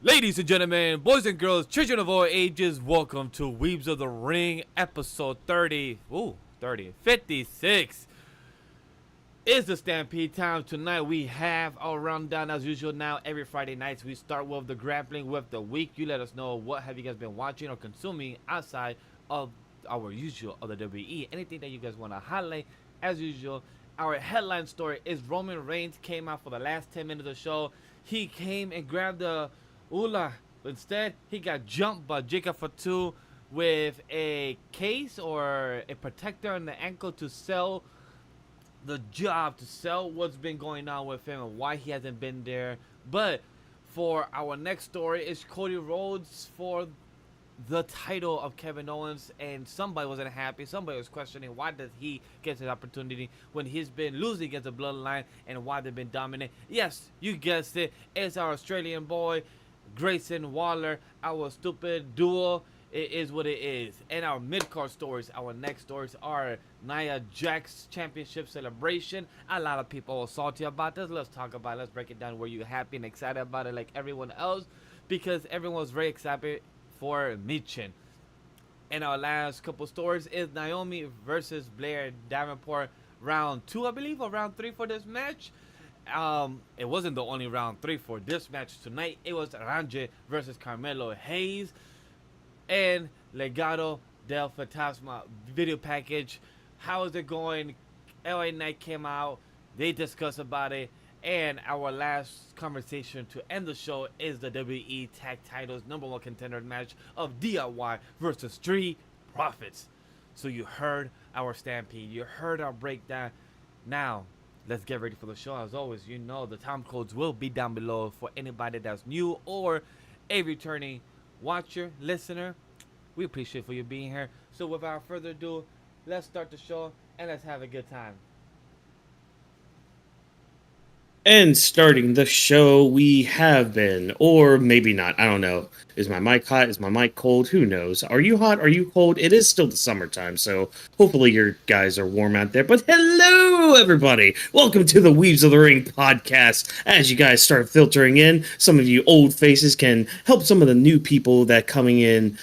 Ladies and gentlemen, boys and girls, children of all ages, welcome to Weebs of the Ring, episode 56. Is the Stampede time. Tonight we have our rundown as usual. Now every Friday nights we start with the grappling with the week. You let us know what have you guys been watching or consuming outside of our usual of the WWE. Anything that you guys want to highlight as usual. Our headline story is Roman Reigns came out for the last 10 minutes of the show. He came and grabbed the Ula. Instead, he got jumped by Jacob Fatu with a case or a protector on the ankle to sell the job, to sell what's been going on with him and why he hasn't been there. But for our next story is Cody Rhodes for the title of Kevin Owens, and somebody wasn't happy. Somebody was questioning why does he get this opportunity when he's been losing against the Bloodline and why they've been dominant. Yes, you guessed it. It's our Australian boy Grayson Waller, our stupid duo. It is what it is. And our mid-card stories, our next stories are Nia Jax championship celebration. A lot of people are salty about this. Let's talk about it. Let's break it down. Were you happy and excited about it like everyone else? Because everyone was very excited for Michin. And our last couple stories is Naomi versus Blair Davenport, round 2, I believe, or round 3 for this match. It wasn't the only round 3 for this match tonight. It was Andrade versus Carmelo Hayes and Legado del Fatasma video package. How is it going? LA Knight came out. They discussed about it. And our last conversation to end the show is the WWE Tag Titles #1 contender match of DIY versus Street Profits. So you heard our Stampede. You heard our breakdown. Now, let's get ready for the show. As always, you know the time codes will be down below for anybody that's new or a returning watcher, listener. We appreciate for you being here. So without further ado, let's start the show and let's have a good time. And starting the show, we have been, or maybe not, I don't know. Is my mic hot? Is my mic cold? Who knows? Are you hot? Are you cold? It is still the summertime, so hopefully your guys are warm out there. But hello, everybody! Welcome to the Weebs of the Ring podcast. As you guys start filtering in, some of you old faces can help some of the new people that coming in,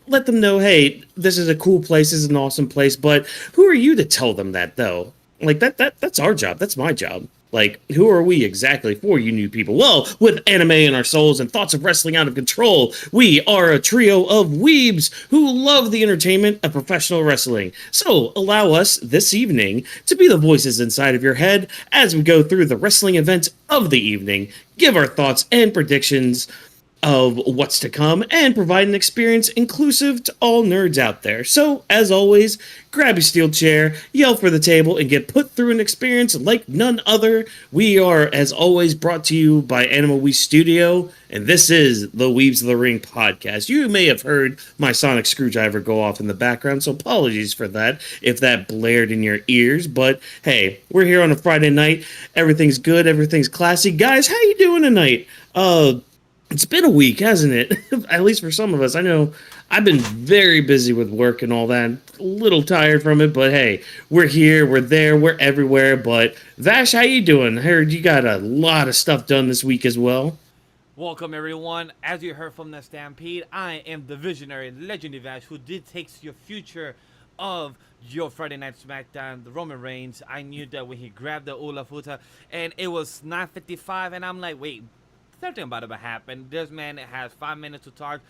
let them know, hey, this is a cool place, this is an awesome place, but who are you to tell them that, though? Like, that's our job. That's my job. Like, who are we exactly for you new people? Well, with anime in our souls and thoughts of wrestling out of control, we are a trio of weebs who love the entertainment of professional wrestling. So, allow us this evening to be the voices inside of your head as we go through the wrestling events of the evening, give our thoughts and predictions of what's to come, and provide an experience inclusive to all nerds out there. So, as always, grab your steel chair, yell for the table, and get put through an experience like none other. We are, as always, brought to you by AniMa Studio, and this is the Weebs of the Ring podcast. You may have heard my sonic screwdriver go off in the background, so apologies for that if that blared in your ears. But hey, we're here on a Friday night. Everything's good. Everything's classy. Guys, how you doing tonight? It's been a week, hasn't it? At least for some of us. I know I've been very busy with work and all that. A little tired from it, but hey, we're here, we're there, we're everywhere. But Vash, how you doing? I heard you got a lot of stuff done this week as well. Welcome everyone. As you heard from the Stampede, I am the visionary, legendary Vash, who did takes your future of your Friday Night Smackdown, the Roman Reigns. I knew that when he grabbed the Ula Futa, and it was 9:55, and I'm like, wait, something about it happen. This man has 5 minutes to talk.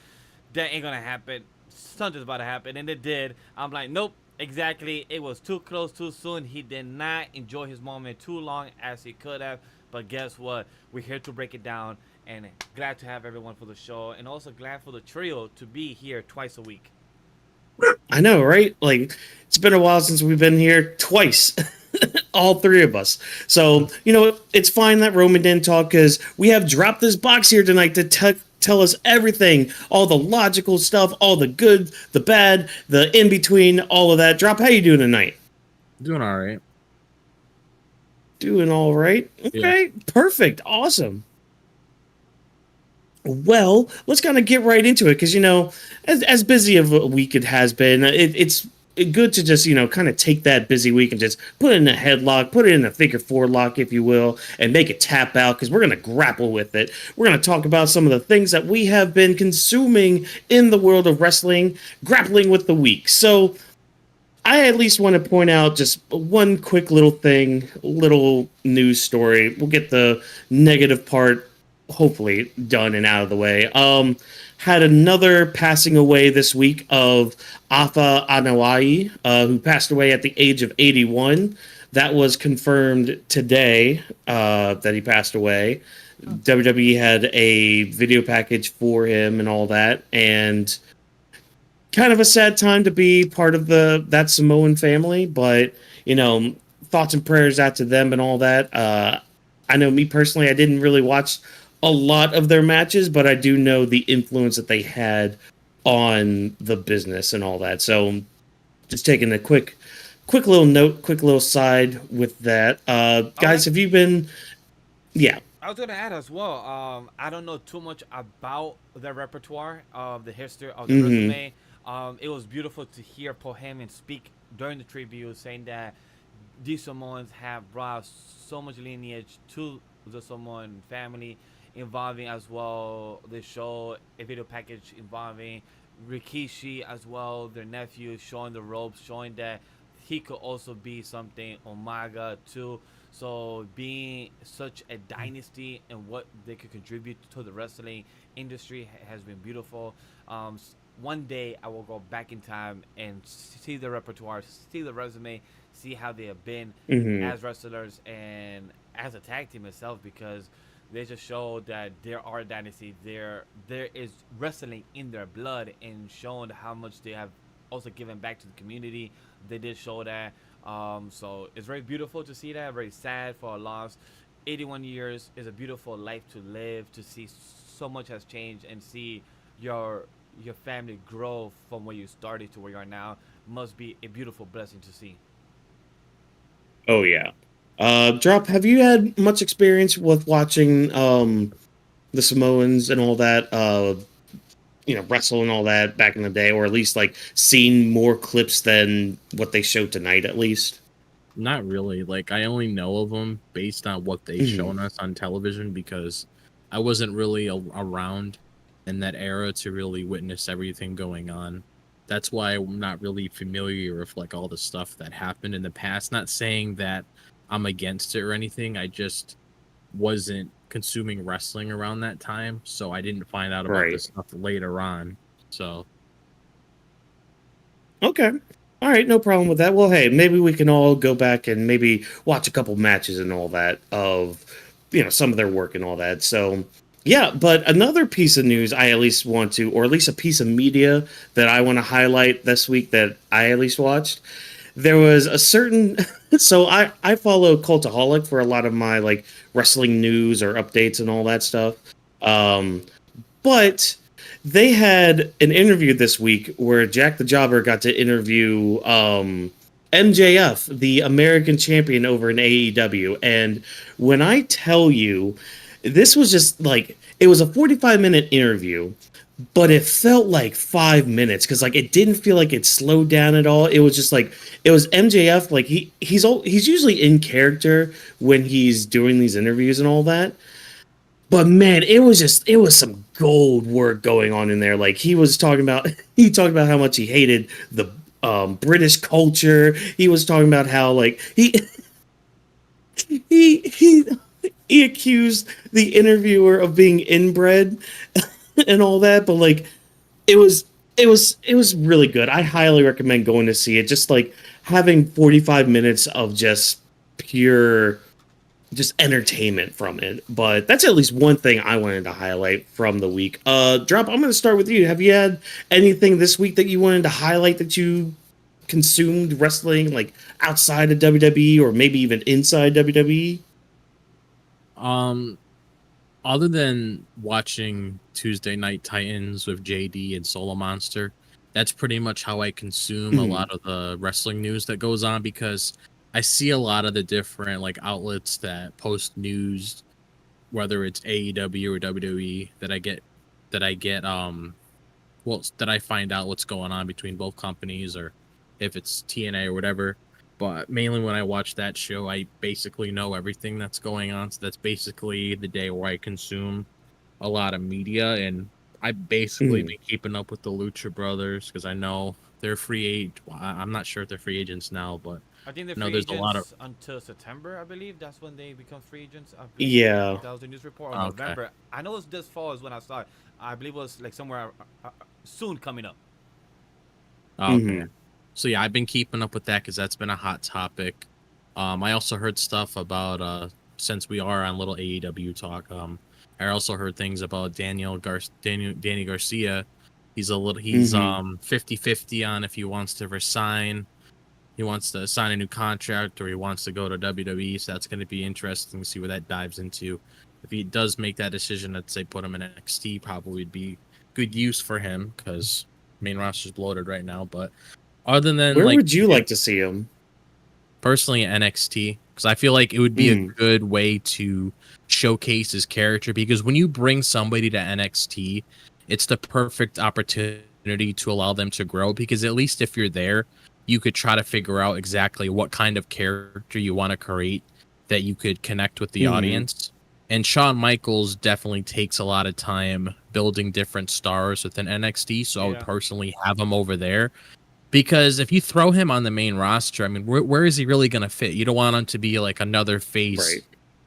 That ain't gonna happen. Something's about to happen, and it did. I'm like, nope, exactly. It was too close, too soon. He did not enjoy his moment too long as he could have. But guess what? We're here to break it down, and glad to have everyone for the show, and also glad for the trio to be here twice a week. I know, right? Like, it's been a while since we've been here twice. All three of us. So, it's fine that Roman didn't talk because we have DropThisBox here tonight to tell us everything, all the logical stuff, all the good, the bad, the in-between, all of that. Drop, how you doing tonight? Doing all right. Doing all right? Okay, yeah. Perfect. Awesome. Well, let's kind of get right into it because, as busy of a week it has been, it's good to just, kind of take that busy week and just put it in a headlock, put it in a figure four lock, if you will, and make it tap out, because we're going to grapple with it. We're going to talk about some of the things that we have been consuming in the world of wrestling, grappling with the week. So I at least want to point out just one quick little thing, little news story. We'll get the negative part hopefully done and out of the way. Had another passing away this week of Afa Anoa'i, who passed away at the age of 81. That was confirmed today that he passed away. WWE had a video package for him and all that, and kind of a sad time to be part of that Samoan family, but thoughts and prayers out to them and all that. I know me personally, I didn't really watch a lot of their matches, but I do know the influence that they had on the business and all that. So just taking a quick little note, quick little side with that. Guys, have you been... Yeah. I was gonna add as well. I don't know too much about the repertoire of the history of the resume. It was beautiful to hear Paul Heyman speak during the tribute, saying that these Samoans have brought so much lineage to the Samoan family, involving as well the show a video package involving Rikishi as well, their nephew, showing the ropes, showing that he could also be something Omega too. So being such a dynasty and what they could contribute to the wrestling industry has been beautiful. One day I will go back in time and see the repertoire, see the resume, see how they have been as wrestlers and as a tag team itself, because they just show that there are a dynasty. There is wrestling in their blood, and showing how much they have also given back to the community. They did show that. So it's very beautiful to see that. Very sad for a loss. 81 years is a beautiful life to live. To see so much has changed and see your family grow from where you started to where you are now must be a beautiful blessing to see. Oh yeah. Drop, have you had much experience with watching the Samoans and all that, wrestle and all that back in the day, or at least like seen more clips than what they showed tonight at least? Not really. Like, I only know of them based on what they've shown us on television, because I wasn't really around in that era to really witness everything going on. That's why I'm not really familiar with like all the stuff that happened in the past. Not saying that I'm against it or anything. I just wasn't consuming wrestling around that time, so I didn't find out about this stuff later on. So okay. All right, no problem with that. Well, hey, maybe we can all go back and maybe watch a couple matches and all that of, some of their work and all that. So, yeah, but another piece of news I at least want to, or at least a piece of media that I want to highlight this week that I at least watched. There was a certain... So I follow Cultaholic for a lot of my, like, wrestling news or updates and all that stuff. But... they had an interview this week where Jack the Jobber got to interview MJF, the American champion over in AEW. And when I tell you, this was just like, it was a 45-minute interview, but it felt like 5 minutes, because like it didn't feel like it slowed down at all. It was just like, it was MJF, like he's usually in character when he's doing these interviews and all that. But man, it was some gold work going on in there. Like he talked about how much he hated the British culture. He was talking about how like he accused the interviewer of being inbred and all that. But like it was really good. I highly recommend going to see it. Just like having 45 minutes of just pure entertainment from it. But that's at least one thing I wanted to highlight from the week. Drop, I'm going to start with you. Have you had anything this week that you wanted to highlight that you consumed wrestling, like outside of WWE or maybe even inside WWE? Other than watching Tuesday Night Titans with JD and Solo Monster, that's pretty much how I consume a lot of the wrestling news that goes on, because I see a lot of the different like outlets that post news, whether it's AEW or WWE, that I find out what's going on between both companies, or if it's TNA or whatever. But mainly when I watch that show, I basically know everything that's going on. So that's basically the day where I consume a lot of media, and I've basically Mhm. been keeping up with the Lucha Brothers because I know they're free agent. Well, I'm not sure if they're free agents now, but I think they're I know free there's a lot of. agents until September, I believe. That's when they become free agents. I believe Yeah. that was the news report. Or Okay. November. I know it's this fall is when I saw it. I believe it was like somewhere soon coming up. Okay. Mhm. So yeah, I've been keeping up with that because that's been a hot topic. I also heard stuff about since we are on little AEW talk. I also heard things about Danny Garcia. He's Mhm. 50-50 on if he wants to resign. He wants to sign a new contract or he wants to go to WWE. So that's going to be interesting to see where that dives into. If he does make that decision, let's say put him in NXT, probably would be good use for him because main roster's bloated right now. But other than Where like would you like to see him? personally NXT, because I feel like it would be a Mm. good way to showcase his character. Because when you bring somebody to NXT, it's the perfect opportunity to allow them to grow. Because at least if you're there, you could try to figure out exactly what kind of character you want to create that you could connect with the Mhm. audience. And Shawn Michaels definitely takes a lot of time building different stars within NXT. So I would Yeah. personally have him over there because if you throw him on the main roster, I mean, where is he really going to fit? You don't want him to be like another face Right.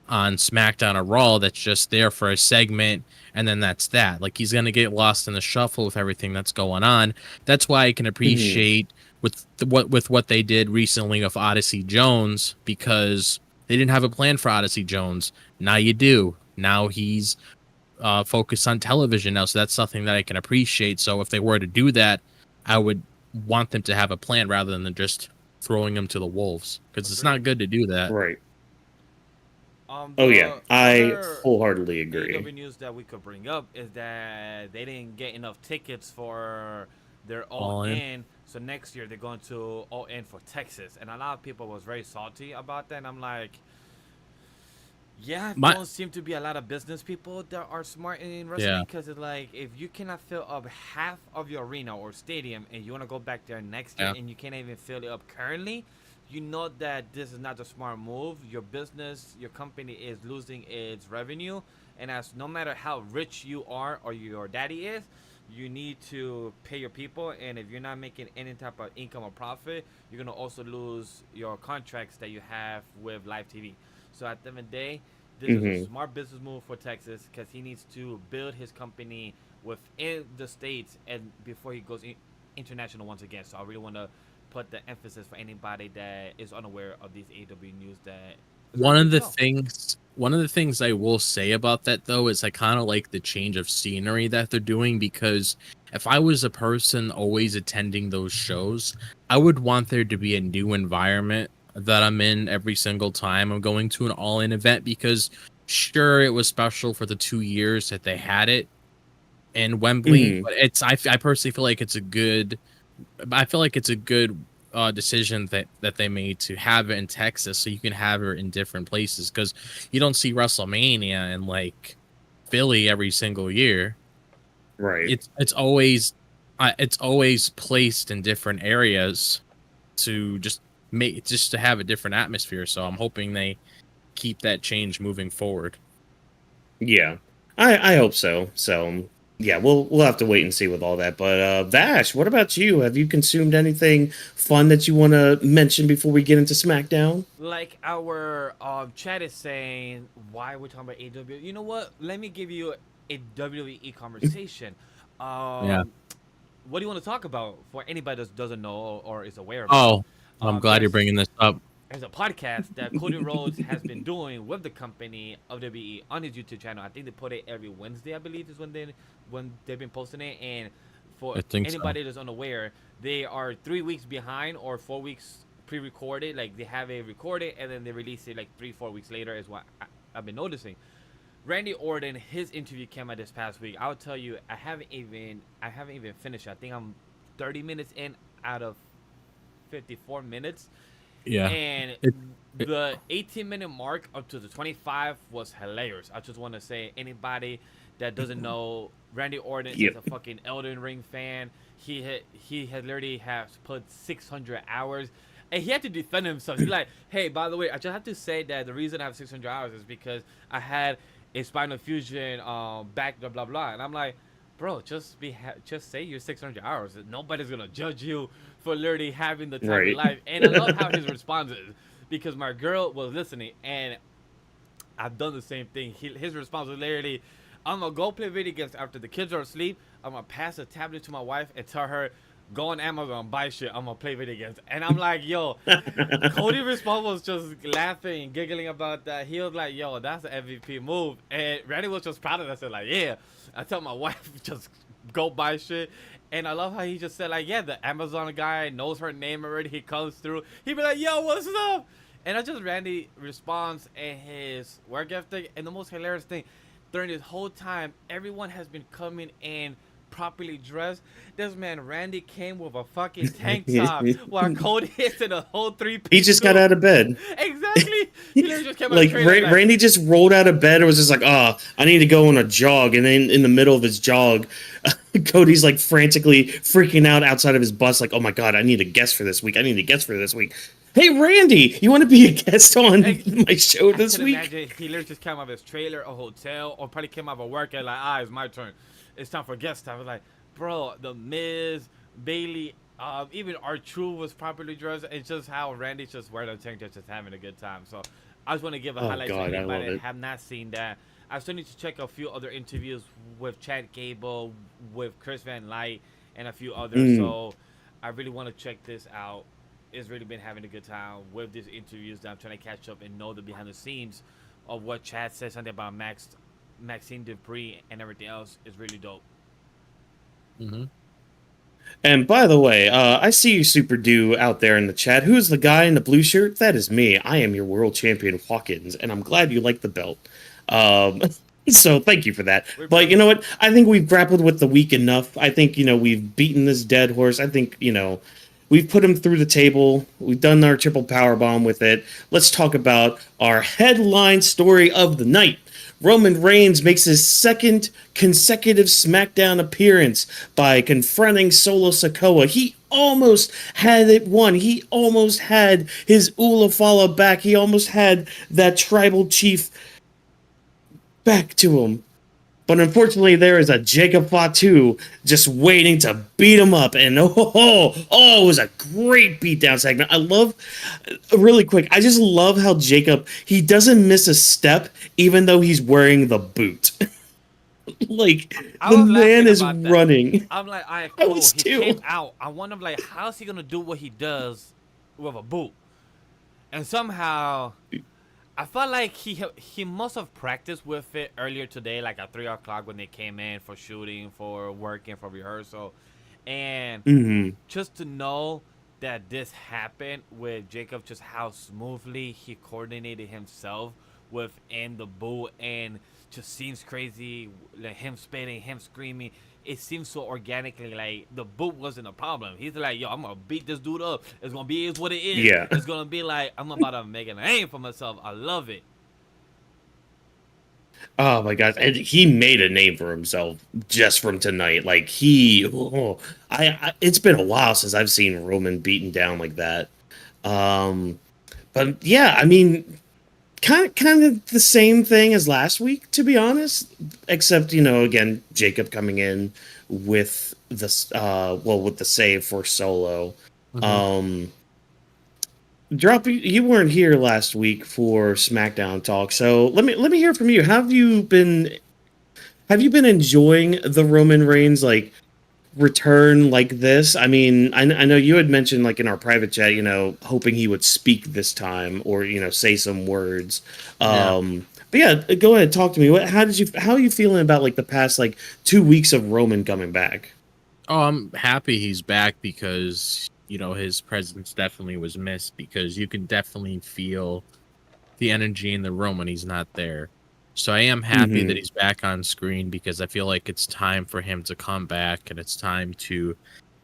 on Smackdown or Raw that's just there for a segment and then that's that. Like he's going to get lost in the shuffle with everything that's going on. That's why I can Mhm. appreciate what they did recently with Odyssey Jones because they didn't have a plan for Odyssey Jones. Now you do. Now he's focused on television now, so that's something that I can appreciate. So if they were to do that, I would want them to have a plan rather than just throwing them to the wolves because it's Agreed. not good to do that. Right. Oh yeah, The I other wholeheartedly agree. AEW news that we could bring up is that they didn't get enough tickets for their All All in. In. So next year they're going to All In for Texas, and a lot of people was very salty about that. And I'm like, yeah, My don't seem to be a lot of business people that are smart in yeah, wrestling because it's like if you cannot fill up half of your arena or stadium and you want to go back there next year yeah. and you can't even fill it up currently, you know that this is not a smart move. Your business, your company is losing its revenue, and as no matter how rich you are or your daddy is, you need to pay your people. And if you're not making any type of income or profit, you're gonna also lose your contracts that you have with live TV. So at the end of the day, this is a Mhm. smart business move for Texas because he needs to build his company within the states and before he goes international once again. So I really want to put the emphasis for anybody that is unaware of these AW news that it's very good to know. One of the things I will say about that though is I kind of like the change of scenery that they're doing because if I was a person always attending those shows, I would want there to be a new environment that I'm in every single time I'm going to an all-in event because sure it was special for the 2 years that they had it in Wembley, Mhm. but I personally feel like it's a good decision that they made to have it in Texas, so you can have it in different places because you don't see WrestleMania in like Philly every single year. Right. It's always placed in different areas to just to have a different atmosphere. So I'm hoping they keep that change moving forward. Yeah. I hope so. So yeah, we'll have to wait and see with all that. But Vash, what about you? Have you consumed anything fun that you want to mention before we get into SmackDown? Like our chat is saying, why are we talking about AW? You know what? Let me give you a WWE conversation. Yeah. Um, what do you want to talk about for anybody that doesn't know or is aware about? Oh, I'm glad you're There's bringing this up. there's a podcast that Cody Rhodes has been doing with the company of WWE on his YouTube channel. I think they put it every Wednesday, I believe, is when they've been posting it. And for I think so. anybody that's unaware, they are 3 weeks behind or 4 weeks pre-recorded. Like they have it recorded and then they release it like 3-4 weeks later. Is what I've been noticing. Randy Orton, his interview came out this past week. I'll tell you, I haven't even finished. I think I'm 30 minutes in out of 54 minutes, Yeah. and It, it the 18-minute mark up to the 25 was hilarious. I just want to say anybody that doesn't know, Randy Orton is Yep. a fucking Elden Ring fan. He had literally has put 600 hours, and he had to defend himself. He's like, hey, by the way, I just have to say that the reason I have 600 hours is because I had a spinal fusion back blah blah blah, and I'm like, bro, just say you're 600 hours. Nobody's gonna judge you for literally having the time of Right. life. And I love how his response is, because my girl was listening, and I've done the same thing. His response was literally, I'm gonna go play video games after the kids are asleep. I'm gonna pass the tablet to my wife and tell her, go on Amazon, buy shit. I'm gonna play video games. And I'm like, yo, Cody's response was just laughing and giggling about that. He was like, yo, that's an MVP move. And Randy was just proud of that. Said like, yeah. I tell my wife, just go buy shit. And I love how he just said like, yeah, the Amazon guy knows her name already. He comes through. He be like, yo, what's up? And I just Randy response and his work ethic. And the most hilarious thing, during this whole time, everyone has been coming in properly dressed. This man Randy came with a fucking tank top, while Cody is in a whole three-piece He just got out of bed. Exactly. He literally just came out Like of the trailer, Randy just rolled out of bed and was just like, "Oh, I need to go on a jog." And then in the middle of his jog, Cody's like frantically freaking out outside of his bus, like, "Oh my god, I need a guest for this week. I need a guest for this week." Hey, Randy, you want to be a guest on my show this I can week? imagine he literally just came out of his trailer, a hotel, or probably came out of work and like, it's my turn. It's time for guest time. I was like, bro, the Miz, Bailey, even R-Truth was properly dressed. It's just how Randy's just wearing a tank top, just having a good time. So I just want to give a highlight God, to I love anybody that it. have not seen that. I still need to check a few other interviews with Chad Gable, with Chris Van Light, and a few others. So I really want to check this out. It's really been having a good time with these interviews that I'm trying to catch up and know the behind the scenes of what Chad said, something about Maxine Dupree and everything else is really dope. Mm-hmm. And by the way, I see you, Super Do, out there in the chat. Who's the guy in the blue shirt? That is me. I am your world champion, Hawkins, and I'm glad you like the belt. So thank you for that. But you know what? I think we've grappled with the week enough. I think, we've beaten this dead horse. I think, we've put him through the table. We've done our triple power bomb with it. Let's talk about our headline story of the night. Roman Reigns makes his second consecutive SmackDown appearance by confronting Solo Sikoa. He almost had it won. He almost had his Ulafala back. He almost had that tribal chief back to him. But unfortunately, there is a Jacob Fatu just waiting to beat him up. And it was a great beatdown segment. I love, really quick, I just love how Jacob, he doesn't miss a step, even though he's wearing the boot. Like, the man is running. I'm like, I cool. was He too. came out. I wonder, like, how's he going to do what he does with a boot? And somehow, I felt like he must have practiced with it earlier today, like at 3 o'clock when they came in for shooting, for working, for rehearsal. And just to know that this happened with Jacob, just how smoothly he coordinated himself within the boot, and just seems crazy, like him spitting, him screaming. It seems so organically, like the boot wasn't a problem. He's like, yo, I'm gonna beat this dude up. It's gonna be what it is. Yeah. It's gonna be like, I'm about to make a name for myself. I love it. Oh my gosh. And he made a name for himself just from tonight. Like it's been a while since I've seen Roman beaten down like that. But yeah, I mean, kind of the same thing as last week, to be honest, except, again, Jacob coming in with with the save for Solo. Drop, you weren't here last week for SmackDown talk, so let me hear from you. Have you been enjoying the Roman Reigns return like this? I mean, I know you had mentioned in our private chat, hoping he would speak this time or say some words. But yeah, go ahead, talk to me. How are you feeling about the past 2 weeks of Roman coming back? Oh, I'm happy he's back because his presence definitely was missed, because you can definitely feel the energy in the room when he's not there. So I am happy that he's back on screen, because I feel like it's time for him to come back, and it's time to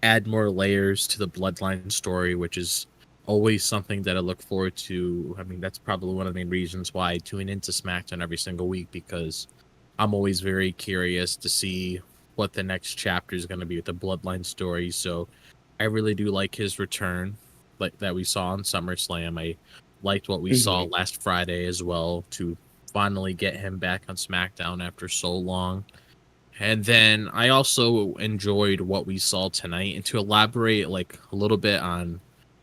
add more layers to the Bloodline story, which is always something that I look forward to. I mean, that's probably one of the main reasons why I tune into SmackDown every single week, because I'm always very curious to see what the next chapter is going to be with the Bloodline story. So I really do like his return, like that we saw on SummerSlam. I liked what we saw last Friday as well, to finally get him back on SmackDown after so long. And then I also enjoyed what we saw tonight. And to elaborate like a little bit on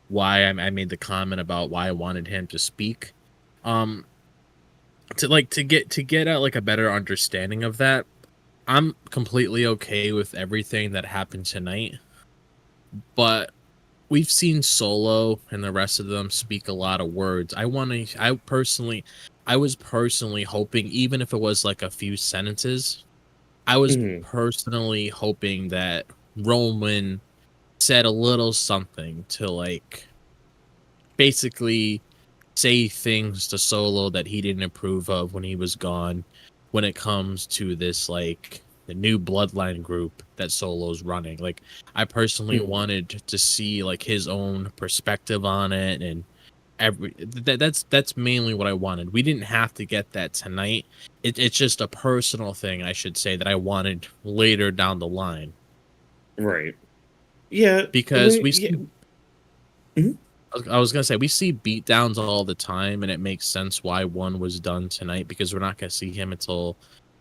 why I made the comment about why I wanted him to speak, um, to get at like a better understanding of that, I'm completely okay with everything that happened tonight. But we've seen Solo and the rest of them speak a lot of words. I was personally hoping, even if it was like a few sentences, I was personally hoping that Roman said a little something to like basically say things to Solo that he didn't approve of when he was gone, when it comes to this like the new bloodline group that Solo's running. Like I personally wanted to see like his own perspective on it, and that's mainly what I wanted. We didn't have to get that tonight. It's just a personal thing, I should say, that I wanted later down the line. Right. Yeah. Because I was gonna say we see beatdowns all the time, and it makes sense why one was done tonight, because we're not gonna see him until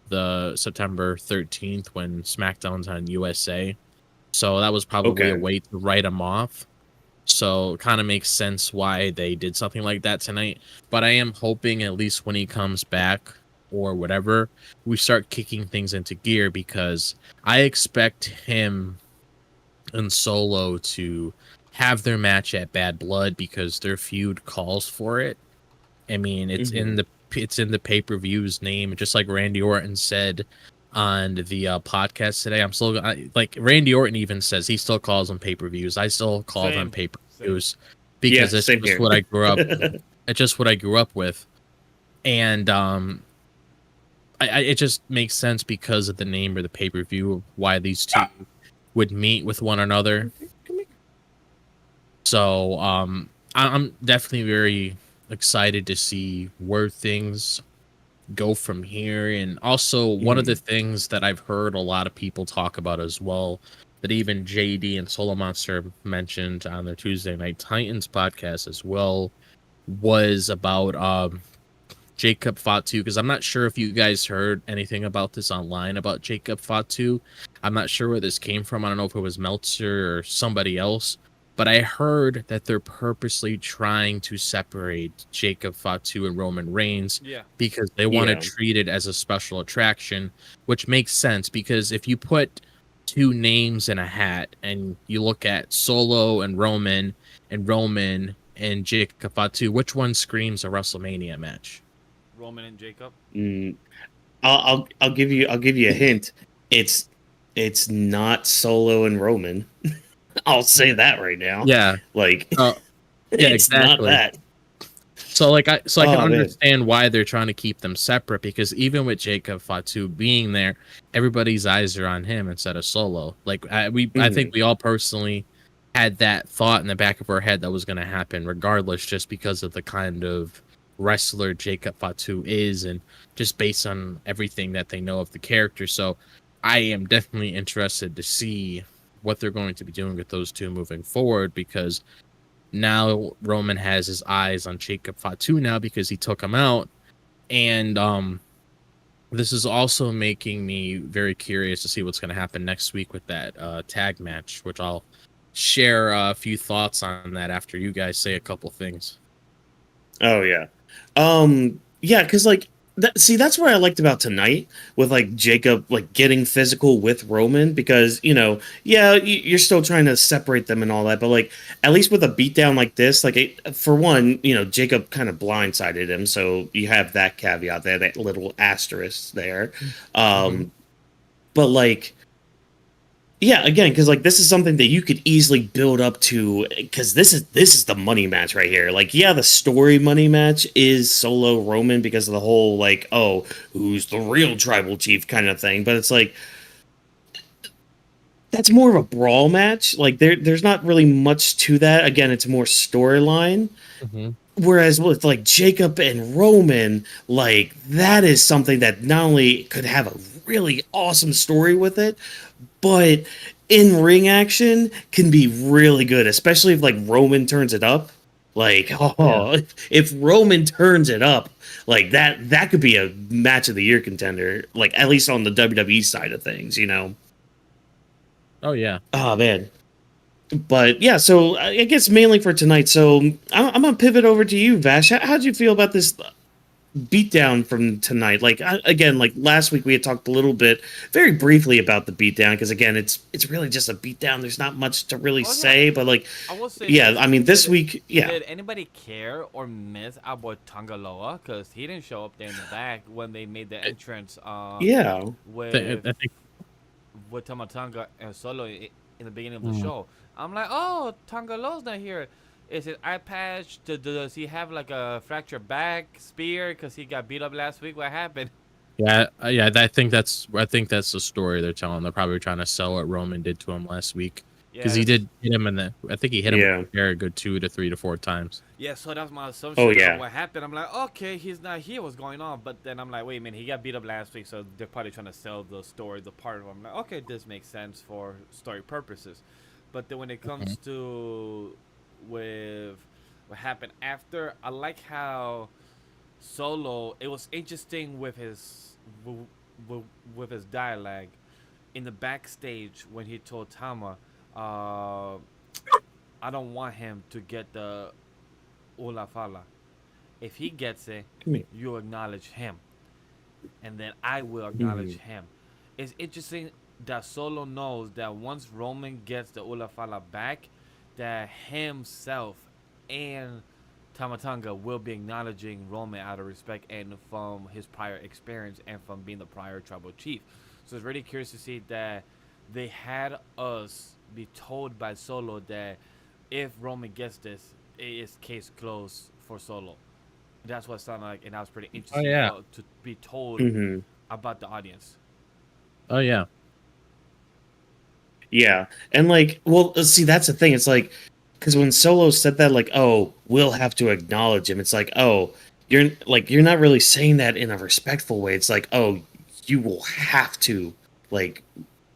the September 13th when SmackDown's on USA. So that was probably a way to write him off. So it kind of makes sense why they did something like that tonight. But I am hoping at least when he comes back or whatever, we start kicking things into gear, because I expect him and Solo to have their match at Bad Blood, because their feud calls for it. I mean, it's in the pay-per-view's name, just like Randy Orton said on the podcast today. I'm still like Randy Orton even says he still calls them pay-per-views. I still call them pay-per-views because it's just what I grew up. It's just what I grew up with, and it just makes sense because of the name of the pay-per-view why these two would meet with one another. So I'm definitely very excited to see where things go from here. And also one of the things that I've heard a lot of people talk about as well, that even JD and Solo Monster mentioned on their Tuesday Night Titans podcast as well, was about Jacob Fatu, because I'm not sure if you guys heard anything about this online about Jacob Fatu. I'm not sure where this came from. I don't know if it was Meltzer or somebody else, but I heard that they're purposely trying to separate Jacob Fatu and Roman Reigns because they want to treat it as a special attraction, which makes sense, because if you put two names in a hat and you look at Solo and Roman and Jacob Fatu, which one screams a WrestleMania match? Roman and Jacob. I'll give you a hint. It's not Solo and Roman. I'll say that right now. Yeah, like yeah, it's exactly. Not that. So I can understand why they're trying to keep them separate, because even with Jacob Fatu being there, everybody's eyes are on him instead of Solo. Like I think we all personally had that thought in the back of our head that was going to happen regardless, just because of the kind of wrestler Jacob Fatu is, and just based on everything that they know of the character. So I am definitely interested to see what they're going to be doing with those two moving forward, because now Roman has his eyes on Jacob Fatu now because he took him out. And this is also making me very curious to see what's going to happen next week with that tag match, which I'll share a few thoughts on that after you guys say a couple things. Oh yeah. Yeah, because like that's what I liked about tonight with like Jacob like getting physical with Roman, because you're still trying to separate them and all that, but like at least with a beatdown like this, like for one, Jacob kind of blindsided him, so you have that caveat there, that little asterisk there. But like, yeah, again, because like this is something that you could easily build up to, because this is the money match right here. Like, yeah, the story money match is Solo Roman because of the whole like, oh, who's the real tribal chief kind of thing. But it's like that's more of a brawl match. Like there's not really much to that. Again, it's more storyline. whereas with like Jacob and Roman, like that is something that not only could have a really awesome story with it, but in ring action can be really good, especially if like Roman turns it up. Like, oh, if Roman turns it up, like that could be a match of the year contender, like at least on the WWE side of things, you know. Oh yeah. Oh man. But yeah, so I guess mainly for tonight. So I'm gonna pivot over to you, Vash. How'd you feel about this beatdown from tonight? Like again, like last week we had talked a little bit, very briefly about the beatdown because again, it's really just a beatdown. There's not much to really Oh, yeah. say, but like, I will say yeah, this. I mean this week, yeah, Did anybody care or miss our boy Tangaloa? Because he didn't show up there in the back when they made the entrance yeah, with I think. Tamatanga and Solo in the beginning of the Mm. show. I'm like, oh, Tangaloa's not here. Is it eye patch? Does he have like a fractured back, spear? Because he got beat up last week. What happened? Yeah, yeah. I think that's the story they're telling. They're probably trying to sell what Roman did to him last week because he did hit him in the. I think he hit him Yeah. with a chair a good 2 to 3 to 4 times. Yeah, so that's my assumption. Oh, yeah. Of what happened? I'm like, okay, he's not here. What's going on? But then I'm like, wait a minute, he got beat up last week, so they're probably trying to sell the story, the part of him. I'm like, okay, this makes sense for story purposes. But then when it comes to with what happened after, I like how Solo. It was interesting with his with his dialogue in the backstage when he told Tama, I don't want him to get the Ulafala. If he gets it, Come here. you acknowledge him, and then I will acknowledge him. It's interesting that Solo knows that once Roman gets the Ulafala back, that himself and Tamatanga will be acknowledging Roman out of respect and from his prior experience and from being the prior tribal chief. So it's really curious to see that they had us be told by Solo that if Roman gets this, it is case closed for Solo. That's what it sounded like, and that was pretty interesting yeah. to be told hmm about the audience. Oh yeah. yeah, and like, well, see, that's the thing. It's like because when Solo said that, like, oh, we'll have to acknowledge him. It's like, oh, you're not really saying that in a respectful way. It's like, oh, you will have to like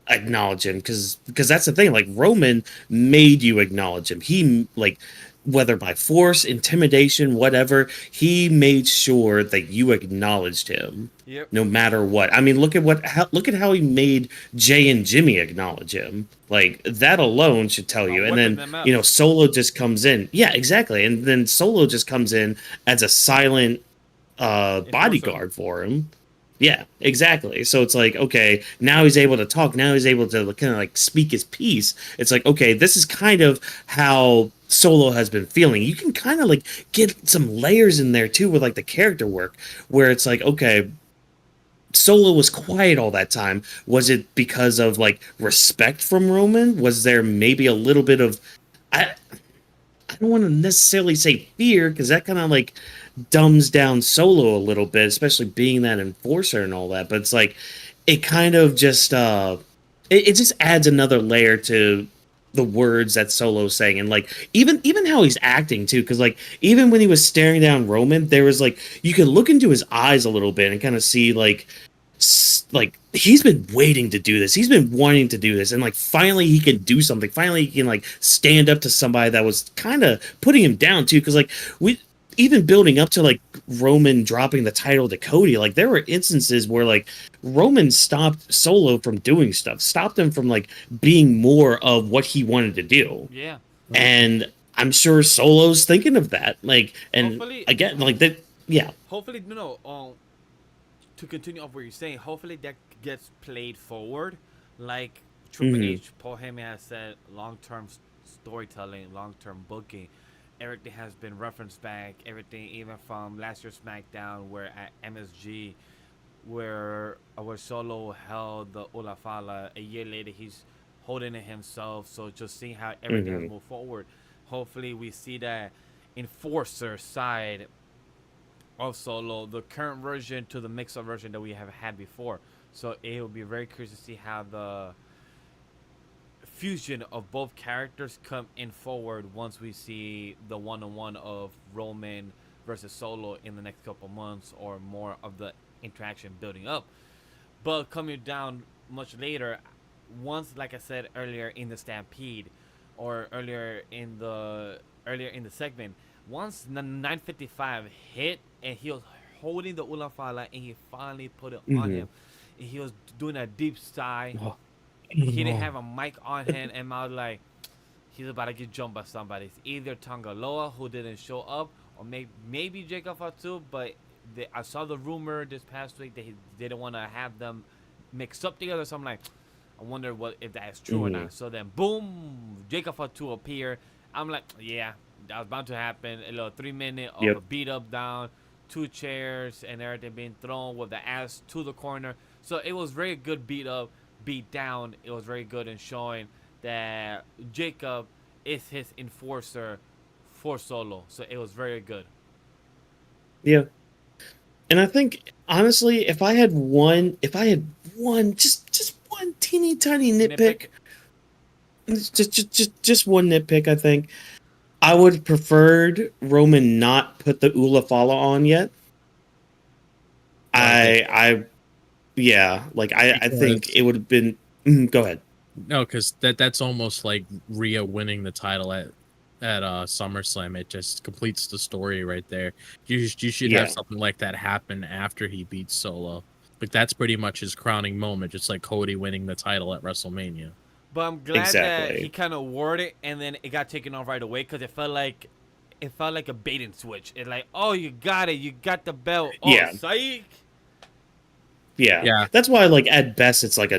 acknowledge him because that's the thing. Like Roman made you acknowledge him. He like whether by force, intimidation, whatever, he made sure that you acknowledged him. Yep. No matter what. I mean, look at how he made Jay and Jimmy acknowledge him. Like that alone should tell you. And whipping then them up. Solo just comes in. Yeah, exactly. And then Solo just comes in as a silent bodyguard for him. Yeah, exactly. So it's like, okay, now he's able to talk. Now he's able to kind of like speak his piece. It's like, okay, this is kind of how Solo has been feeling. You can kind of like get some layers in there too with like the character work where it's like, okay, Solo was quiet all that time. Was it because of like respect from Roman? Was there maybe a little bit of I don't want to necessarily say fear because that kind of like dumbs down Solo a little bit, especially being that enforcer and all that. But it's like it kind of just it just adds another layer to the words that Solo's saying, and like even how he's acting too, because like even when he was staring down Roman, there was like you could look into his eyes a little bit and kind of see like he's been waiting to do this. He's been wanting to do this, and like finally he can do something. Finally he can like stand up to somebody that was kind of putting him down too. Because like we even building up to like Roman dropping the title to Cody, like there were instances where like Roman stopped Solo from doing stuff, stopped him from like being more of what he wanted to do. Yeah. And I'm sure Solo's thinking of that. Like, and Hopefully- again, like that, yeah. Hopefully, to continue off what you're saying, hopefully that gets played forward. Like Triple H, Paul Heyman has said, long-term storytelling, long-term booking. Everything has been referenced back. Everything, even from last year's SmackDown, where at MSG, where Solo held the Ulafala. A year later, he's holding it himself. So just seeing how everything has moved forward. Hopefully, we see that enforcer side of Solo, the current version to the mix-up version that we have had before. So it will be very curious to see how the fusion of both characters come in forward once we see the one-on-one of Roman versus Solo in the next couple months, or more of the interaction building up. But coming down much later, once, like I said earlier in the Stampede, or earlier in the segment, once the 955 hit and he was holding the Ulafala and he finally put it on him, and he was doing a deep sigh. Oh. He didn't have a mic on him, and I was like, he's about to get jumped by somebody. It's either Tangaloa, who didn't show up, or maybe Jacob Fatu, but I saw the rumor this past week that he didn't want to have them mixed up together. So I'm like, I wonder if that is true or not. So then, boom, Jacob Fatu appeared. I'm like, yeah, that was bound to happen. A little 3-minute of a beat up down, 2 chairs and everything being thrown with the ass to the corner. So it was very good beat up, beat down. It was very good in showing that Jacob is his enforcer for Solo. So it was very good. Yeah. And I think, honestly, if I had one, just one teeny tiny nitpick, just one nitpick, I think I would have preferred Roman not put the Ulafala on yet. I think it would have been. Go ahead. No, because that's almost like Rhea winning the title at SummerSlam. It just completes the story right there. You should have something like that happen after he beats Solo. Like, that's pretty much his crowning moment, just like Cody winning the title at WrestleMania. But I'm glad that he kind of wore it and then it got taken off right away, because it felt like a bait and switch. It's like, oh, you got it, you got the belt. Oh, psych. Yeah. That's why, like, at best, it's like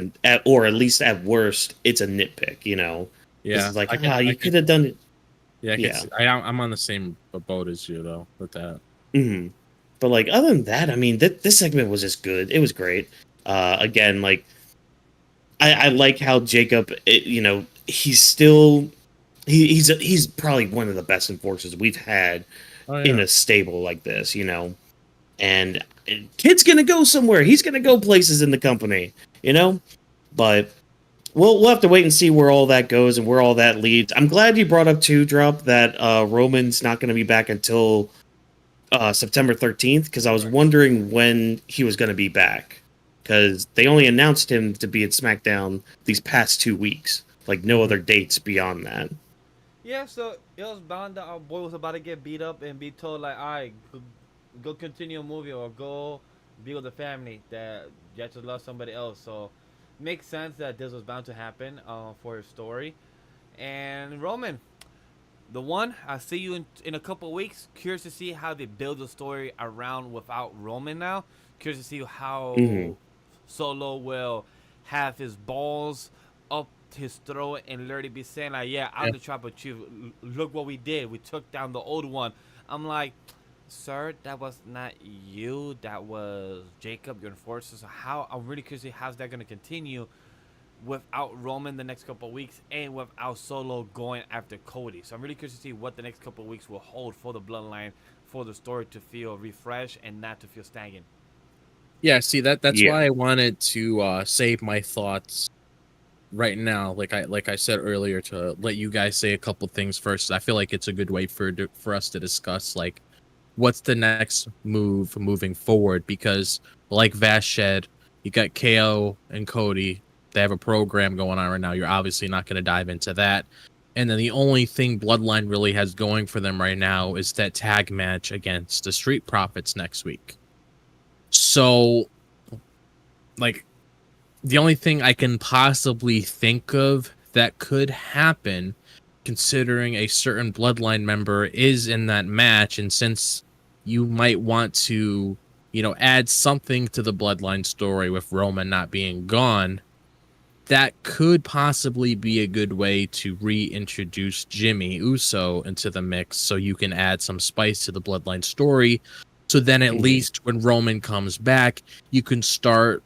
or at least at worst, it's a nitpick, you know? Yeah. It's like, you could have done it. Yeah. I'm on the same boat as you, though, with that. Mm-hmm. But, like, other than that, I mean, this segment was just good. It was great. Again, like, I like how Jacob, he's probably one of the best enforcers we've had in a stable like this, you know? And kid's gonna go somewhere. He's gonna go places in the company, you know? But we'll have to wait and see where all that goes and where all that leads. I'm glad you brought up too, Drop, that Roman's not gonna be back until September 13th, because I was wondering when he was gonna be back. Because they only announced him to be at SmackDown these past 2 weeks. Like, no other dates beyond that. Yeah, so it was bound that our boy was about to get beat up and be told, like, all right, go continue a movie or go be with the family, that you have to love somebody else. So it makes sense that this was bound to happen for his story. And Roman, the one, I'll see you in a couple of weeks. Curious to see how they build the story around without Roman now. Curious to see how Solo will have his balls up his throat and literally be saying, like, yeah, I'm the tribal chief. Look what we did. We took down the old one. I'm like, sir, that was not you. That was Jacob, your enforcer. So I'm really curious to see how's that going to continue without Roman the next couple of weeks and without Solo going after Cody. So I'm really curious to see what the next couple of weeks will hold for the bloodline, for the story to feel refreshed and not to feel stagnant. Yeah, see, that's why I wanted to save my thoughts right now. Like I said earlier, to let you guys say a couple things first. I feel like it's a good way for us to discuss, like, what's the next move moving forward, because like Vash said, you got KO and Cody. They have a program going on right now. You're obviously not going to dive into that. And then the only thing Bloodline really has going for them right now is that tag match against the Street Profits next week. So, like, the only thing I can possibly think of that could happen, considering a certain Bloodline member is in that match, and since you might want to, add something to the Bloodline story with Roman not being gone, that could possibly be a good way to reintroduce Jimmy Uso into the mix, so you can add some spice to the Bloodline story. So then at least when Roman comes back, you can start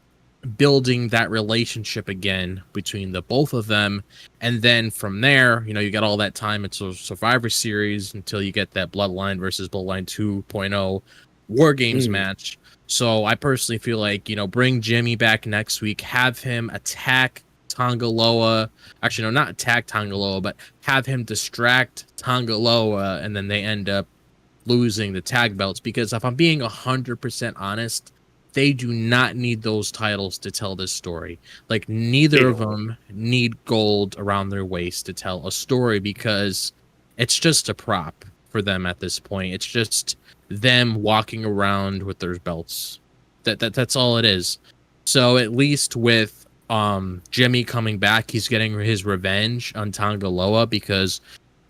building that relationship again between the both of them. And then from there, you got all that time until Survivor Series, until you get that Bloodline versus Bloodline 2.0 War Games match. So I personally feel like, bring Jimmy back next week, have him attack Tongaloa. Actually, no, not attack Tongaloa, but have him distract Tongaloa, and then they end up losing the tag belts. Because if I'm being 100% honest, they do not need those titles to tell this story. Like, neither of them need gold around their waist to tell a story, because it's just a prop for them at this point. It's just them walking around with their belts. That's all it is. So at least with Jimmy coming back, he's getting his revenge on Tongaloa, because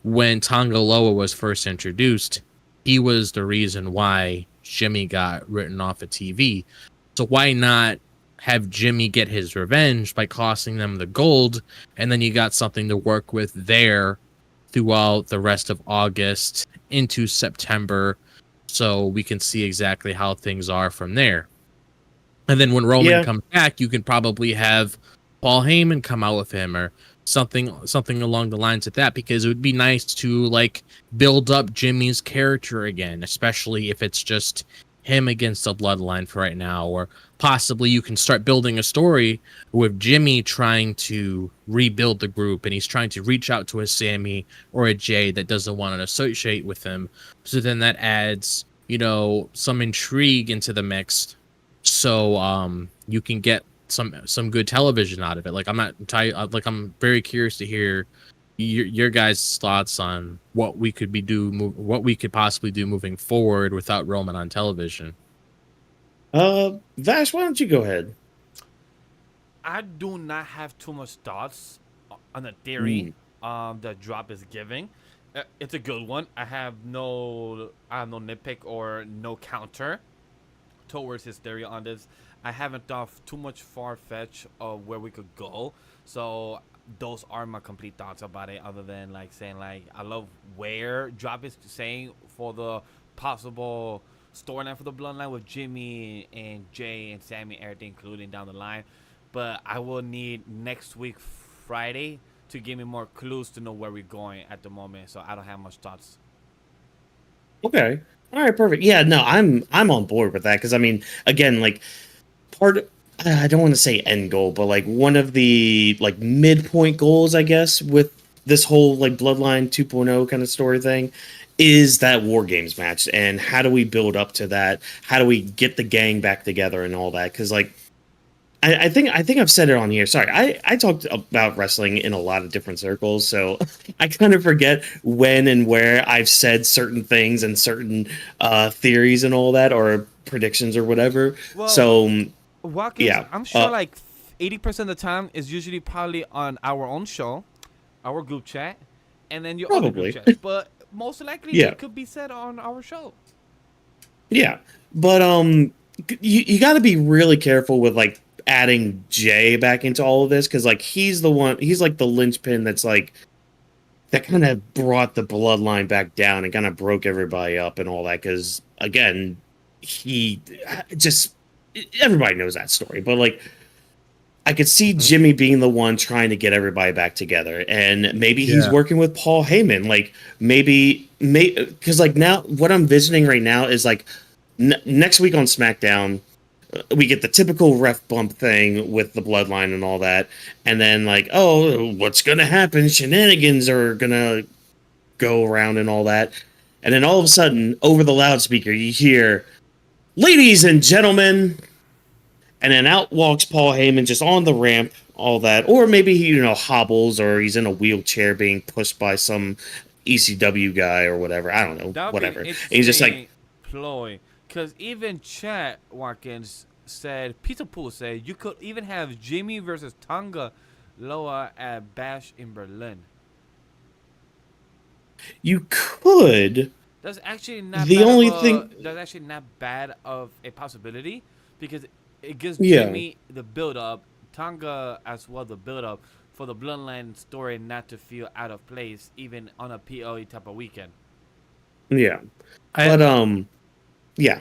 when Tongaloa was first introduced, he was the reason why Jimmy got written off of TV. So why not have Jimmy get his revenge by costing them the gold, and then you got something to work with there throughout the rest of August into September, so we can see exactly how things are from there. And then when Roman comes back, you can probably have Paul Heyman come out with him, or something along the lines of that, because it would be nice to like build up Jimmy's character again, especially if it's just him against the Bloodline for right now. Or possibly you can start building a story with Jimmy trying to rebuild the group, and he's trying to reach out to a Sammy or a Jay that doesn't want to associate with him. So then that adds, some intrigue into the mix, so you can get some good television out of it. Like, I'm very curious to hear your guys' thoughts on what we could possibly do moving forward without Roman on television. Vash, why don't you go ahead? I do not have too much thoughts on the theory that Drop is giving. It's a good one. I have no nitpick or no counter towards his theory on this. I haven't thought too much far-fetched of where we could go, so those are my complete thoughts about it, other than saying I love where Drop is saying for the possible storyline for the Bloodline with Jimmy and Jay and Sammy, everything including down the line. But I will need next week Friday to give me more clues to know where we're going at the moment, so I don't have much thoughts. Okay. All right, perfect. Yeah, no, I'm on board with that, because I mean, again, I don't want to say end goal, but one of the midpoint goals, I guess, with this whole Bloodline 2.0 kind of story thing is that War Games match, and how do we build up to that? How do we get the gang back together and all that? Because I think I've said it on here. Sorry, I talked about wrestling in a lot of different circles, so I kind of forget when and where I've said certain things and certain theories and all that, or predictions or whatever. Well, so, Whawkins, yeah, I'm sure 80% of the time is usually probably on our own show, our group chat, and then your other group chat. But most likely, it could be said on our show. Yeah, but you got to be really careful with adding Jay back into all of this, because he's the linchpin that's that kind of brought the Bloodline back down and kind of broke everybody up and all that, because again, everybody knows that story, but I could see Jimmy being the one trying to get everybody back together, and maybe he's working with Paul Heyman, because now what I'm visioning right now is next week on SmackDown, we get the typical ref bump thing with the Bloodline and all that, and then what's gonna happen? Shenanigans are gonna go around and all that, and then all of a sudden, over the loudspeaker, you hear, "Ladies and gentlemen," and then out walks Paul Heyman just on the ramp, all that, or maybe he hobbles, or he's in a wheelchair being pushed by some ECW guy or whatever. I don't know, whatever. And he's just ploy. Because even Chat Watkins said, Pizza Pool said, you could even have Jimmy versus Tonga Loa at Bash in Berlin. You could. That's actually not that's actually not bad of a possibility, because it gives Jimmy the build up, Tonga as well, the build up for the Bloodline story not to feel out of place even on a PLE type of weekend. Yeah. Yeah.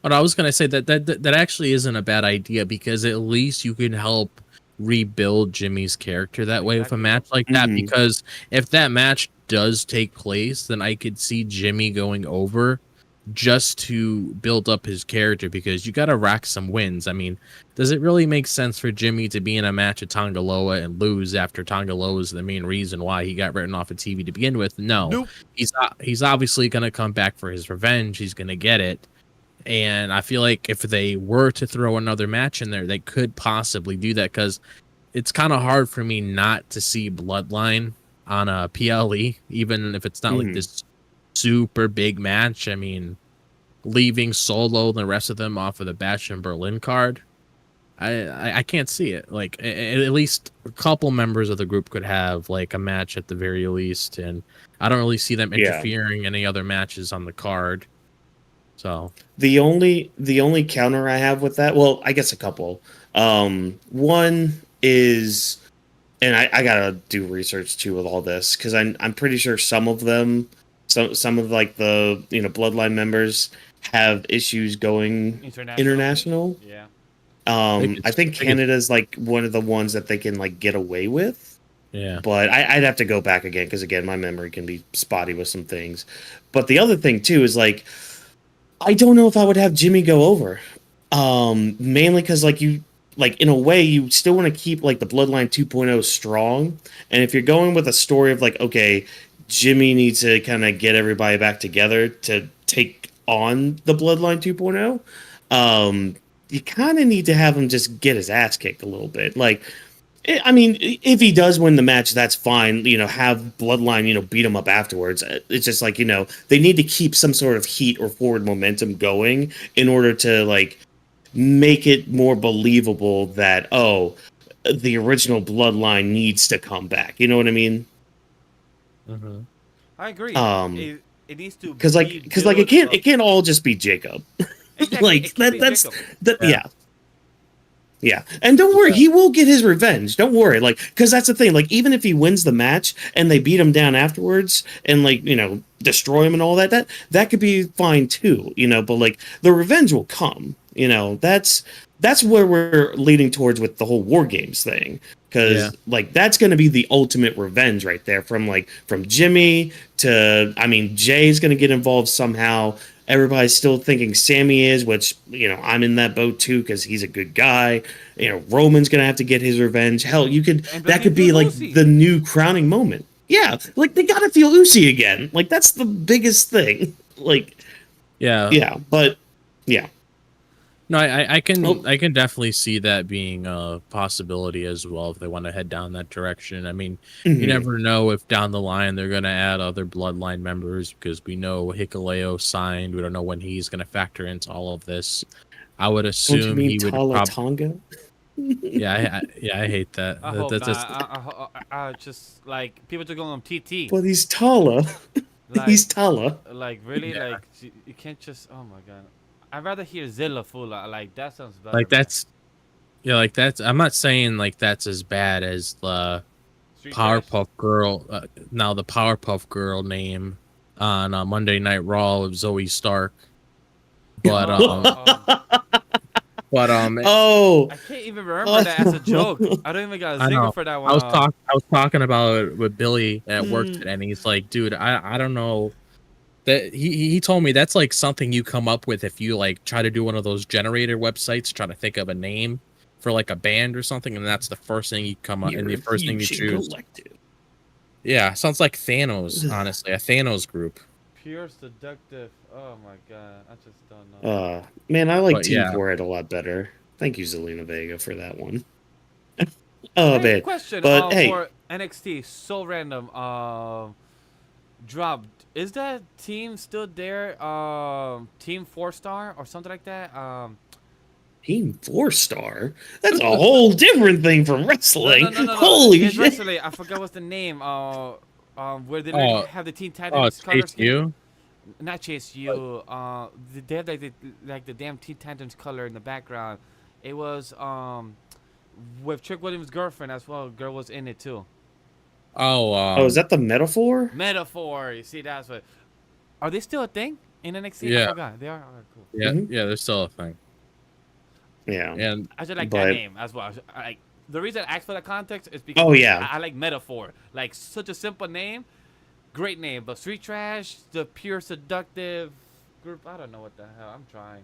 But I was gonna say that actually isn't a bad idea, because at least you can help rebuild Jimmy's character that way with a match like that. Because if that match does take place, then I could see Jimmy going over just to build up his character, because you got to rack some wins. I mean, does it really make sense for Jimmy to be in a match with Tongaloa and lose after Tongaloa is the main reason why he got written off of TV to begin with? No, Nope. He's obviously going to come back for his revenge. He's going to get it. And I feel like if they were to throw another match in there, they could possibly do that, because it's kind of hard for me not to see Bloodline on a PLE, even if it's not like this super big match. I mean, leaving Solo and the rest of them off of the Bash and Berlin card, I can't see it. Like, at least a couple members of the group could have like a match at the very least, and I don't really see them interfering in any other matches on the card. So the only counter I have with that, well, I guess a couple. One is, and I gotta do research too with all this, because I'm pretty sure some of them, some of like the Bloodline members have issues going international. Yeah. I think Canada's like one of the ones that they can like get away with. Yeah. But I'd have to go back again, because again, my memory can be spotty with some things. But the other thing too is like, I don't know if I would have Jimmy go over. Mainly because like in a way you still want to keep like the Bloodline 2.0 strong. And if you're going with a story of like, okay, Jimmy needs to kind of get everybody back together to take on the Bloodline 2.0, you kind of need to have him just get his ass kicked a little bit. Like, I mean, if he does win the match, that's fine. Have Bloodline, beat him up afterwards. It's just like, they need to keep some sort of heat or forward momentum going in order to like make it more believable that, oh, the original Bloodline needs to come back. You know what I mean? Mm-hmm. I agree. It needs to, because it can't all just be Jacob. Exactly. Like that's yeah. Yeah, and don't worry, he will get his revenge. Don't worry, like, because that's the thing. Like, even if he wins the match and they beat him down afterwards and like destroy him and all that could be fine too. But like the revenge will come. That's where we're leading towards with the whole War Games thing, because like that's going to be the ultimate revenge right there. From Jimmy to, I mean, Jay's going to get involved somehow. Everybody's still thinking Sammy is, which, I'm in that boat too, because he's a good guy. Roman's going to have to get his revenge. Hell, that could be like the new crowning moment. Yeah, like they got to feel Uzi again. Like that's the biggest thing. Like, yeah, but yeah. No, I can definitely see that being a possibility as well if they want to head down that direction. I mean, you never know if down the line they're going to add other Bloodline members, because we know Hikuleo signed. We don't know when he's going to factor into all of this. I would assume he would Tonga? Yeah, I hate that. I hope just like people to go on TT. But he's Tala. Like, he's Tala. Like really, like you can't just. Oh my god. I'd rather hear Zilla Fula. Like that sounds better. Like that's. I'm not saying like that's as bad as the Powerpuff Girl. Now the Powerpuff Girl name on Monday Night Raw of Zoe Stark. But oh, I can't even remember that as a joke. I don't even got a zinger for that one. I was talking about it with Billy at work today, and he's like, dude, I don't know. That he told me that's like something you come up with if you like try to do one of those generator websites, trying to think of a name for like a band or something, and that's the first thing you come up and the first thing you choose. Yeah, sounds like Thanos, honestly, a Thanos group. Pure seductive. Oh my god, I just don't know. Man, I like Team Red a lot better. Thank you, Zelina Vega, for that one. Oh man. Question but hey, for NXT, so random. Dropped. Is that team still there? Team 4-Star or something like that? Team 4-Star? That's a whole different thing from wrestling. No. Holy shit! Wrestling, I forgot what's the name. Where they have the Teen Titans color scheme. Not Chase U. They have like the damn Teen Titans color in the background. It was with Trick Williams' girlfriend as well. Girl was in it too. Oh, is that the Metaphor? Metaphor. You see, that's what. Are they still a thing in NXT? Yeah. I forgot. They are. All right, cool. Yeah, yeah, they're still a thing. Yeah. And I just like that name as well. Like the reason I asked for that context is because I like Metaphor. Like such a simple name, great name. But Street Trash, the pure seductive, group. I don't know what the hell. I'm trying.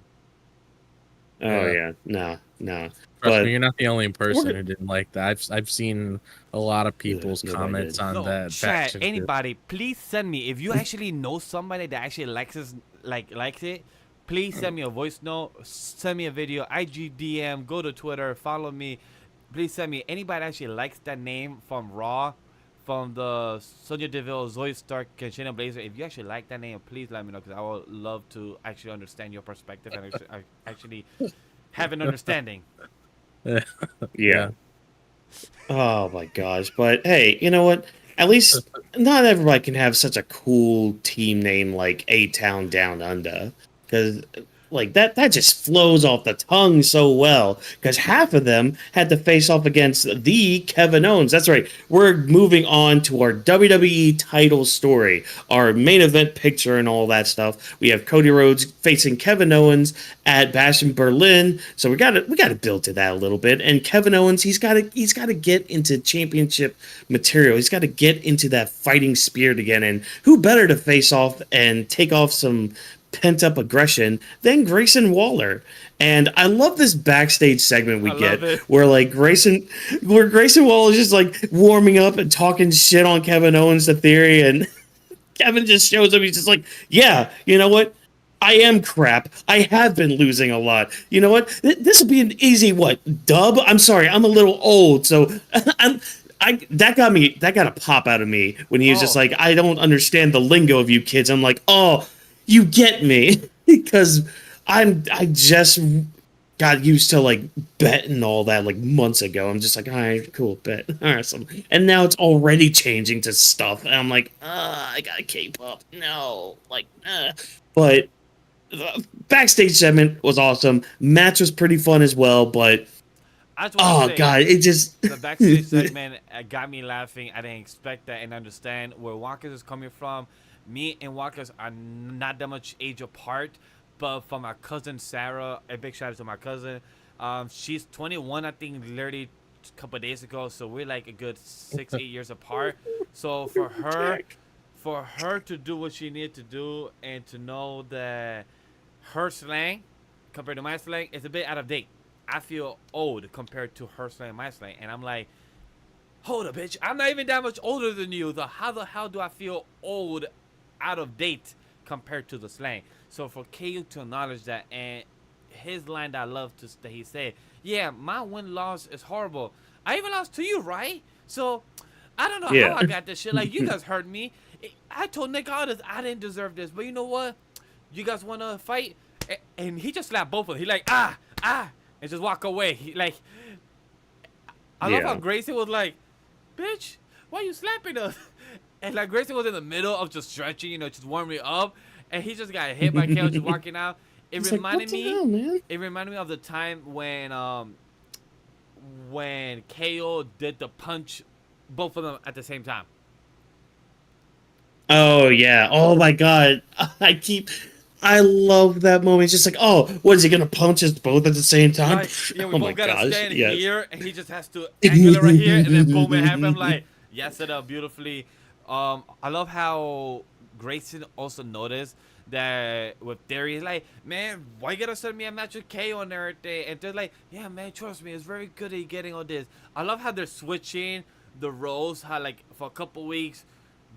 Oh Yeah. yeah, no. Trust But me, you're not the only person we're- who didn't like that. I've seen a lot of people's nobody comments did. on No, that chat. faction group. Anybody, please send me if you actually know somebody that actually likes it. Please send me a voice note, send me a video, IG DM, go to Twitter, follow me. Please send me anybody that actually likes that name from Raw, from the Sonya Deville, Zoe Stark, and Shayna Blazer. If you actually like that name, please let me know because I would love to actually understand your perspective and actually have an understanding. Yeah. Oh my gosh. But hey, you know what? At least not everybody can have such a cool team name like A Town Down Under. Because like that just flows off the tongue so well. Because half of them had to face off against the Kevin Owens. That's right. We're moving on to our WWE title story, our main event picture and all that stuff. We have Cody Rhodes facing Kevin Owens at Bash in Berlin. So we gotta build to that a little bit. And Kevin Owens, he's gotta get into championship material. He's gotta get into that fighting spirit again. And who better to face off and take off some pent up aggression than Grayson Waller. And I love this backstage segment we get where Grayson Waller is just like warming up and talking shit on Kevin Owens, the Theory, and Kevin just shows up. He's just like, yeah, you know what? I am crap. I have been losing a lot. You know what? This will be an easy dub. I'm sorry, I'm a little old, so that got a pop out of me when he was just like, I don't understand the lingo of you kids. I'm like, oh, you get me, because I just got used to betting all that months ago. I'm just like, all right, cool, bet, awesome. And now it's already changing to stuff, and I'm like, I gotta keep up. No, but the backstage segment was awesome. Match was pretty fun as well, but god, it just the backstage segment got me laughing. I didn't expect that and understand where Whawkins is coming from. Me and Whawkins are not that much age apart, but from my cousin Sarah, a big shout out to my cousin. She's 21, I think, literally a couple of days ago. So we're like a good 6-8 years apart. So for her to do what she needed to do and to know that her slang compared to my slang is a bit out of date. I feel old compared to her slang and my slang, and I'm like, hold up, bitch. I'm not even that much older than you. How the hell do I feel old, out of date compared to the slang? So for KU to acknowledge that, and his line that I love that he said, yeah, my win-loss is horrible. I even lost to you, right? So I don't know how I got this shit. Like, you guys hurt me. I told Nick Aldis I didn't deserve this, but you know what? You guys want to fight? And he just slapped both of them. He like, and just walk away. I love how Grayson was like, bitch, why you slapping us? And Grayson was in the middle of just stretching, just warming up, and he just got hit by KO just walking out. It reminded me of the time when KO did the punch, both of them at the same time. Oh yeah. Oh my god. I love that moment. It's just like, oh, what is he gonna punch us both at the same time? We oh both my gotta gosh. stand here, and he just has to angle it right here, and then boom, it happened. I'm like, yes, it up beautifully. I love how Grayson also noticed that with Theory, he's like, man, why you gotta send me a match with KO and everything? And they're like, yeah, man, trust me, it's very good at getting all this. I love how they're switching the roles. How for a couple weeks,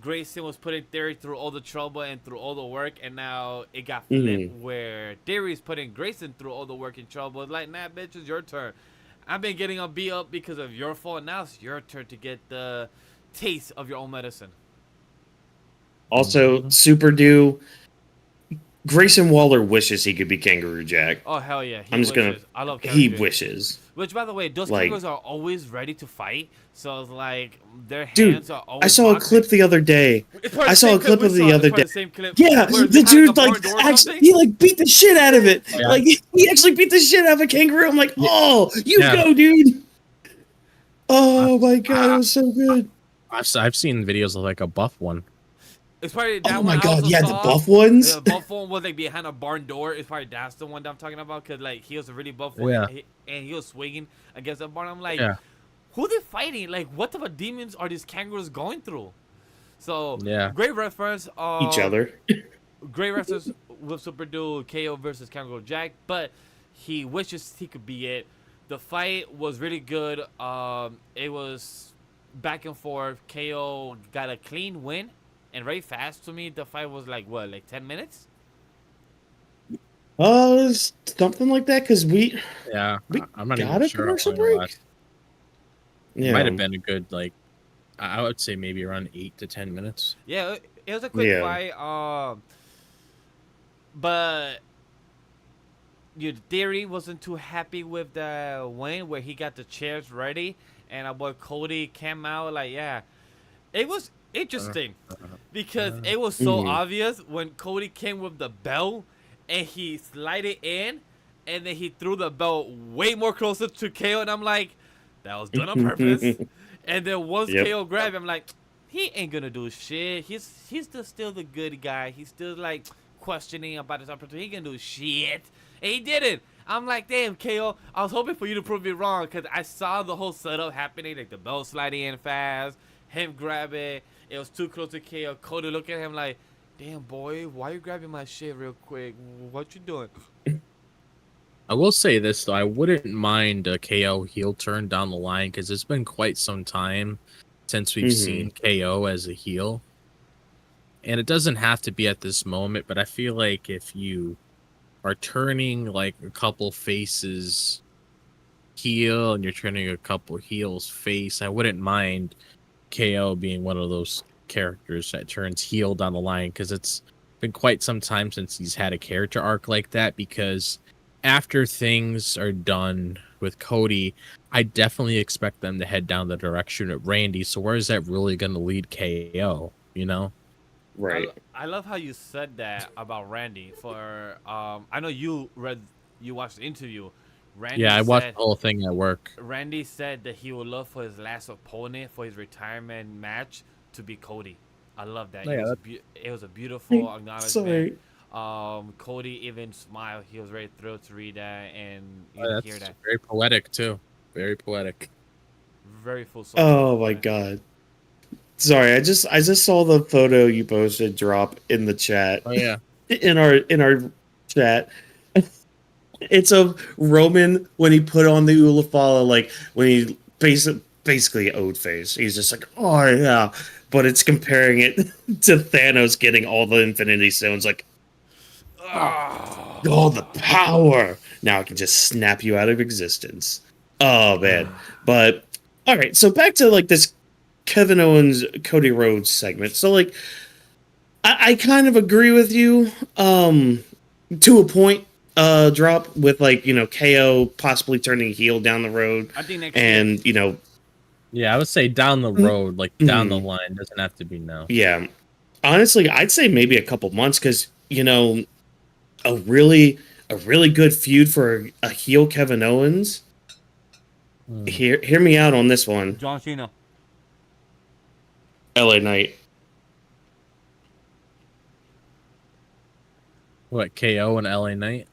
Grayson was putting Theory through all the trouble and through all the work, and now it got flipped where Theory's putting Grayson through all the work and trouble. It's like, nah, bitch, it's your turn. I've been getting beat up because of your fault. Now it's your turn to get the taste of your own medicine. Also, Super Do, Grayson Waller wishes he could be Kangaroo Jack. Oh, hell yeah. I love Kangaroo Jack. Wishes. Which, by the way, those kangaroos are always ready to fight. So it's like their hands are always I saw boxing. a clip the other day. I saw a clip the other day. Yeah, the dude actually he beat the shit out of it. Yeah. He actually beat the shit out of a kangaroo. I'm like, oh, go, dude. Oh my god, it was so good. I've seen videos of a buff one. It's probably that oh one. My god, the buff ones. The buff one was behind a barn door. It's probably that's the one that I'm talking about because he was a really buff one, and he was swinging against the barn. I'm like, who they fighting? What type of demons are these kangaroos going through? So great reference. Each other. Great reference with Super Duel KO versus Kangaroo Jack, but he wishes he could be it. The fight was really good. It was back and forth. KO got a clean win and very fast. To me, the fight was like 10 minutes? Something like that, because we I'm not got even a sure. commercial break. It might have been a good, like, I would say maybe around 8 to 10 minutes. Yeah, it was a quick fight. But your theory wasn't too happy with the win where he got the chairs ready, and our boy Cody came out like, yeah, it was interesting because it was so obvious when Cody came with the belt and he slid in, and then he threw the belt way more closer to KO, and I'm like, that was done on purpose. And then once KO grabbed him, I'm like, he ain't gonna do shit. He's still the good guy. He's still like questioning about his opportunity. He can do shit. And he didn't. I'm like, damn, KO. I was hoping for you to prove me wrong because I saw the whole setup happening, like the belt sliding in fast, him grab it. It was too close to KO. Cody look at him like, damn, boy, why you grabbing my shit real quick? What you doing? I will say this, though. I wouldn't mind a KO heel turn down the line because it's been quite some time since we've seen KO as a heel. And it doesn't have to be at this moment, but I feel like if you are turning like a couple faces heel and you're turning a couple heels face, I wouldn't mind KO being one of those characters that turns heel down the line because it's been quite some time since he's had a character arc like that. Because after things are done with Cody, I definitely expect them to head down the direction of Randy. So where is that really going to lead KO, you know? Right. I love how you said that about Randy. For I know you watched the interview. Randy I watched the whole thing at work. Randy said that he would love for his last opponent for his retirement match to be Cody. I love that. It was a beautiful acknowledgement. Cody even smiled. He was very thrilled to read that and hear that. Very poetic too. Very poetic. Very full. Oh my god. Sorry, I just saw the photo you posted drop in the chat. Oh yeah. In our chat. It's of Roman when he put on the Ulafala, like when he basically owed face. He's just like, oh yeah. But it's comparing it to Thanos getting all the Infinity Stones, like, all the power. Now I can just snap you out of existence. Oh man. But all right, so back to like this Kevin Owens, Cody Rhodes segment. So like, I kind of agree with you, to a point. Drop with like, you know, KO possibly turning heel down the road. I think next and year. You know, yeah, I would say down the road, like down the line, doesn't have to be now. Yeah, honestly, I'd say maybe a couple months because, you know, a really good feud for a heel Kevin Owens. Hear me out on this one. John Cena. LA Knight. What, KO and LA Knight?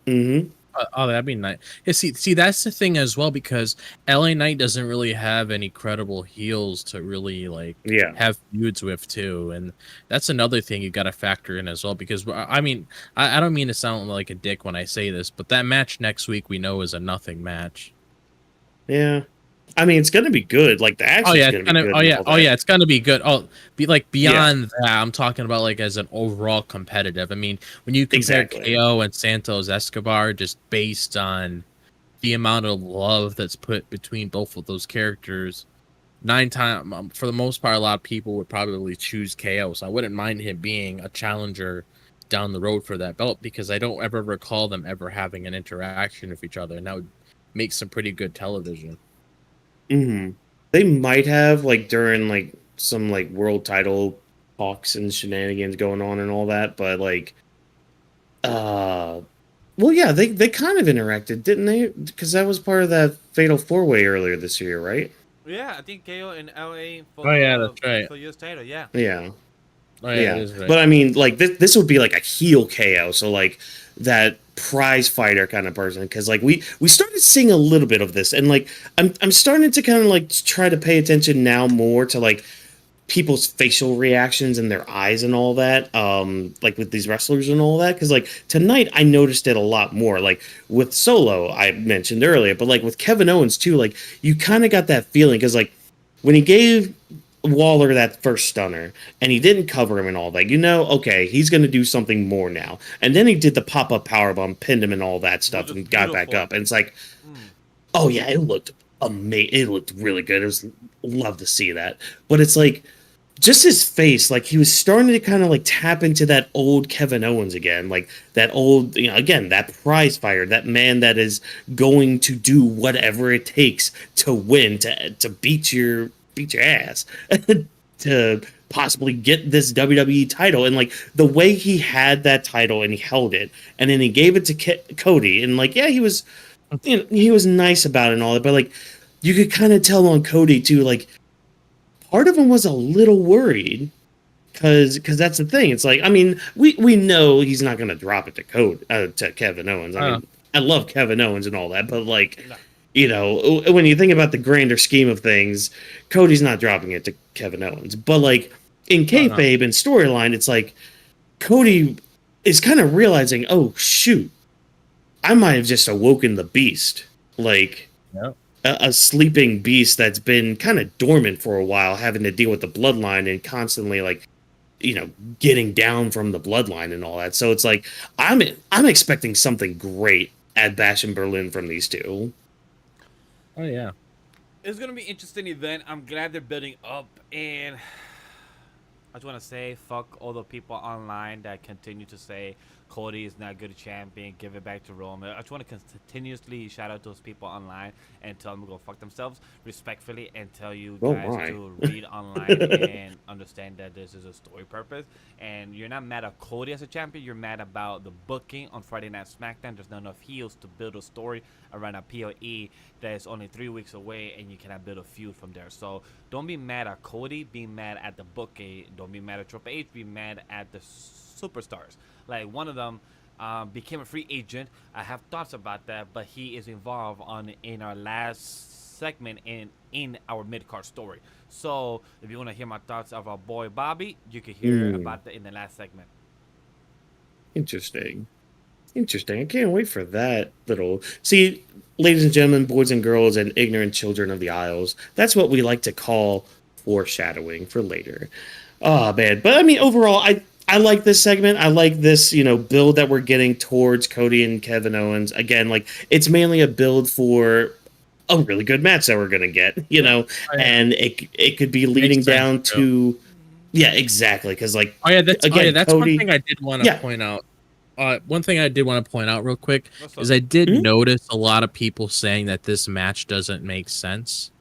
Mm-hmm. Oh, that'd be nice. Yeah, see, that's the thing as well, because LA Knight doesn't really have any credible heels to really like have feuds with too, and that's another thing you got to factor in as well. Because I mean, I don't mean to sound like a dick when I say this, but that match next week we know is a nothing match. Yeah. I mean, it's gonna be good. Like the action's gonna be good. It's gonna be good. Beyond that, I'm talking about like as an overall competitive. I mean, when you compare KO and Santos Escobar, just based on the amount of love that's put between both of those characters, for the most part, a lot of people would probably choose KO. So I wouldn't mind him being a challenger down the road for that belt, because I don't ever recall them ever having an interaction with each other, and that would make some pretty good television. Mm-hmm. They might have like during like some like world title talks and shenanigans going on and all that, but like, well, yeah, they kind of interacted, didn't they? Because that was part of that Fatal 4-Way earlier this year, right? Yeah, I think KO in LA. That's right. For US title, yeah. Yeah. Oh, yeah, it is right. But I mean, like this would be like a heel KO, so like that prize fighter kind of person, because like we started seeing a little bit of this, and like I'm starting to kind of like try to pay attention now more to like people's facial reactions and their eyes and all that, like with these wrestlers and all that. Because like tonight, I noticed it a lot more. Like with Solo, I mentioned earlier, but like with Kevin Owens too, like you kind of got that feeling because like when he gave Waller that first stunner and he didn't cover him and all that, okay, he's going to do something more now. And then he did the pop-up powerbomb, pinned him and all that stuff and got back up. And it's like, oh yeah, it looked amazing. It looked really good. It was love to see that. But it's like just his face, like he was starting to kind of like tap into that old Kevin Owens again, like that old, again, that prize fighter, that man that is going to do whatever it takes to win, to beat your ass, to possibly get this WWE title. And like the way he had that title and he held it, and then he gave it to Cody, and like, yeah, he was, he was nice about it and all that, but like you could kind of tell on Cody too, like part of him was a little worried because that's the thing. It's like, I mean, we know he's not going to drop it to Kevin Owens. I mean, I love Kevin Owens and all that, but like, when you think about the grander scheme of things, Cody's not dropping it to Kevin Owens. But like in kayfabe and storyline, it's like Cody is kind of realizing, oh shoot, I might have just awoken the beast, like a sleeping beast that's been kind of dormant for a while, having to deal with the bloodline and constantly like, getting down from the bloodline and all that. So it's like I'm expecting something great at Bash in Berlin from these two. Oh yeah, it's gonna be an interesting event. I'm glad they're building up, and I just want to say fuck all the people online that continue to say Cody is not good champion, give it back to Roman. I just want to continuously shout out those people online and tell them to go fuck themselves respectfully, and tell you guys to read online and understand that this is a story purpose. And you're not mad at Cody as a champion, you're mad about the booking on Friday Night Smackdown. There's not enough heels to build a story around a PLE that is only 3 weeks away, and you cannot build a feud from there. So don't be mad at Cody, be mad at the booking. Don't be mad at Triple H, be mad at the superstars. Like one of them became a free agent. I have thoughts about that, but he is involved in our last segment in our mid-card story. So if you want to hear my thoughts of our boy Bobby, you can hear about that in the last segment. Interesting. I can't wait for that little. See, ladies and gentlemen, boys and girls, and ignorant children of the aisles, that's what we like to call foreshadowing for later. Oh man, but I mean, overall, I like this segment. I like this, build that we're getting towards Cody and Kevin Owens. Again, like it's mainly a build for a really good match that we're gonna get, and it could be leading down to, yeah, exactly, because like, that's Cody, one thing I did want to point out. One thing I did want to point out real quick is I did notice a lot of people saying that this match doesn't make sense,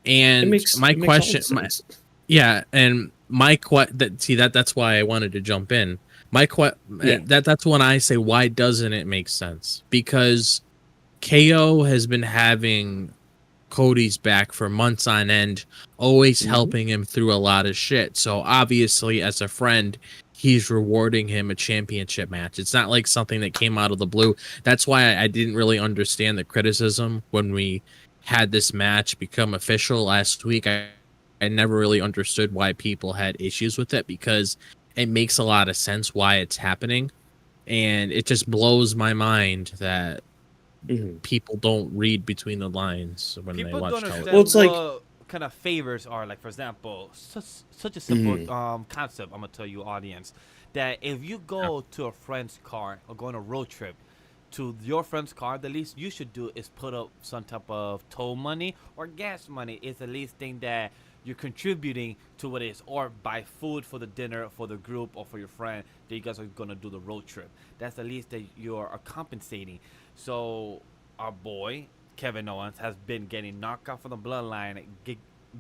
and my question, that's why I wanted to jump in. That's when I say, why doesn't it make sense? Because KO has been having Cody's back for months on end, always helping him through a lot of shit. So obviously, as a friend, he's rewarding him a championship match. It's not like something that came out of the blue. That's why I didn't really understand the criticism when we had this match become official last week. I never really understood why people had issues with it, because it makes a lot of sense why it's happening. And it just blows my mind that people don't read between the lines when they watch television. Well, it's like kind of favors are, like, for example, such a simple concept. I'm gonna tell you, audience, that if you go to a friend's car or go on a road trip to your friend's car, the least you should do is put up some type of toll money or gas money. It's the least thing that you're contributing to what it is, or buy food for the dinner for the group or for your friend that you guys are gonna do the road trip. That's the least that you are compensating. So our boy Kevin Owens has been getting knocked out from the bloodline,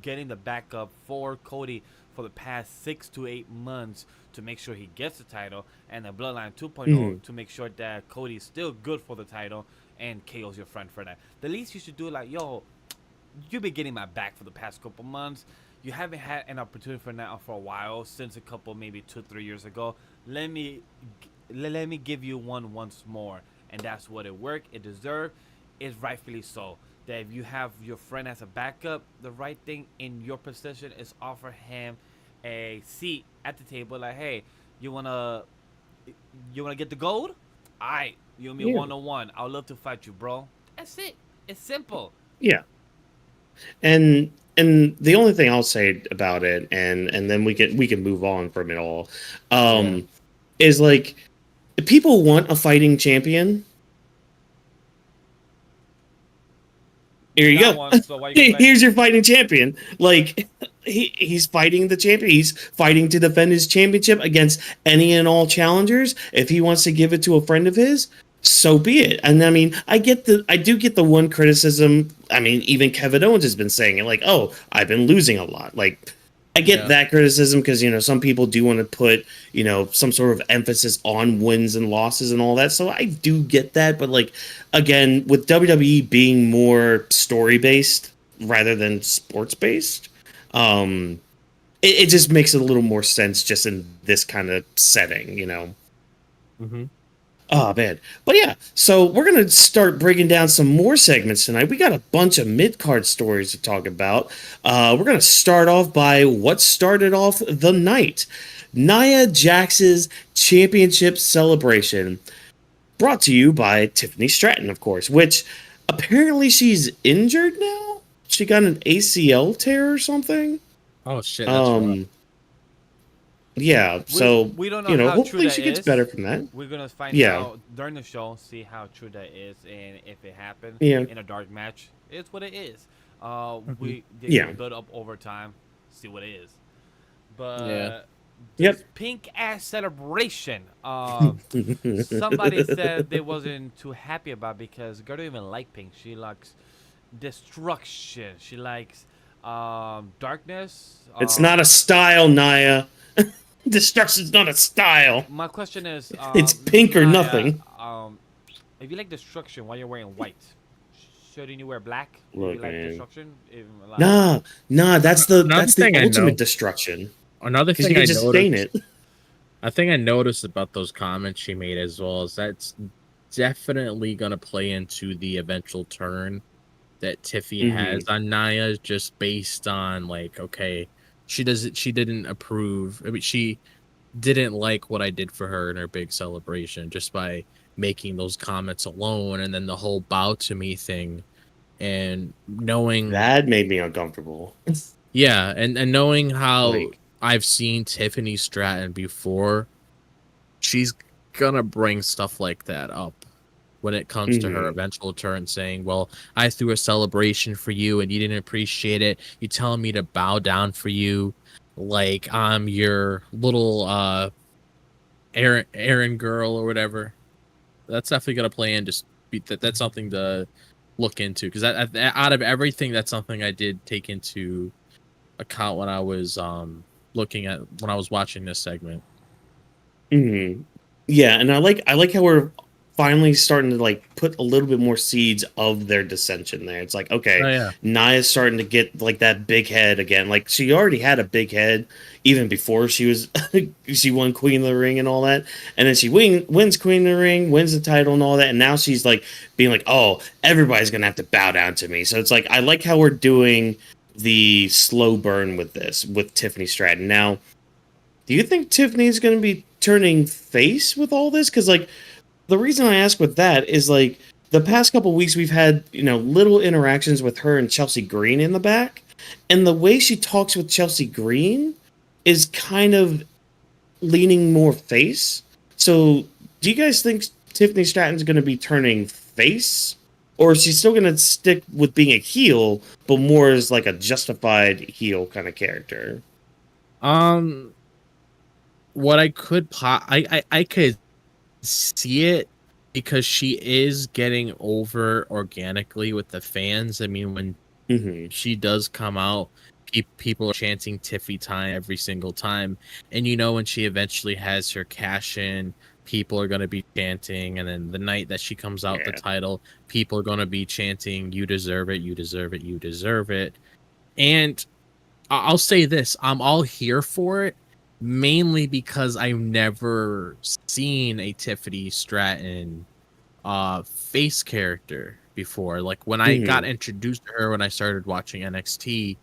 getting the backup for Cody for the past 6 to 8 months to make sure he gets the title, and the bloodline 2.0 to make sure that Cody is still good for the title, and KO's your friend for that. The least you should do, like, yo, you've been getting my back for the past couple months. You haven't had an opportunity for that for a while, since a couple, maybe 2-3 years ago. Let me give you one once more, and that's what it worked. It deserved. It's rightfully so. That if you have your friend as a backup, the right thing in your position is offer him a seat at the table. Like, hey, you wanna get the gold? Alright, you and me Yeah. 1-on-1. I would love to fight you, bro. That's it. It's simple. Yeah. And the only thing I'll say about it, and then we can move on from it all, Yeah. is like people want a fighting champion. Here You you got go. one, so why you complaining? Here's your fighting champion. Like he's fighting the champion. He's fighting to defend his championship against any and all challengers. If he wants to give it to a friend of his, so be it. And I mean, I do get the one criticism. I mean, even Kevin Owens has been saying it, like, "Oh, I've been losing a lot." Like, I get Yeah. that criticism because some people do want to put some sort of emphasis on wins and losses and all that. So I do get that, but like again, with WWE being more story based rather than sports based, it just makes a little more sense just in this kind of setting. Mm-hmm. Oh man, but yeah. So we're gonna start breaking down some more segments tonight. We got a bunch of mid-card stories to talk about. We're gonna start off by what started off the night: Nia Jax's championship celebration, brought to you by Tiffany Stratton, of course. Which apparently she's injured now. She got an ACL tear or something. Oh shit, that's rough. Yeah. So We don't know how true hopefully that she gets is. better from that. We're gonna find Yeah. out during the show, see how true that is, and if it happened Yeah. in a dark match, it's what it is. We Yeah. build up over time, see what it is. But Yeah. Yep. this pink ass celebration. Somebody said they wasn't too happy about because girl don't even like pink. She likes destruction. She likes darkness. It's not a style, Nia. Destruction's not a style. My question is, It's pink or Naya, nothing. If you like destruction, why you're wearing white? Shouldn't you wear black? If Look, you like man. destruction? Nah. That's Another the thing I know. ultimate destruction. Another Because thing you I can just stain noticed. it. I think I noticed about those comments she made as well is that's definitely gonna play into the eventual turn that Tiffy has on Nia, just based on like, okay, she didn't approve. I mean, she didn't like what I did for her in her big celebration just by making those comments alone, and then the whole bow to me thing, and knowing That made me uncomfortable. yeah, and knowing how Like, I've seen Tiffany Stratton before, she's gonna bring stuff like that up when it comes to her eventual turn, saying, well, I threw a celebration for you and you didn't appreciate it. You telling me to bow down for you like I'm your little Aaron girl or whatever. That's definitely gonna play in. Just that's something to look into, because out of everything, that's something I did take into account when I was when I was watching this segment. yeah, and I like how we're finally starting to like put a little bit more seeds of their dissension there. It's like, okay, Oh yeah, Nia's starting to get like that big head again. Like she already had a big head even before she was she won Queen of the Ring and all that, and then she wins Queen of the Ring, wins the title and all that, and now she's like being like, oh, everybody's gonna have to bow down to me. So it's like I like how we're doing the slow burn with this with Tiffany Stratton. Now, do you think Tiffany's gonna be turning face with all this? Because like the reason I ask with that is like the past couple weeks we've had little interactions with her and Chelsea Green in the back, and the way she talks with Chelsea Green is kind of leaning more face. So do you guys think Tiffany Stratton's going to be turning face, or is she still going to stick with being a heel but more as like a justified heel kind of character? What I could I could see it, because she is getting over organically with the fans. I mean, when she does come out, people are chanting Tiffy time every single time, and when she eventually has her cash in, people are going to be chanting, and then the night that she comes out the title, people are going to be chanting, you deserve it, you deserve it, you deserve it. And I'll say this, I'm all here for it, mainly because I've never seen a Tiffany Stratton face character before. Like when I got introduced to her when I started watching NXT,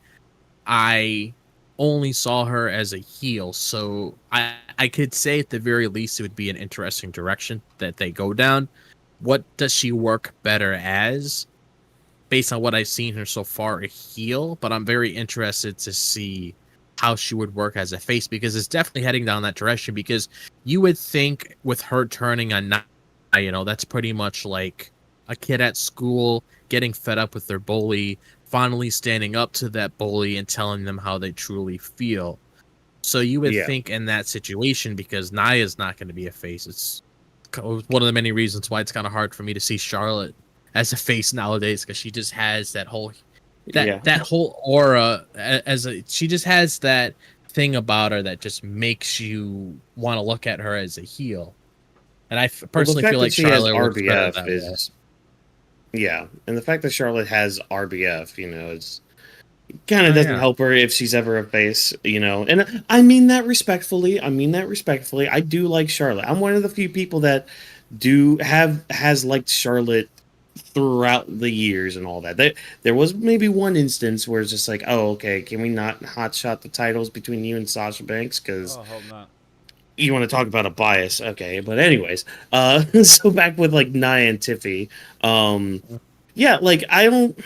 I only saw her as a heel, so I could say at the very least it would be an interesting direction that they go down. What does she work better as? Based on what I've seen her so far, a heel, but I'm very interested to see how she would work as a face, because it's definitely heading down that direction. Because you would think with her turning on, that's pretty much like a kid at school getting fed up with their bully, finally standing up to that bully and telling them how they truly feel. So you would think in that situation, because Naya's not going to be a face, it's one of the many reasons why it's kind of hard for me to see Charlotte as a face nowadays, because she just has that whole that whole aura she just has that thing about her that just makes you want to look at her as a heel. And I personally feel like Charlotte works better that way. Yeah, and the fact that Charlotte has RBF, it's kind of doesn't help her if she's ever a face, And I mean that respectfully. I do like Charlotte. I'm one of the few people that has liked Charlotte throughout the years and all that. There was maybe one instance where it's just like, oh, okay, can we not hotshot the titles between you and Sasha Banks? Because I hope not. You want to talk about a bias, okay? But anyways, so back with like Nia and Tiffy, yeah, like I don't.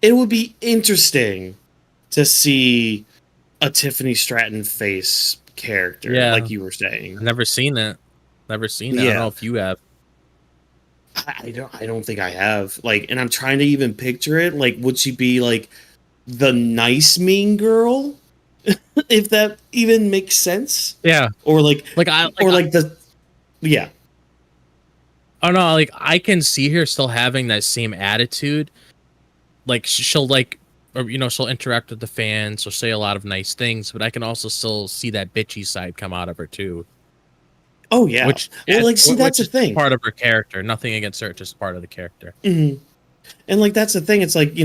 It would be interesting to see a Tiffany Stratton face character, like you were saying. I've never seen it. I don't know if you have. I don't think I have. Like, and I'm trying to even picture it. Like, would she be like the nice mean girl? If that even makes sense. Yeah. Or like I don't know, like I can see her still having that same attitude. Like she'll she'll interact with the fans, she'll say a lot of nice things, but I can also still see that bitchy side come out of her too. Oh yeah. That's the thing. Part of her character. Nothing against her, just part of the character. Mm-hmm. And like that's the thing. It's like,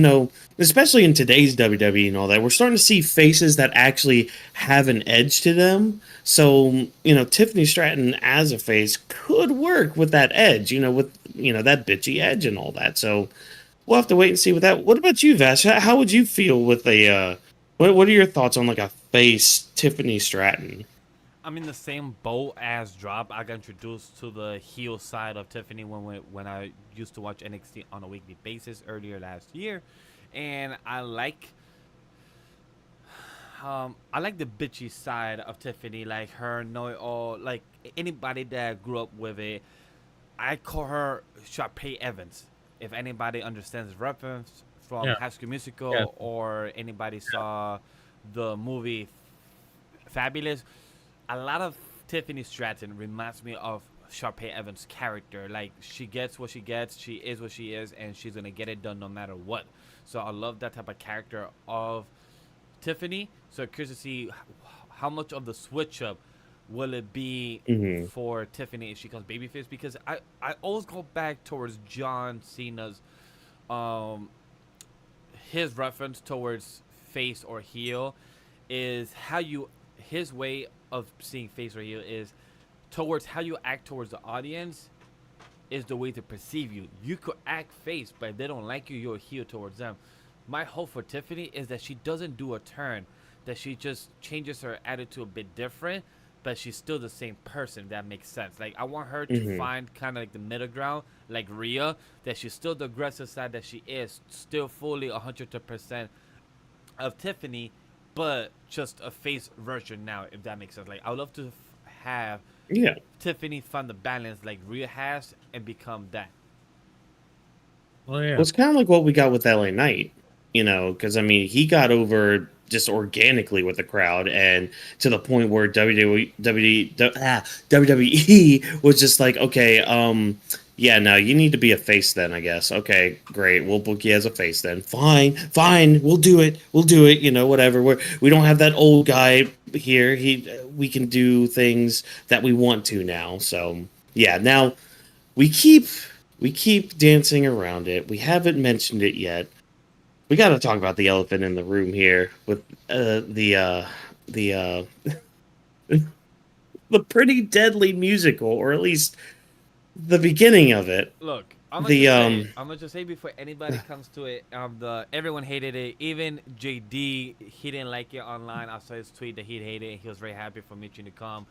especially in today's WWE and all that, we're starting to see faces that actually have an edge to them. So, Tiffany Stratton as a face could work with that edge, with that bitchy edge and all that. So we'll have to wait and see with that. What about you, Vash? How would you feel with a what are your thoughts on like a face Tiffany Stratton? I'm in the same boat as Drop. I got introduced to the heel side of Tiffany when I used to watch NXT on a weekly basis earlier last year, and I like the bitchy side of Tiffany, like her know all, like anybody that grew up with it. I call her Sharpay Evans. If anybody understands the reference from High School Musical or anybody saw the movie Fabulous. A lot of Tiffany Stratton reminds me of Sharpay Evans' character. Like, she gets what she gets, she is what she is, and she's going to get it done no matter what. So I love that type of character of Tiffany. So I'm curious to see how much of the switch-up will it be for Tiffany if she comes babyface. Because I always go back towards John Cena's, his reference towards face or heel is his way of seeing face or heel is towards how you act towards the audience is the way to perceive you. You could act face, but if they don't like you, you're a heel towards them. My hope for Tiffany is that she doesn't do a turn, that she just changes her attitude a bit different, but she's still the same person. That makes sense. Like, I want her to find kind of like the middle ground, like Rhea, that she's still the aggressive side that she is, still fully 100% of Tiffany, but just a face version now, if that makes sense. Like, I would love to have Tiffany find the balance like Rhea has and become that. Well, it's kind of like what we got with LA Knight, because, I mean, he got over just organically with the crowd, and to the point where WWE was just like, okay, yeah, no, you need to be a face then, I guess. Okay, great. We'll book you as a face then. Fine. We'll do it. Whatever. We don't have that old guy here. We can do things that we want to now. So, yeah, now we keep dancing around it. We haven't mentioned it yet. We got to talk about the elephant in the room here with the Pretty Deadly musical, or at least the beginning of it. Look, I'm gonna just say before anybody comes to it, everyone hated it. Even JD, he didn't like it online. I saw his tweet that he hated it. He was very happy for Mitchell to come.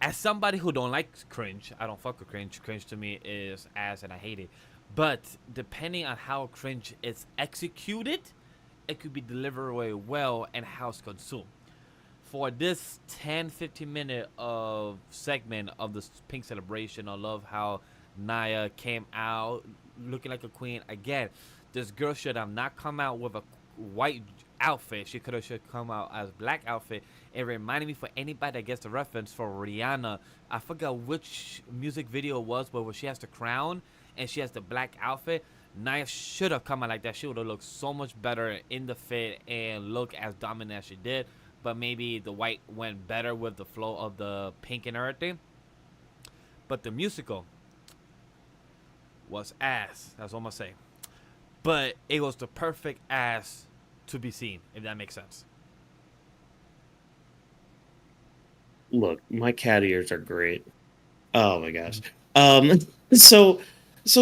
As somebody who don't like cringe, I don't fuck with cringe. Cringe to me is ass, and I hate it. But depending on how cringe is executed, it could be delivered very well and how it's consumed. For this 10-15 minute of segment of this pink celebration, I love how Naya came out looking like a queen. Again, this girl should have not come out with a white outfit. She could have should come out as black outfit. It reminded me, for anybody that gets the reference, for Rihanna, I forgot which music video it was, but where she has the crown and she has the black outfit. Naya should have come out like that. She would have looked so much better in the fit and look as dominant as she did. But maybe the white went better with the flow of the pink and everything. But the musical was ass. That's what I'm going to say. But it was the perfect ass to be seen, if that makes sense. Look, my cat ears are great. Oh my gosh. So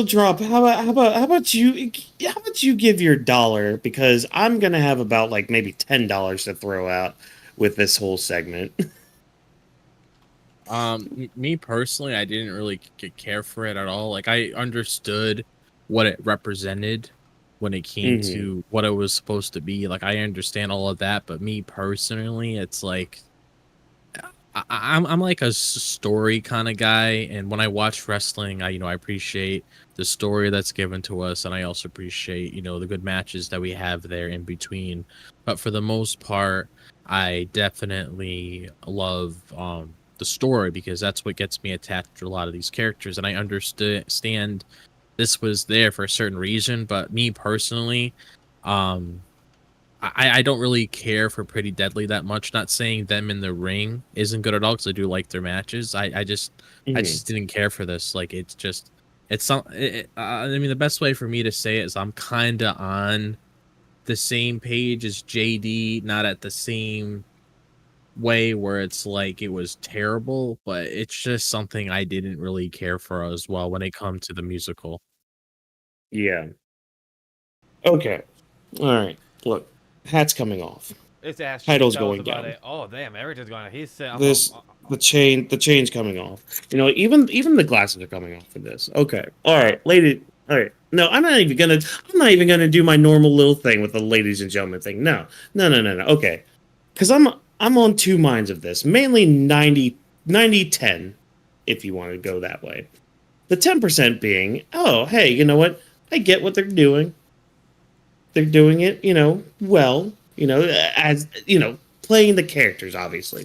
Drop, how about you give your $1, because I'm gonna have about like maybe $10 to throw out with this whole segment. Me personally, I didn't really care for it at all. Like, I understood what it represented when it came to what it was supposed to be. Like, I understand all of that, but me personally, it's like I'm like a story kind of guy, and when I watch wrestling, I appreciate the story that's given to us, and I also appreciate the good matches that we have there in between. But for the most part, I definitely love the story, because that's what gets me attached to a lot of these characters, and I understand this was there for a certain reason. But me personally, I don't really care for Pretty Deadly that much. Not saying them in the ring isn't good at all, because I do like their matches. I just didn't care for this. Like, I mean, the best way for me to say it is I'm kind of on the same page as JD, not at the same way where it's like it was terrible, but it's just something I didn't really care for as well when it comes to the musical. Yeah. Okay. All right. Look, hat's coming off. It's ass. Title's going down. It. Oh damn, everything's going. He said, the chain's coming off. Even the glasses are coming off for this. Okay. All right, lady. All right. No, I'm not even gonna do my normal little thing with the ladies and gentlemen thing. No. Okay. Because I'm on two minds of this. Mainly 90-10, if you want to go that way. The 10% being, oh, hey, you know what? I get what they're doing. They're doing it, well, as, playing the characters, obviously,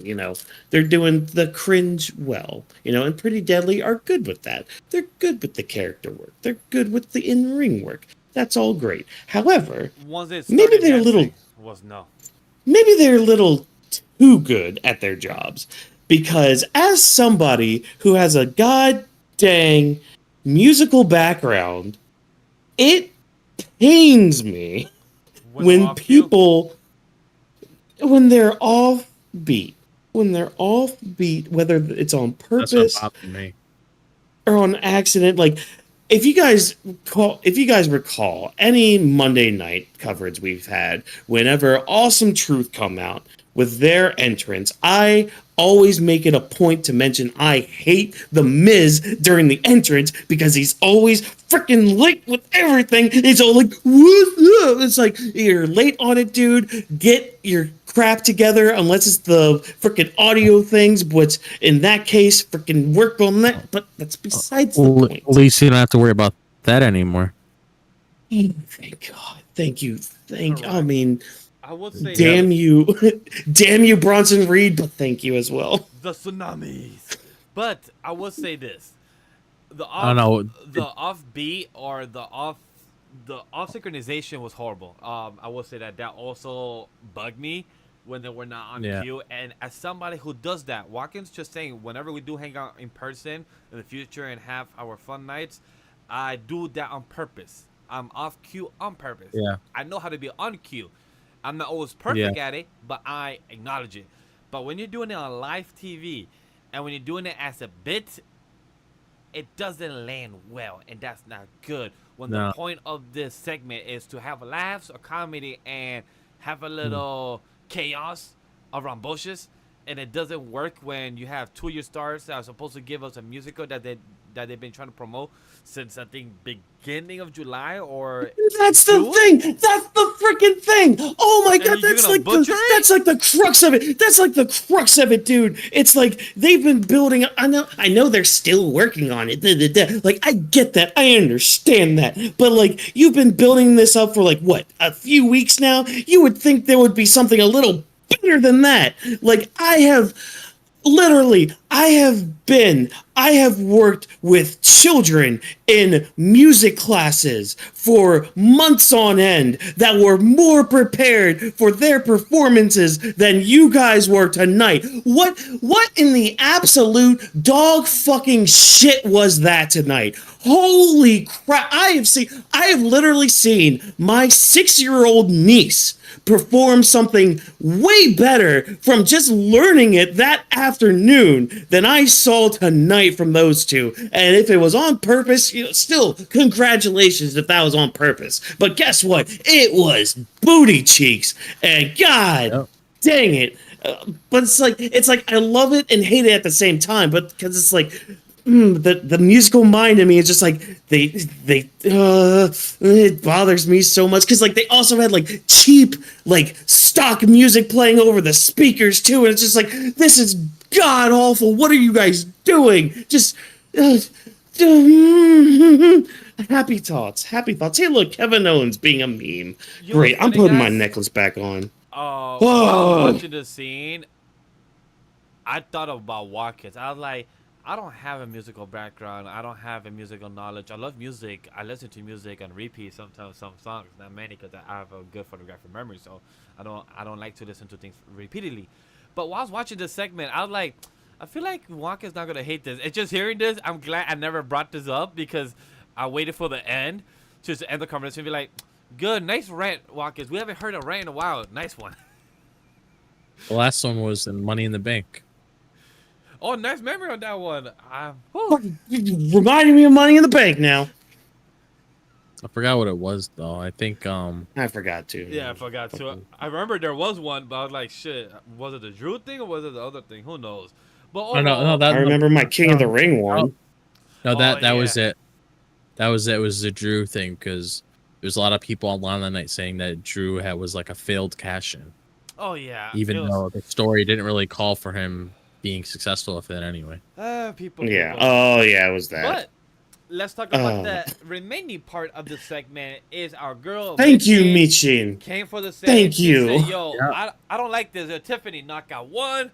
they're doing the cringe well, and Pretty Deadly are good with that. They're good with the character work. They're good with the in-ring work. That's all great. However, maybe they're a little too good at their jobs, because as somebody who has a god dang musical background, it pains me when they're offbeat, whether it's on purpose or on accident. Like, if you guys recall any Monday night coverage we've had, whenever Awesome Truth come out with their entrance, I always make it a point to mention I hate The Miz during the entrance, because he's always freaking late with everything. He's all like, what's up? It's like, you're late on it, dude. Get your crap together, unless it's the freaking audio things, which in that case, freaking work on that. But that's besides the point. At least you don't have to worry about that anymore. Thank God. Thank you. I mean, I would say, damn you, Bronson Reed, but thank you as well. The tsunamis. But I would say this: the offbeat or the off synchronization was horrible. I will say that also bugged me when they were not on cue. And as somebody who does that, Whawkins, just saying, whenever we do hang out in person in the future and have our fun nights, I do that on purpose. I'm off cue on purpose. Yeah, I know how to be on cue. I'm not always perfect at it, but I acknowledge it. But when you're doing it on live TV, and when you're doing it as a bit, it doesn't land well, and that's not good. When No. the point of this segment is to have laughs or comedy and have a little chaos around bushes, and it doesn't work when you have two of your stars that are supposed to give us a musical that they've been trying to promote since I think beginning of July or That's the June? thing. That's the freaking thing. Oh my god, you're that's gonna like butcher the it? that's like the crux of it. That's like the crux of it, dude. It's like they've been building. I know they're still working on it. Like I get that. I understand that. But like you've been building this up for like what, a few weeks now. You would think there would be something a little better than that. Like literally, I have worked with children in music classes for months on end that were more prepared for their performances than you guys were tonight. What in the absolute dog fucking shit was that tonight? Holy crap. I have literally seen my 6-year-old niece perform something way better from just learning it that afternoon than I saw tonight from those two. And if it was on purpose, still congratulations if that was on purpose. But guess what? It was booty cheeks, and god dang it. But it's like I love it and hate it at the same time, but because it's like the musical mind in me is just like it bothers me so much because like they also had like cheap like stock music playing over the speakers too, and it's just like, this is god awful. What are you guys doing? Just happy thoughts. Hey, look, Kevin Owens being a meme. Great, I'm putting my necklace back on. When I was watching the scene, I thought about Whawkins. I was like, I don't have a musical background. I don't have a musical knowledge. I love music. I listen to music on repeat sometimes, some songs, not many, because I have a good photographic memory. So I don't like to listen to things repeatedly. But while I was watching this segment, I was like, I feel like Whawkins not gonna hate this. It's just hearing this, I'm glad I never brought this up because I waited for the end to just end the conversation and be like, good, nice rant, Whawkins. We haven't heard a rant in a while. Nice one. The last one was in Money in the Bank. Oh, nice memory on that one. Reminding me of Money in the Bank now. I forgot what it was though. I think I forgot to. Yeah, I forgot to. I remember there was one, but I was like, shit, was it the Drew thing or was it the other thing? Who knows? But no, I remember my King of the Ring one. No, that was it. That was it. It was the Drew thing because there's a lot of people online that night saying that Drew was like a failed cash-in. Oh yeah. Even though the story didn't really call for him being successful with it anyway. People. Yeah. Oh yeah, it was that. But let's talk about the remaining part of the segment. Is our girl? Thank you, Michin. Came for the same. Thank you. Said, yo, I don't like this. Tiffany knockout 1,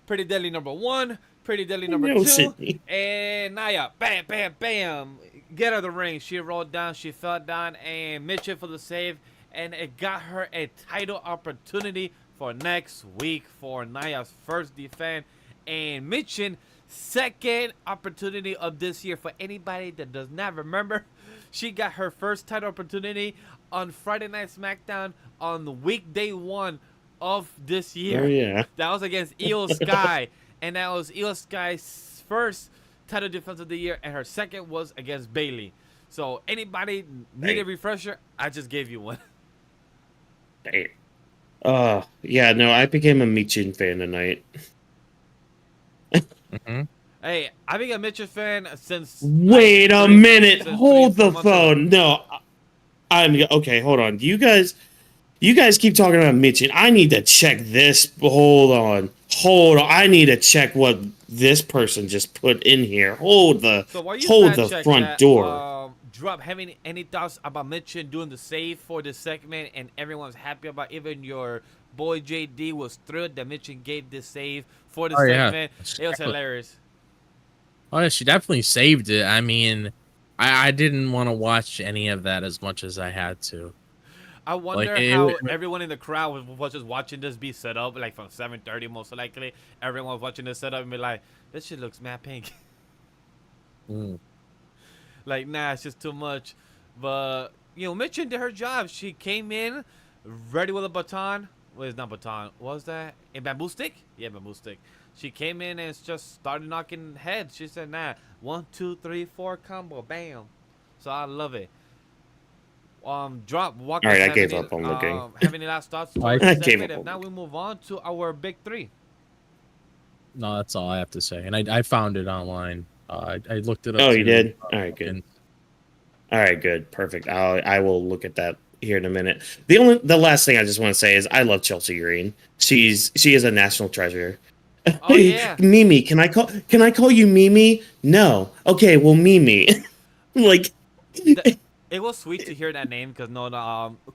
Pretty Deadly number 1, Pretty Deadly number 2, Sydney. and Naya, bam, bam, bam, get her the ring. She rolled down, she fell down, and Mitchell for the save, and it got her a title opportunity for next week for Naya's first defense. And Mitchin, second opportunity of this year. For anybody that does not remember, she got her first title opportunity on Friday Night Smackdown on the weekday 1 of this year. Oh yeah. That was against Io Sky, and that was Io Sky's first title defense of the year, and her second was against Bailey. So anybody need a refresher? I just gave you one. Yeah, no, I became a Michin fan tonight. Hey, I became a Mitchell fan since. Wait a minute. Hold the phone. No, I'm okay. Hold on. You guys keep talking about Mitchin. I need to check this. Hold on. I need to check what this person just put in here. Hold the front door. Drop having any thoughts about Mitchin doing the save for this segment, and everyone's happy about. Even your boy JD was thrilled that Mitchin gave this save for the segment. It was hilarious. Oh yeah, she definitely saved it. I mean, I didn't want to watch any of that as much as I had to. I wonder how everyone in the crowd was just watching this be set up, like from 7:30 most likely. Everyone was watching this set up and be like, this shit looks mad pink. Like, nah, it's just too much. But, Mitchin did her job. She came in ready with a baton, what is not baton? What was that? A bamboo stick? Yeah, bamboo stick. She came in and just started knocking heads. She said, nah, 1, 2, 3, 4 combo, bam. So I love it. Drop. Walk All right, I gave up on looking. Have any last thoughts? I Towards the gave segment? up If on not, we move on to our big three. No, that's all I have to say. And I found it online. I looked it up. Oh, you too. did? All right, good. And All right, good, perfect. I will look at that here in a minute. The last thing I just want to say is I love Chelsea Green. She is a national treasure. Oh yeah. Mimi, can I call you Mimi? No. Okay, well Mimi. Like It was sweet to hear that name because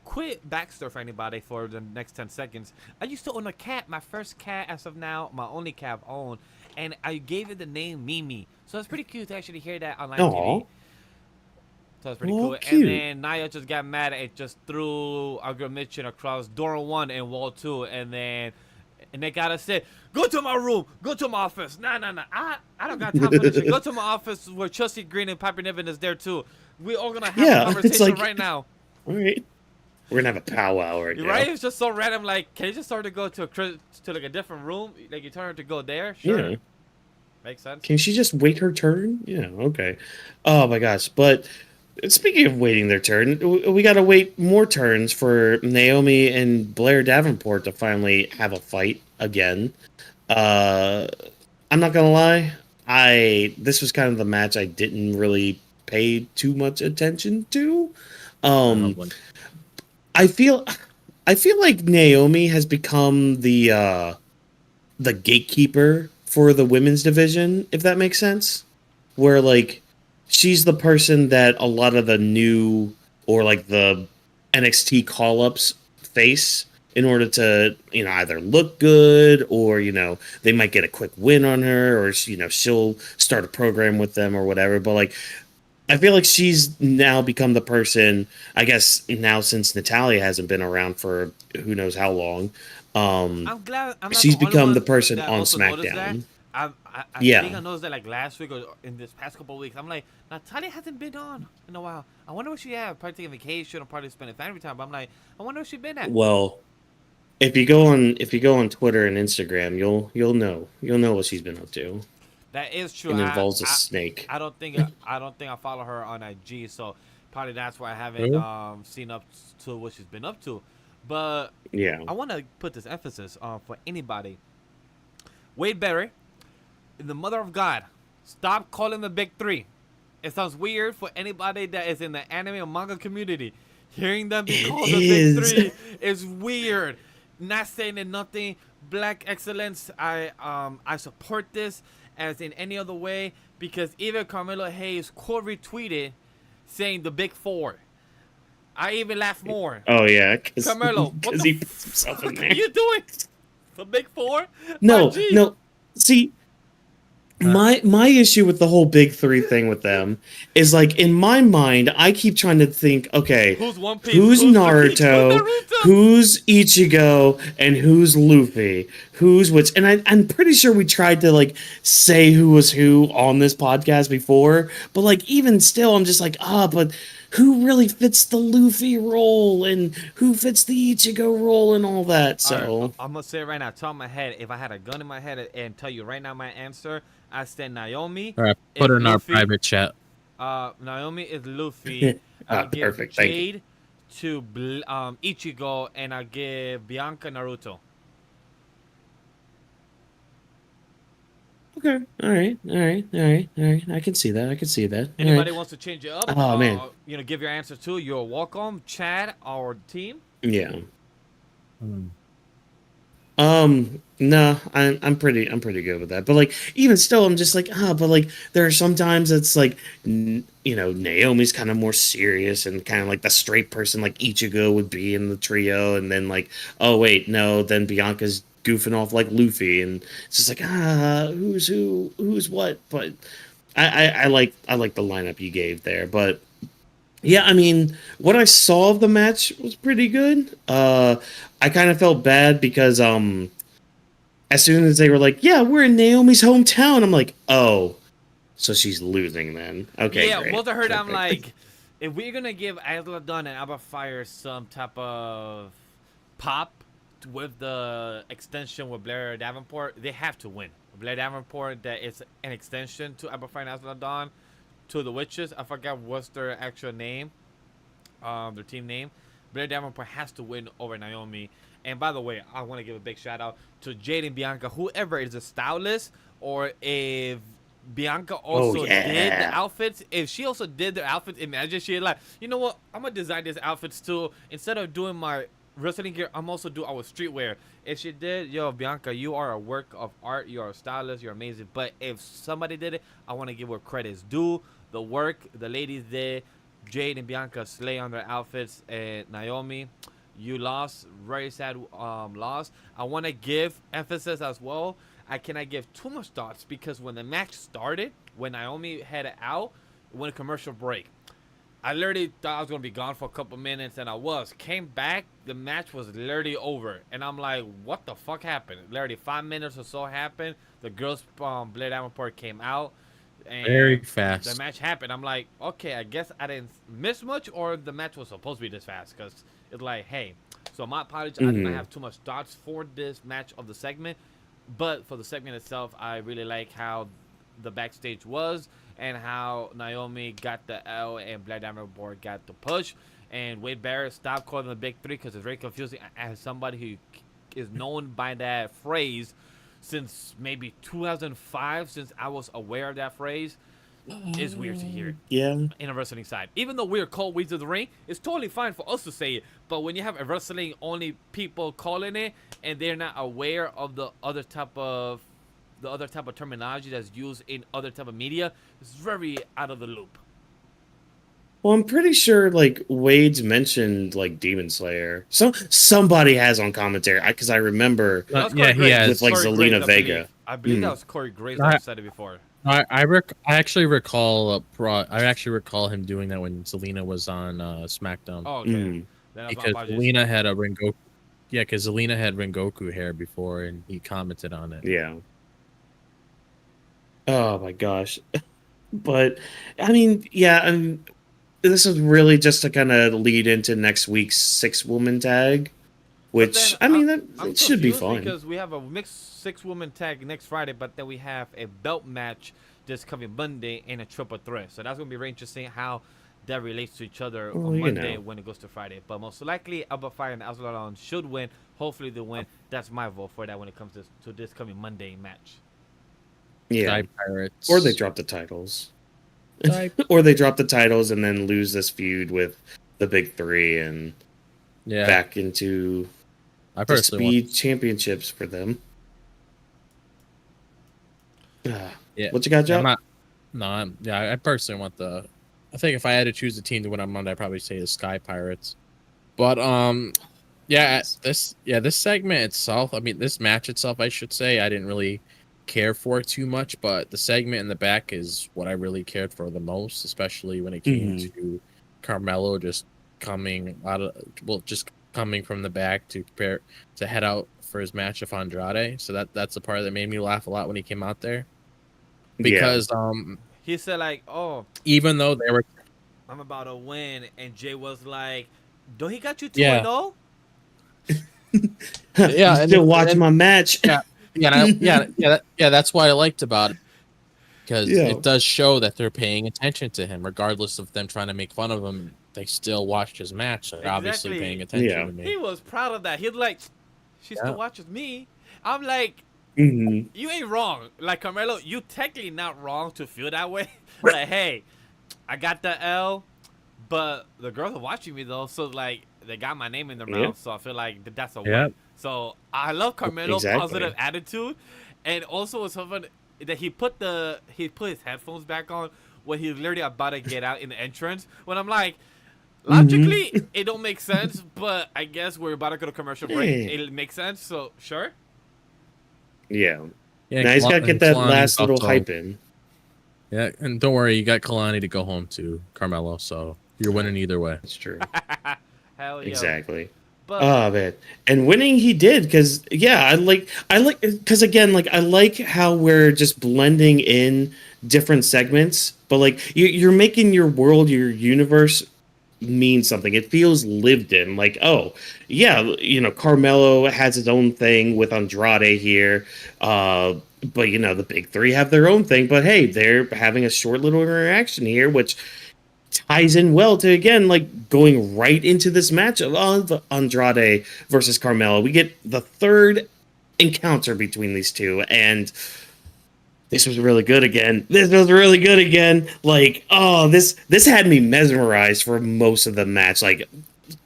quit Baxter for anybody for the next 10 seconds. I used to own a cat, my first cat as of now, my only cat I've owned, and I gave it the name Mimi. So it's pretty cute to actually hear that on live TV. So it's pretty cool. Cute. And then Naya just got mad and just threw our girl Mitchin across door 1 and wall 2, and they gotta say, go to my room, go to my office. Nah. I don't got time for this shit. Go to my office where Chelsea Green and Piper Niven is there too. We all gonna have a conversation right now. All right. We're gonna have a powwow right now. Right? It's just so random. Like, can you just start to go to like a different room? Like, you turn her to go there? Sure. Yeah. Makes sense. Can she just wait her turn? Yeah, okay. Oh my gosh. But speaking of waiting their turn, we got to wait more turns for Naomi and Blair Davenport to finally have a fight again. I'm not going to lie. This was kind of the match I didn't really pay too much attention to. I feel like Naomi has become the gatekeeper for the women's division, if that makes sense. Where like she's the person that a lot of the new or like the NXT call-ups face in order to, either look good or, they might get a quick win on her or, she'll start a program with them or whatever. But like, I feel like she's now become the person, I guess now since Natalya hasn't been around for who knows how long. I'm glad she's become the person on SmackDown. I Yeah. think I noticed that like last week or in this past couple of weeks. I'm like, Natalya hasn't been on in a while. I wonder what she had. Probably taking vacation or probably spending family time. But I'm like, I wonder what she's been at. Well, if you go on Twitter and Instagram, you'll know what she's been up to. That is true. It involves a snake. I don't think I follow her on IG, so probably that's why I haven't seen up to what she's been up to. But Yeah. I want to put this emphasis on for anybody. Wade Barrett, the mother of God, stop calling the big three. It sounds weird for anybody that is in the anime or manga community. Hearing them be called the big three is weird. Not saying that nothing. Black excellence. I support this as in any other way because even Carmelo Hayes quote retweeted saying the big four. I even laugh more. Oh yeah, Carmelo, what he the puts himself fuck in are there. you doing? The big four? No. See, Uh, my issue with the whole big three thing with them is like in my mind, I keep trying to think, okay, Who's One Piece? who's Naruto, Naruto? who's Ichigo, and who's Luffy, who's which, and I'm pretty sure we tried to like say who was who on this podcast before, but like even still, I'm just like, but who really fits the Luffy role and who fits the Ichigo role and all that. So right, I'm gonna say it right now, top of my head, if I had a gun in my head and tell you right now my answer, I said Naomi. all right, put her in Luffy, our private chat. Naomi is Luffy. I'll give perfect. Thank you. Jade to Ichigo, and I'll give Bianca Naruto. Okay. All right. I can see that. Anybody wants to change it up? Oh, man. Give your answer too. You're welcome, Chad, our team. Yeah. No, I'm pretty good with that. But like, even still, I'm just like, but like, there are some times it's like, Naomi's kind of more serious and kind of like the straight person, like Ichigo would be in the trio, and then like, oh wait, no, then Bianca's goofing off like Luffy, and it's just like, who's who, who's what. But I like the lineup you gave there, but. Yeah, I mean, what I saw of the match was pretty good. I kind of felt bad because as soon as they were like, yeah, we're in Naomi's hometown, I'm like, oh, so she's losing then. Okay, yeah, great. well, to her, I'm Perfect. like, if we're going to give Isla Dawn and Abba Fire some type of pop with the extension with Blair Davenport, they have to win. Blair Davenport, that is an extension to Alba Fire and Azula Dawn, to the Witches. I forgot what's their actual name, their team name. Blair Davenport has to win over Naomi. And by the way, I want to give a big shout out to Jade and Bianca, whoever is a stylist, or if Bianca also did the outfits. If she also did the outfits, imagine she like, you know what? I'm gonna design these outfits too. Instead of doing my wrestling gear, I'm also do our streetwear. If she did, yo, Bianca, you are a work of art. You are a stylist. You're amazing. But if somebody did it, I want to give her credits due. The work the ladies did. Jade and Bianca slay on their outfits. And Naomi, you lost. Very sad loss. I want to give emphasis as well. I cannot give too much thoughts because when the match started, when Naomi headed out, it went a commercial break. I literally thought I was going to be gone for a couple minutes, and I was. Came back, the match was literally over. And I'm like, what the fuck happened? Literally 5 minutes or so happened. The girls from Blair Davenport came out. And very fast. The match happened. I'm like, okay, I guess I didn't miss much, or the match was supposed to be this fast. Because it's like, hey. So my apologies. I did not have too much thoughts for this match of the segment. But for the segment itself, I really like how the backstage was and how Naomi got the L and Blair Davenport got the push. And Wade Barrett stopped calling the big three because it's very confusing. As somebody who is known by that phrase since maybe 2005, since I was aware of that phrase, it's weird to hear it. Yeah. In a wrestling side. Even though we're called Weebs of the Ring, it's totally fine for us to say it. But when you have a wrestling only people calling it and they're not aware of the other type of terminology that's used in other type of media, it's very out of the loop. Well, I'm pretty sure like Wade's mentioned like Demon Slayer. Somebody has on commentary because I remember he has with like Corey Zelina Grace, Vega. I believe that was Corey Grace that said it before. I actually recall him doing that when Zelina was on SmackDown. Oh, okay. Because Zelina had a Rengoku. Yeah, because Zelina had Rengoku hair before, and he commented on it. Yeah. Oh my gosh. But I mean, yeah, this is really just to kind of lead into next week's 6-woman tag, which that should be fun because we have a mixed 6-woman tag next Friday, but then we have a belt match this coming Monday in a triple threat. So that's gonna be very interesting how that relates to each other on Monday when it goes to Friday. But most likely, Alba Fire and Azula Dawn should win. Hopefully, they win. That's my vote for that when it comes to this coming Monday match. Yeah, Sky Pirates, or they drop the titles. Or they drop the titles and then lose this feud with the big three and back into the speed championships for them. What you got, Joe? I personally want I think if I had to choose a team to win on Monday, I'd probably say the Sky Pirates. But this segment itself, this match itself, I should say, I didn't really care for too much, but the segment in the back is what I really cared for the most, especially when it came to Carmelo just coming from the back to prepare to head out for his match with Andrade. So that's the part that made me laugh a lot when he came out there, because he said like, "Oh, even though they were, I'm about to win," and Jay was like, "Don't he got you 2-0?" Yeah, still watching my match. That's what I liked about it, because it does show that they're paying attention to him, regardless of them trying to make fun of him. They still watched his match. They're obviously paying attention to me. He was proud of that. He's like, she still watches me. I'm like, you ain't wrong. Like, Carmelo, you technically not wrong to feel that way. Like, hey, I got the L, but the girls are watching me though, so like they got my name in their mouth, so I feel like that's a win. So I love Carmelo's positive attitude, and also it's something that he put his headphones back on when he's literally about to get out in the entrance. When I'm like, logically it don't make sense, but I guess we're about to go to commercial break. It makes sense, so sure. Yeah. Now he's got to get that last little hype in. Yeah, and don't worry, you got Kalani to go home to, Carmelo, so you're winning either way. That's true. Hell yeah. Exactly. Oh man, and winning he did, because I like because again, like I like how we're just blending in different segments, but like you're making your world, your universe means something. It feels lived in. Like, oh, yeah, Carmelo has his own thing with Andrade here. But, the big three have their own thing. But, hey, they're having a short little interaction here, which ties in well to, again, like, going right into this match of Andrade versus Carmelo. We get the third encounter between these two, and this was really good again. Like, oh, this had me mesmerized for most of the match. Like,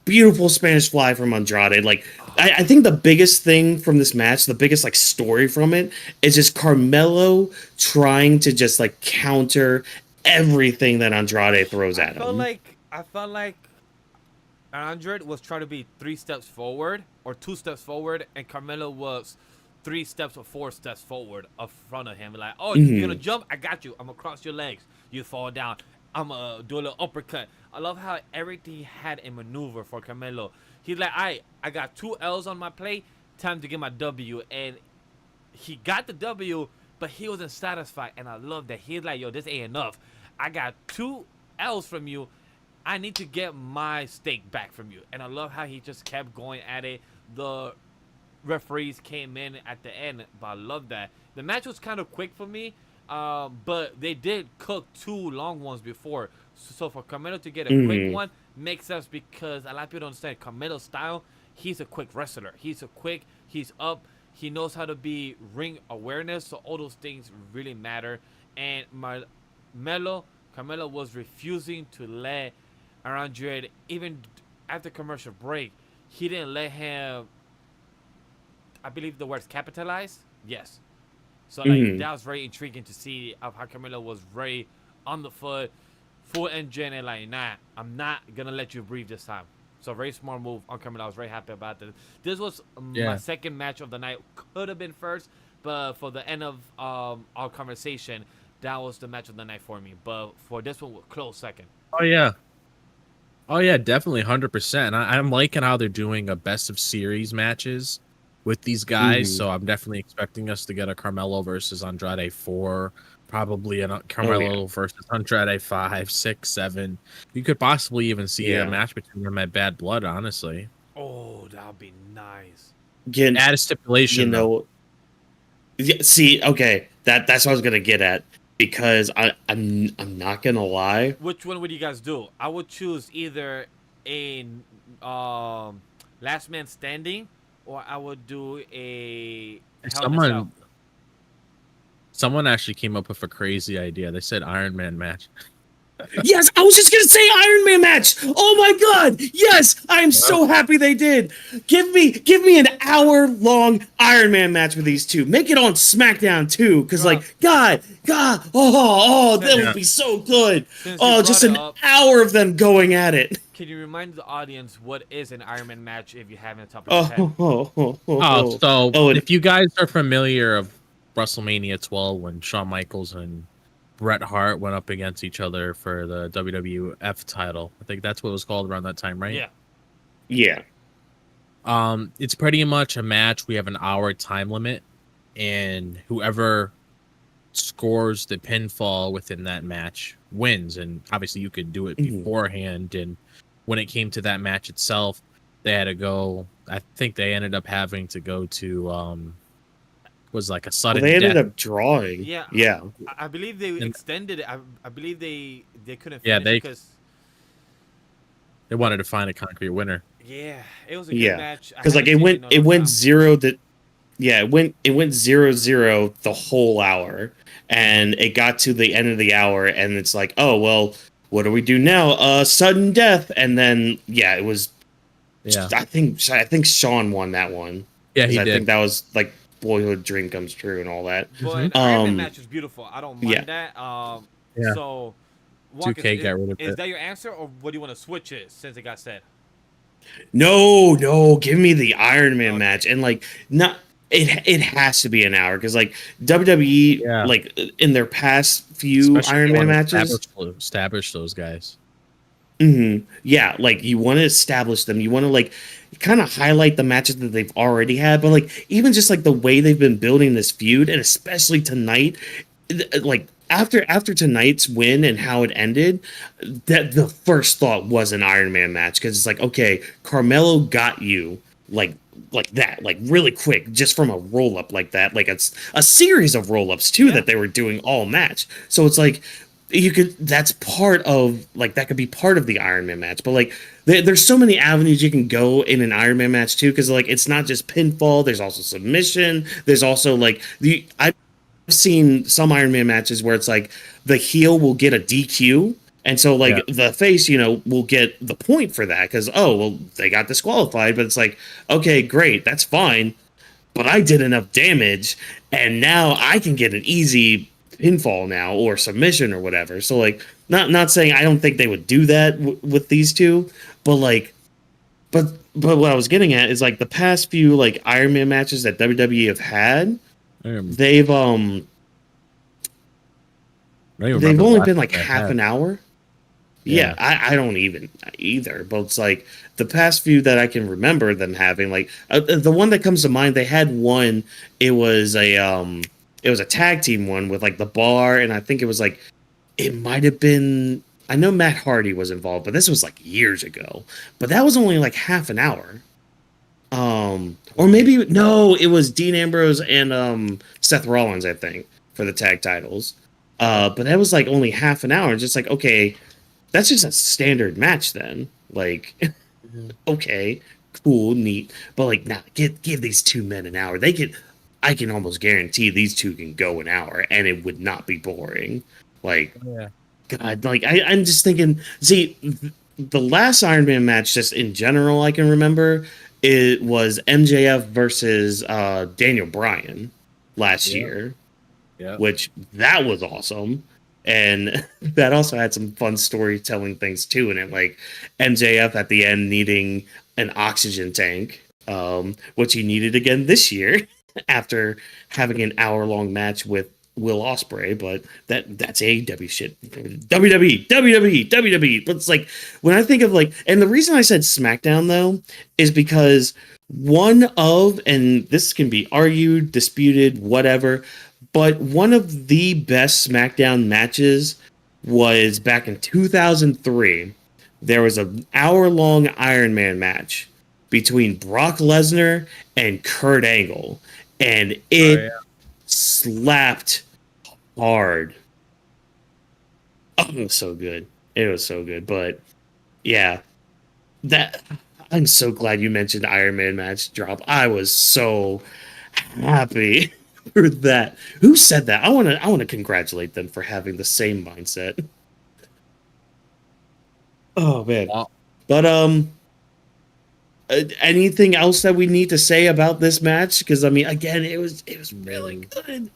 beautiful Spanish fly from Andrade. Like, I think the biggest thing from this match, the biggest like story from it, is just Carmelo trying to just like counter everything that Andrade throws at him. I felt like Andrade was trying to be 3 steps forward or 2 steps forward, and Carmelo was 3 steps or 4 steps forward up front of him. Like, oh, you're gonna jump? I got you. I'm gonna cross your legs. You fall down. I'm gonna do a little uppercut. I love how everything had a maneuver for Carmelo. He's like, I got 2 L's on my plate. Time to get my W. And he got the W, but he wasn't satisfied. And I love that. He's like, yo, this ain't enough. I got 2 L's from you. I need to get my stake back from you. And I love how he just kept going at it. The referees came in at the end, but I love that. The match was kind of quick for me, but they did cook 2 long ones before. So for Carmelo to get a quick one makes sense, because a lot of people don't understand Carmelo's style. He's a quick wrestler. He's up. He knows how to be ring awareness, so all those things really matter. And Carmelo was refusing to let Andrade, even after commercial break, he didn't let him, I believe the word's capitalize. Yes. So like that was very intriguing to see of how Carmelo was very on the foot, full engine, and like, nah, I'm not gonna let you breathe this time. So very smart move on Carmelo. I was very happy about that. This was my second match of the night. Could have been first, but for the end of our conversation, that was the match of the night for me. But for this one, close second. Oh yeah, definitely 100%. I'm liking how they're doing a best of series matches with these guys. So I'm definitely expecting us to get a Carmelo versus Andrade 4, probably a Carmelo versus Andrade 5, 6, 7. You could possibly even see a match between them at Bad Blood, honestly. Oh, that would be nice. Add a stipulation, see, okay, that's what I was gonna get at, because I'm not gonna lie. Which one would you guys do? I would choose either a last man standing, or I would do a Someone actually came up with a crazy idea. They said Iron Man match. Yes, I was just gonna say Iron Man match. Oh my god, yes! I am so happy they did. Give me an hour-long Iron Man match with these two. Make it on SmackDown too, because like God, that would be so good. Oh, just an hour of them going at it. Can you remind the audience what is an Iron Man match if you haven't top of your head? So if you guys are familiar of WrestleMania 12 when Shawn Michaels and Bret Hart went up against each other for the WWF title. I think that's what it was called around that time, right? Yeah. It's pretty much a match. We have an hour time limit, and whoever scores the pinfall within that match wins. And obviously you could do it beforehand. And when it came to that match itself, they had to go, I think they ended up having to go to was like a sudden they ended death. Up drawing. Yeah. I believe they extended it. I believe they couldn't finish because they wanted to find a concrete winner. Yeah, it was a good match. Because like it went 0 to it went 0-0 the whole hour, and it got to the end of the hour, and it's like, oh well, what do we do now? Sudden death, and then it was. Yeah, I think Sean won that one. Yeah, he did. I think that was like boyhood dream comes true and all that. But the Iron Man match is beautiful. I don't mind that. So, Whawkins, 2K got rid of is that your answer, or what do you want to switch it since it got said? No, give me the Iron Man match, and like not. It has to be an hour, because like WWE, like in their past few Iron Man matches, establish those guys. Yeah, like you want to establish them. You want to like kind of highlight the matches that they've already had, but like even just like the way they've been building this feud, and especially tonight, like after tonight's win and how it ended, that the first thought was an Iron Man match, because it's like, okay, Carmelo got you like that, like really quick, just from a roll up like that, like it's a series of roll ups too that they were doing all match. So it's like you could that's part of like that could be part of the Iron Man match, but like there's so many avenues you can go in an Iron Man match too, because like it's not just pinfall. There's also submission. There's also like I've seen some Iron Man matches where it's like the heel will get a DQ. And so, like, the face, will get the point for that because, oh, well, they got disqualified. But it's like, okay, great, that's fine. But I did enough damage, and now I can get an easy pinfall now or submission or whatever. So, like, not saying I don't think they would do that with these two, but like, but what I was getting at is like the past few like Iron Man matches that WWE have had, they've only been like half an hour. Yeah, I don't even either. But it's like the past few that I can remember them having, like the one that comes to mind, they had one. It was a tag team one with like the bar, and I think it was like it might have been. I know Matt Hardy was involved, but this was like years ago. But that was only like half an hour. Or maybe no, it was Dean Ambrose and Seth Rollins, I think, for the tag titles. But that was like only half an hour. Just like, okay, that's just a standard match then. Like, okay, cool, neat. But like, nah, give these two men an hour. I can almost guarantee these two can go an hour and it would not be boring. Like, God, like I'm just thinking, see, the last Iron Man match, just in general, I can remember, it was MJF versus Daniel Bryan last year. Yeah. Which that was awesome. And that also had some fun storytelling things too in it, like MJF at the end needing an oxygen tank, which he needed again this year after having an hour-long match with Will Ospreay, but that's AEW shit. WWE. But it's like when I think of like, and the reason I said SmackDown though is because one of, and this can be argued, disputed, whatever, but one of the best SmackDown matches was back in 2003. There was an hour-long Iron Man match between Brock Lesnar and Kurt Angle, and it slapped hard. Oh, it was so good. It was so good. But yeah, I'm so glad you mentioned Iron Man match drop. I was so happy for that. Who said that? I want to congratulate them for having the same mindset. Oh man. Wow. But anything else that we need to say about this match? Because I mean, again, it was really good.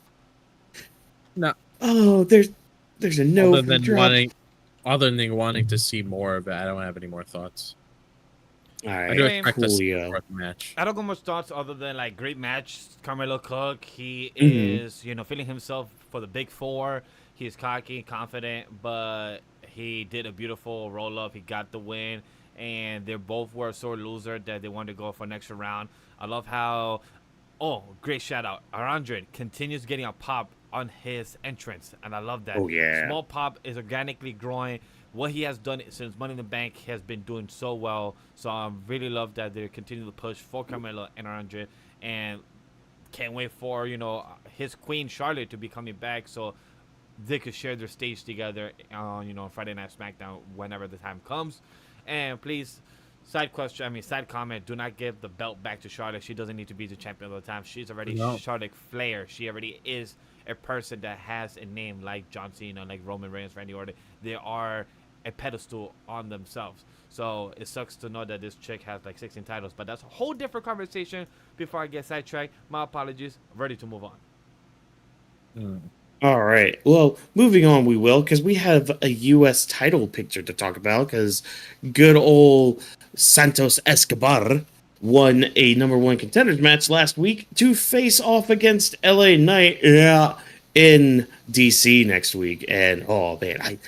No. Oh, there's a no. Other than wanting to see more of it, I don't have any more thoughts. All right, I do expect to see more match. I don't got much thoughts other than like great match. Carmelo Cook, he is feeling himself for the big four. He's cocky, confident, but he did a beautiful roll up. He got the win, and they both were a sore loser that they wanted to go for an extra round. I love how, great shout out. Andrade continues getting a pop on his entrance, and I love that. Oh yeah, small pop is organically growing. What he has done since Money in the Bank has been doing so well. So I really love that they're continuing to push for Carmelo and Andrade, and can't wait for his queen Charlotte to be coming back, so they could share their stage together on Friday Night SmackDown whenever the time comes. And please, side comment: do not give the belt back to Charlotte. She doesn't need to be the champion all the time. She's already Charlotte Flair. She already is a person that has a name like John Cena, like Roman Reigns, Randy Orton. They are a pedestal on themselves. So it sucks to know that this chick has like 16 titles, but that's a whole different conversation. Before I get sidetracked, my apologies. Ready to move on. All right. Well, moving on, we will, because we have a U.S. title picture to talk about, because good old Santos Escobar won a number one contenders match last week to face off against LA Knight in DC next week. And oh man, I'm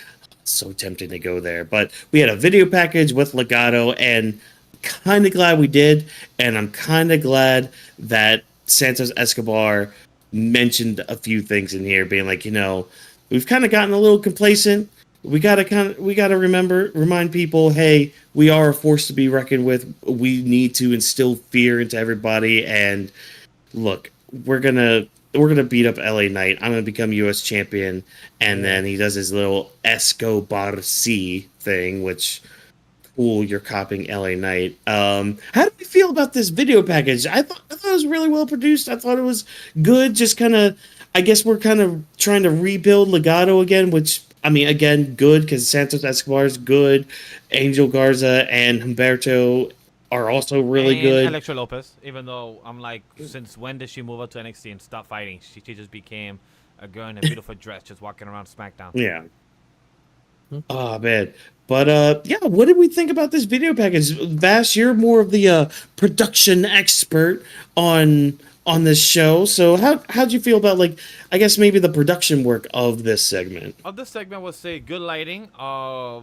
so tempted to go there. But we had a video package with Legado, and kind of glad we did. And I'm kind of glad that Santos Escobar mentioned a few things in here, being like, we've kind of gotten a little complacent. We gotta remind people, hey, we are a force to be reckoned with. We need to instill fear into everybody. And look, we're gonna beat up LA Knight. I'm gonna become U.S. champion, and then he does his little Escobar C thing, which. Cool, you're copying LA Knight. How do you feel about this video package? I thought it was really well produced. I thought it was good. Just kind of, I guess we're kind of trying to rebuild Legado again, which, I mean, again, good because Santos Escobar is good. Angel Garza and Humberto are also really good. Elektra Lopez, even though I'm like, since when did she move up to NXT and stop fighting? She just became a girl in a beautiful dress just walking around SmackDown. Yeah. Oh, man. But, yeah, what did we think about this video package? Vash, you're more of the production expert on this show. So how'd you feel about, like, I guess maybe the production work of this segment? Of this segment, would say good lighting. I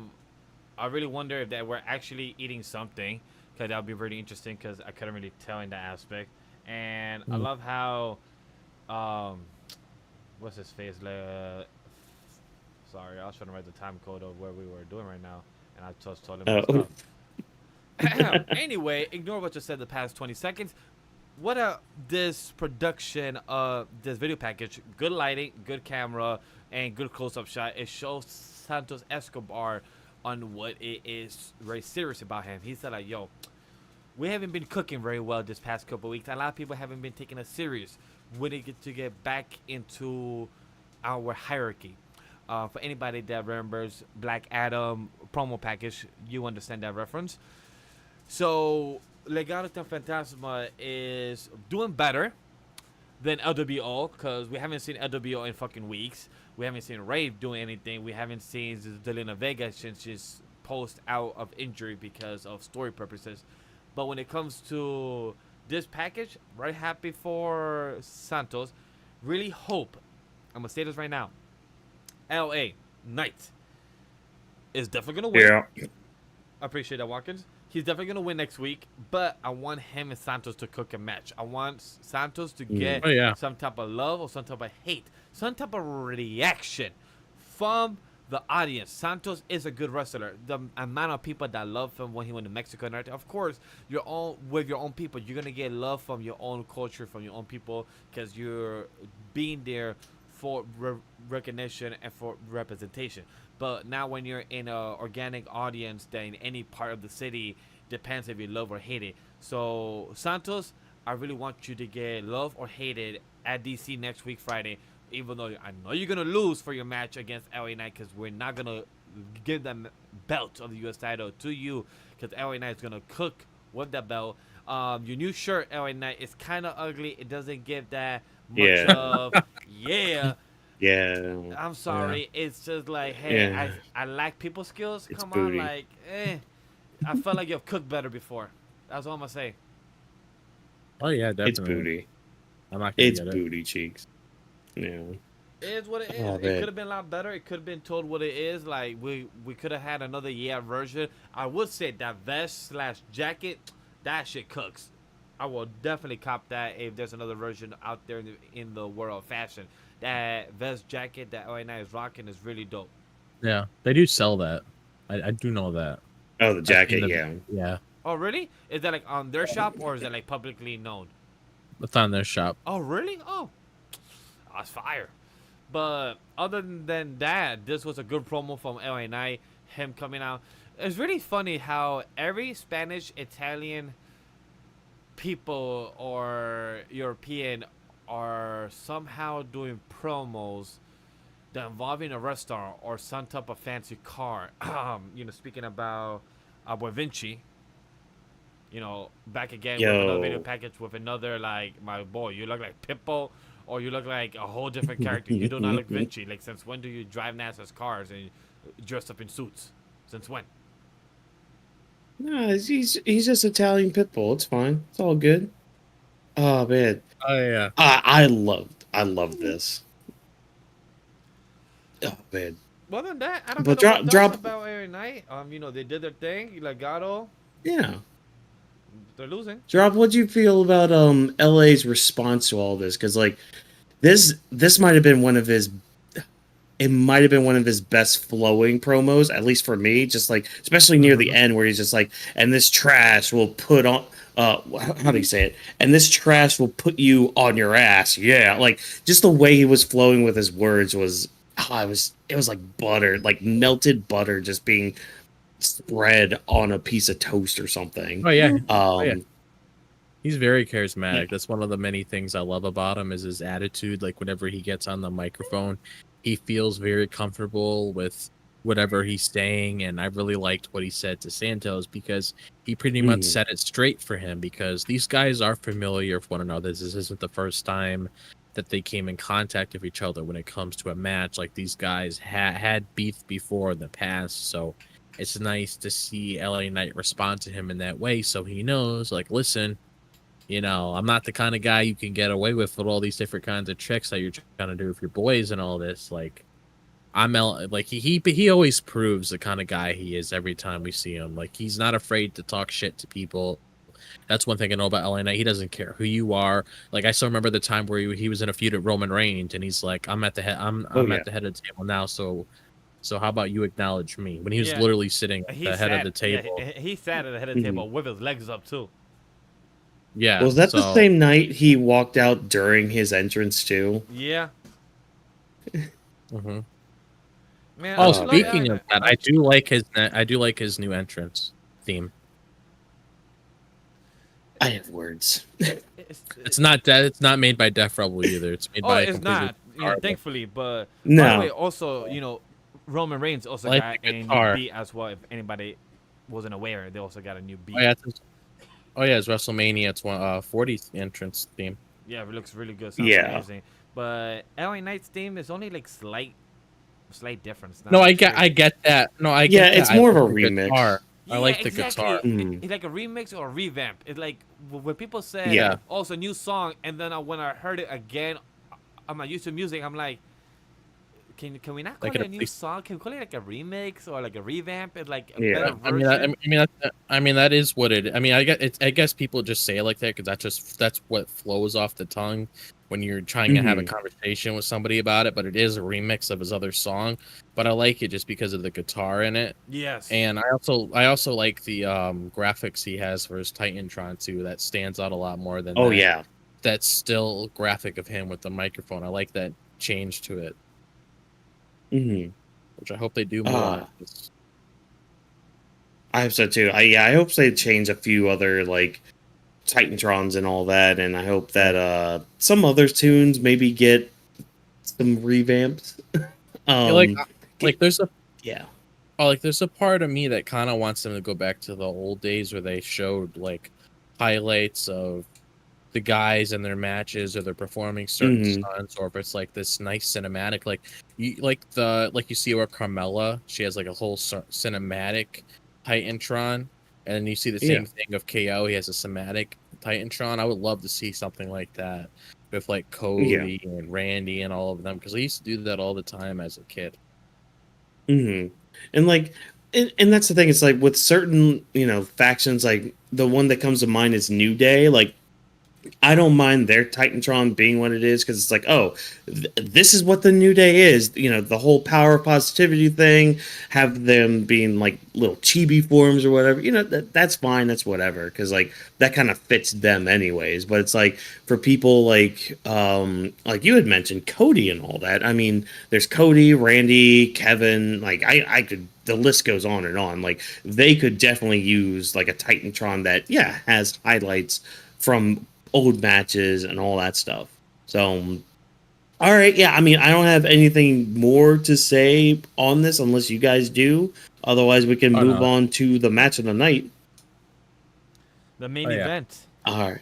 really wonder if that we're actually eating something, because that would be really interesting, because I couldn't really tell in that aspect. And I love how, what's his face? Sorry, I was trying to write the time code of where we were doing right now, and I just told him stuff. Anyway, ignore what you said the past 20 seconds. What this production of this video package, good lighting, good camera, and good close-up shot. It shows Santos Escobar on what it is very serious about him. He said, like, yo, we haven't been cooking very well this past couple weeks. A lot of people haven't been taking us serious. We need to get back into our hierarchy. For anybody that remembers Black Adam promo package, you understand that reference. So, Legado del Fatasma is doing better than LWO, because we haven't seen LWO in fucking weeks. We haven't seen Rave doing anything. We haven't seen Zelina Vega since she's post out of injury because of story purposes. But when it comes to this package, very happy for Santos. Really hope, I'm going to say this right now, LA Knight is definitely going to win. Yeah. I appreciate that, Whawkins. He's definitely going to win next week, but I want him and Santos to cook a match. I want Santos to get some type of love or some type of hate, some type of reaction from the audience. Santos is a good wrestler. The amount of people that love him when he went to Mexico and everything, of course, with your own people, you're going to get love from your own culture, from your own people, because you're being there for recognition and for representation. But now when you're in an organic audience that in any part of the city, depends if you love or hate it. So Santos, I really want you to get love or hated at DC next week Friday, even though I know you're going to lose for your match against LA Knight, because we're not going to give them belt of the US title to you, because LA Knight is going to cook with that belt. Your new shirt, LA Knight, is kind of ugly. It doesn't give that much of Yeah. I'm sorry. Yeah. It's just like, hey, I lack people skills. It's Come booty. on, like, I felt like you've cooked better before. That's all I'm gonna say. Oh yeah, definitely. It's booty. I'm not gonna It's get booty cheeks. Yeah. It is what it is. Oh, it could have been a lot better. It could have been told what it is. Like we could have had another version. I would say that vest / jacket, that shit cooks. I will definitely cop that if there's another version out there in the world of fashion. That vest jacket that LA Knight is rocking is really dope. Yeah, they do sell that. I do know that. Oh, the jacket, yeah. Yeah. Oh, really? Is that like on their shop or is that like publicly known? It's on their shop. Oh, really? Oh, that's fire. But other than that, this was a good promo from LA Knight. Him coming out. It's really funny how every Spanish, Italian people or European are somehow doing promos that involving a restaurant or some type of fancy car. Speaking about Da Vinci, back again with another video package with another, like, my boy, you look like Pitbull or you look like a whole different character. You do not look Vinci. Like, since when do you drive NASA's cars and dress up in suits? Since when? No, he's just Italian Pitbull. It's fine. It's all good. Oh man. Oh yeah. I love this. Oh man. Well, than that, I don't But know drop about every night. They did their thing. Legado. Yeah. They're losing. Drop. What do you feel about LA's response to all this? Because like this might have been one of his it might have been one of his best flowing promos, at least for me. Just like, especially near the end, where he's just like, "And this trash will put on." How do you say it? And this trash will put you on your ass. Yeah, like just the way he was flowing with his words was, it was like butter, like melted butter, just being spread on a piece of toast or something. Oh yeah. Oh, yeah. He's very charismatic. That's one of the many things I love about him is his attitude. Like whenever he gets on the microphone, he feels very comfortable with whatever he's saying. And I really liked what he said to Santos because he pretty much set it straight for him because these guys are familiar with one another. This isn't the first time that they came in contact with each other when it comes to a match. Like these guys had beef before in the past. So it's nice to see LA Knight respond to him in that way. So he knows, like, listen, you know, I'm not the kind of guy you can get away with all these different kinds of tricks that you're trying to do with your boys and all this. Like, he always proves the kind of guy he is every time we see him. Like, he's not afraid to talk shit to people. That's one thing I know about LA Knight. He doesn't care who you are. Like, I still remember the time where he was in a feud with Roman Reigns, and he's like, "I'm at the head. I'm at the head of the table now. So how about you acknowledge me?" When he was literally sitting at the head of the table. Yeah, he sat at the head of the table with his legs up too. Yeah. Was that the same night he walked out during his entrance too? Yeah. Man, oh, speaking of that, I do like his new entrance theme. I have words. It's not made by Def Rebel either. It's made by it's not. Thankfully, but no. By the way, also, Roman Reigns also got a new beat as well. If anybody wasn't aware, they also got a new beat. Oh yeah, it's WrestleMania. It's 40th entrance theme. Yeah, it looks really good. Sounds amazing. But LA Knight's theme is only like slight difference. No, I get that. No, I get that. It's more of a remix. Guitar. I like the guitar. It's like a remix or a revamp. It's like when people say, "Oh, it's a new song," and then when I heard it again, I'm not used to music. I'm like, can we not call it a new song? Can we call it like a remix or like a revamp? It's like a better version. I mean that is what it. I mean, I guess people just say it like that because that's what flows off the tongue when you're trying to have a conversation with somebody about it. But it is a remix of his other song. But I like it just because of the guitar in it. Yes. And I also like the graphics he has for his Titantron too. That stands out a lot more than that still graphic of him with the microphone. I like that change to it. Which I hope they do more. I hope so too. I hope they change a few other like Titantrons and all that, and I hope that some other tunes maybe get some revamps. There's a part of me that kind of wants them to go back to the old days where they showed like highlights of the guys and their matches, or they're performing certain stunts, or if it's like this nice cinematic, like you see where Carmella, she has like a whole cinematic Titantron, and then you see the same thing of KO. He has a cinematic Titantron. I would love to see something like that with like Cody and Randy and all of them, because I used to do that all the time as a kid. And like, and that's the thing. It's like with certain factions, like the one that comes to mind is New Day. Like, I don't mind their Titantron being what it is, because it's like, oh, this is what the New Day is. The whole power of positivity thing, have them being like little chibi forms or whatever. That's fine. That's whatever, because like that kind of fits them anyways. But it's like for people like you had mentioned Cody and all that. I mean, there's Cody, Randy, Kevin. Like I could. The list goes on and on. Like they could definitely use like a Titantron that has highlights from old matches and all that stuff. So, all right, I mean, I don't have anything more to say on this unless you guys do. Otherwise, we can move on to the match of the night. The main event. All right.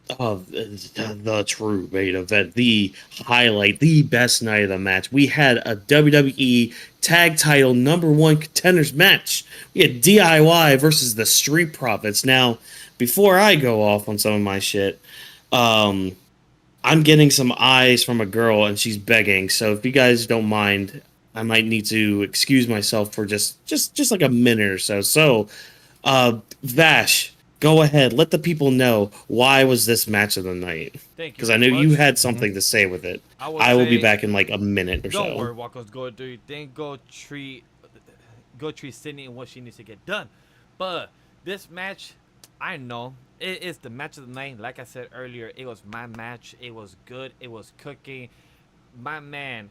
The true main event, the highlight, the best night of the match. We had a WWE Tag Title #1 Contenders match. We had DIY versus the Street Profits. Now, before I go off on some of my shit, I'm getting some eyes from a girl and she's begging. So if you guys don't mind, I might need to excuse myself for just like a minute or so. So, Vash, go ahead. Let the people know why was this match of the night. Thank you Because I very know you much. had something to say with it. I will I will be say- back in like a minute or Don't so. worry, Whawkins. Go do your thing. Go treat Sydney and what she needs to get done. But this match, I know it is the match of the night. Like I said earlier, it was my match. It was good. It was cooking. My man,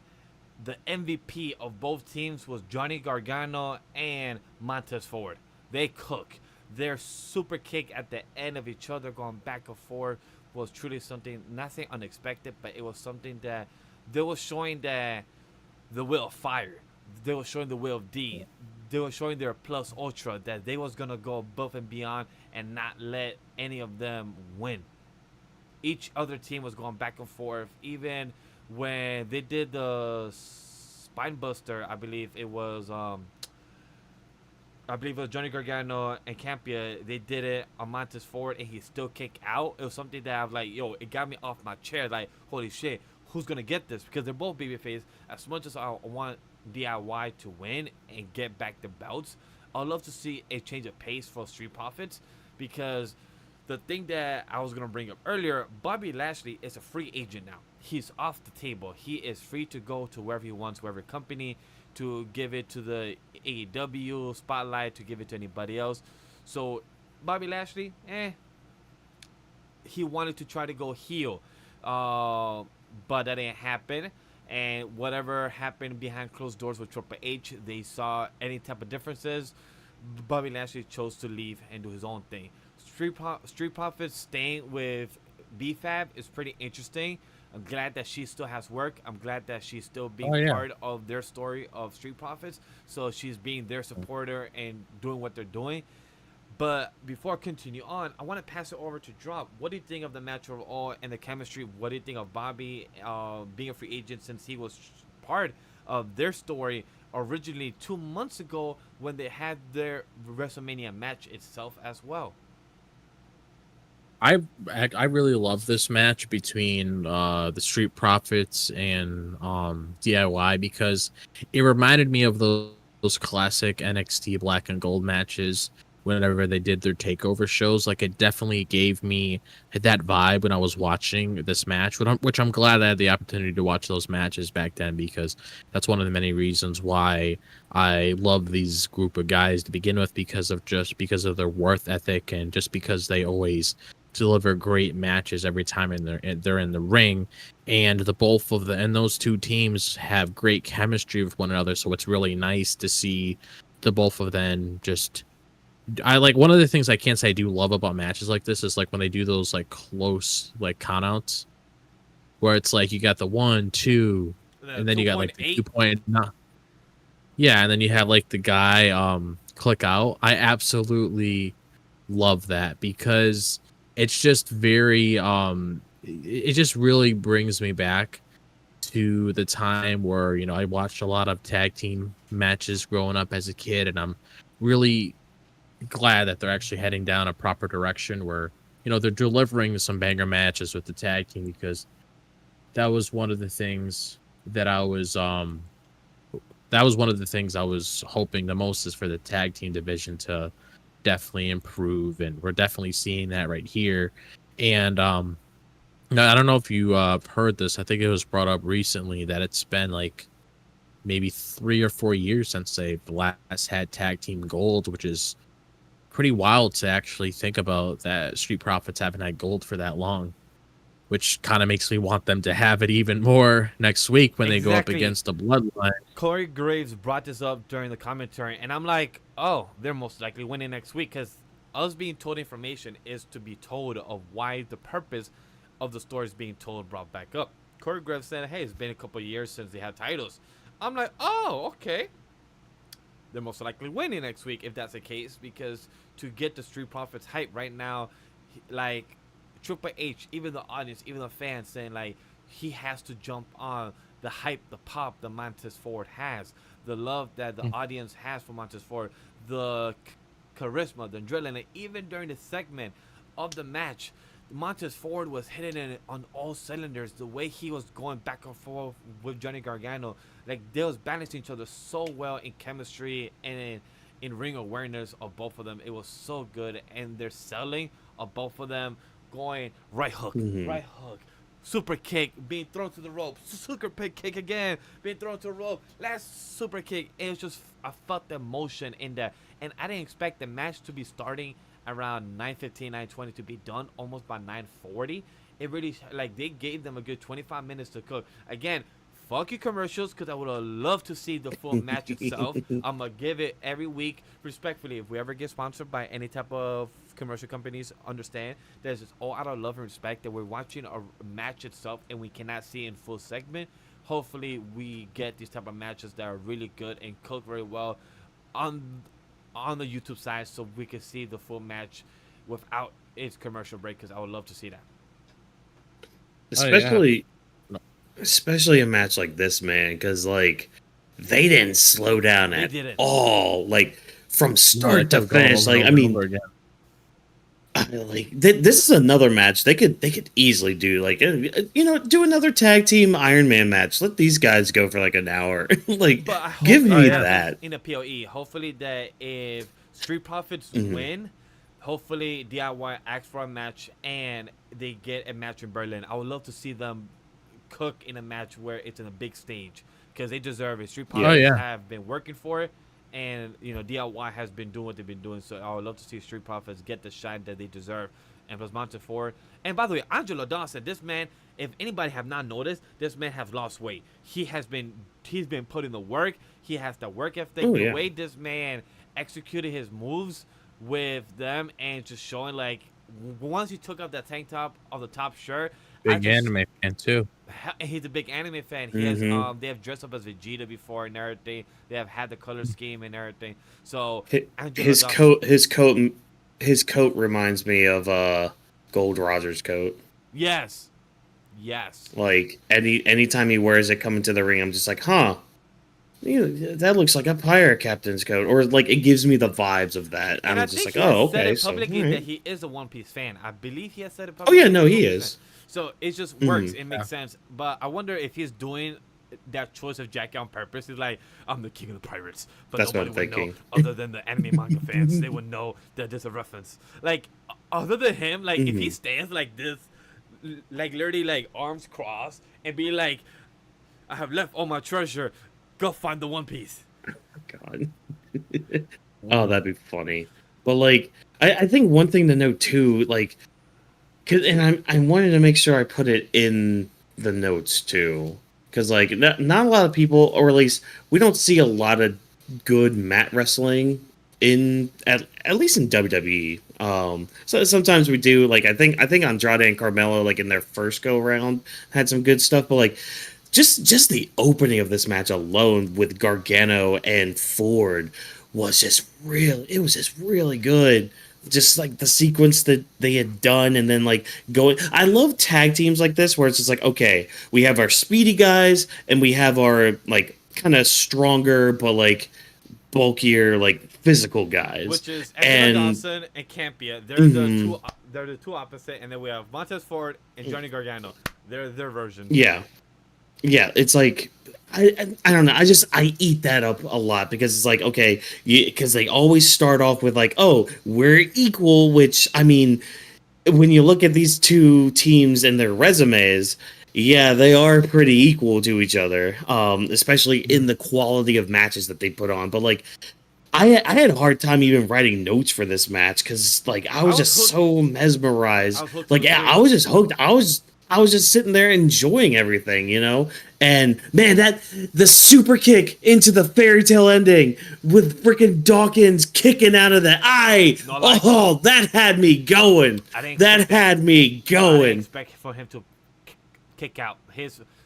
the MVP of both teams was Johnny Gargano and Montez Ford. They cook. Their super kick at the end of each other, going back and forth, was truly something, nothing unexpected, but it was something that they were showing that the will of fire. They were showing the will of D. They were showing their plus ultra, that they was gonna go above and beyond and not let any of them win. Each other team was going back and forth. Even when they did the spine buster, I believe it was Johnny Gargano and Campia. They did it on Montez Ford, and he still kicked out. It was something that I was like, yo, it got me off my chair. Like, holy shit, who's gonna get this? Because they're both babyface. As much as I want DIY to win and get back the belts, I'd love to see a change of pace for Street Profits, because the thing that I was gonna bring up earlier, Bobby Lashley is a free agent now. He's off the table. He is free to go to wherever he wants, wherever company, to give it to the AEW spotlight, to give it to anybody else. So Bobby Lashley, he wanted to try to go heel, but that didn't happen. And whatever happened behind closed doors with Triple H, they saw any type of differences. Bobby Lashley chose to leave and do his own thing. Street Profits staying with BFAB is pretty interesting. I'm glad that she still has work. I'm glad that she's still being part of their story of Street Profits. So she's being their supporter and doing what they're doing. But before I continue on, I want to pass it over to Drop. What do you think of the match overall and the chemistry? What do you think of Bobby being a free agent, since he was part of their story originally 2 months ago when they had their WrestleMania match itself as well? I really love this match between the Street Profits and DIY, because it reminded me of those classic NXT Black and Gold matches whenever they did their takeover shows. Like, it definitely gave me that vibe when I was watching this match, which I'm glad I had the opportunity to watch those matches back then, because that's one of the many reasons why I love these group of guys to begin with, because of their worth ethic, and just because they always deliver great matches every time they're in the ring. And those two teams have great chemistry with one another, so it's really nice to see the both of them just one of the things I can't say I do love about matches like this is like when they do those like close like count outs, where it's like you got the 1, 2, and then you got like the 2.9. Yeah, and then you have like the guy click out. I absolutely love that, because it's just very it just really brings me back to the time where, you know, I watched a lot of tag team matches growing up as a kid, and I'm really glad that they're actually heading down a proper direction where, you know, they're delivering some banger matches with the tag team, because that was one of the things that I was hoping the most, is for the tag team division to definitely improve, and we're definitely seeing that right here. And now, I don't know if you heard this. I think it was brought up recently that it's been like maybe 3 or 4 years since they've last had tag team gold, which is pretty wild to actually think about, that Street Profits haven't had gold for that long, which kind of makes me want them to have it even more next week when they go up against the Bloodline. Corey Graves brought this up during the commentary, and I'm like, oh, they're most likely winning next week, because us being told information is to be told of why the purpose of the story is being told, brought back up. Corey Graves said, hey, it's been a couple of years since they had titles. I'm like, oh, okay. They're most likely winning next week if that's the case, because to get the Street Profits hype right now, like Triple H, even the audience, even the fans saying like he has to jump on the hype, the pop that Montez Ford has, the love that the audience has for Montez Ford, the charisma, the adrenaline. Even during the segment of the match, Montez Ford was hitting it on all cylinders. The way he was going back and forth with Johnny Gargano, like they was balancing each other so well in chemistry and in ring awareness of both of them. It was so good, and their selling of both of them going right hook, right hook, super kick, being thrown to the rope, super kick again, being thrown to the rope, last super kick. It was just, I felt the emotion in that, and I didn't expect the match to be starting around 9:15, 9:20 to be done almost by 9:40. It really, like, they gave them a good 25 minutes to cook. Again, fuck you commercials, because I would have loved to see the full match itself. I'm going to give it every week, respectfully. If we ever get sponsored by any type of commercial companies, understand there's just all out of love and respect that we're watching a match itself and we cannot see in full segment. Hopefully we get these type of matches that are really good and cooked very well on the YouTube side, so we can see the full match without its commercial break, because I would love to see that. Especially a match like this, man, because like they didn't slow down at all, like from start to finish. Like, I mean, like this is another match they could easily do, like, you know, do another tag team Iron Man match. Let these guys go for like an hour. Like, give me that in a PoE. Hopefully that if Street Profits win, hopefully DIY asks for a match and they get a match in Berlin. I would love to see them cook in a match where it's in a big stage, because they deserve it. Street Profits have been working for it, and you know DIY has been doing what they've been doing. So I would love to see Street Profits get the shine that they deserve. And plus Monte Ford. And by the way, Angelo Dawson, this man, if anybody have not noticed, this man has lost weight. He's been putting the work. He has the work ethic. The way this man executed his moves with them, and just showing, like, once he took off that tank top of the top shirt. Big anime fan too. He's a big anime fan. He has they have dressed up as Vegeta before and everything. They have had the color scheme and everything. So his coat reminds me of Gold Roger's coat. Yes. Like anytime he wears it coming to the ring, I'm just like, huh. You know, that looks like a pirate captain's coat, or like it gives me the vibes of that. And I'm just like, oh, okay. So publicly that he is a One Piece fan. I believe he has said it publicly. Oh yeah, no, he is. So it just works. It makes sense. But I wonder if he's doing that choice of Jackie on purpose. He's like, I'm the king of the pirates, but that's nobody would know other than the anime manga fans. They would know that there's a reference. Like, other than him, like if he stands like this, like literally like arms crossed, and be like, I have left all my treasure. Go find the One Piece. God. Oh, that'd be funny. But like, I think one thing to note too, like, and I wanted to make sure I put it in the notes too, because like not a lot of people, or at least we don't see a lot of good mat wrestling in at least in WWE. So sometimes we do, like I think Andrade and Carmelo, like in their first go round, had some good stuff, but like. Just the opening of this match alone with Gargano and Ford was just really good. Just like the sequence that they had done, and then like going. I love tag teams like this where it's just like, okay, we have our speedy guys and we have our like kind of stronger but like bulkier like physical guys, which is Angelo Dawson and Campia. They're the two opposite, and then we have Montez Ford and Johnny Gargano. They're their version. Yeah, it's like I don't know. I eat that up a lot, because it's like, okay, because they always start off with like, oh, we're equal, which I mean, when you look at these two teams and their resumes, yeah, they are pretty equal to each other, especially in the quality of matches that they put on. But like, I had a hard time even writing notes for this match, because like I was just so mesmerized. I was just hooked. I was just sitting there enjoying everything, you know? And man, the super kick into the fairy tale ending with freaking Dawkins kicking out of the eye. That had me going. I didn't expect for him to kick out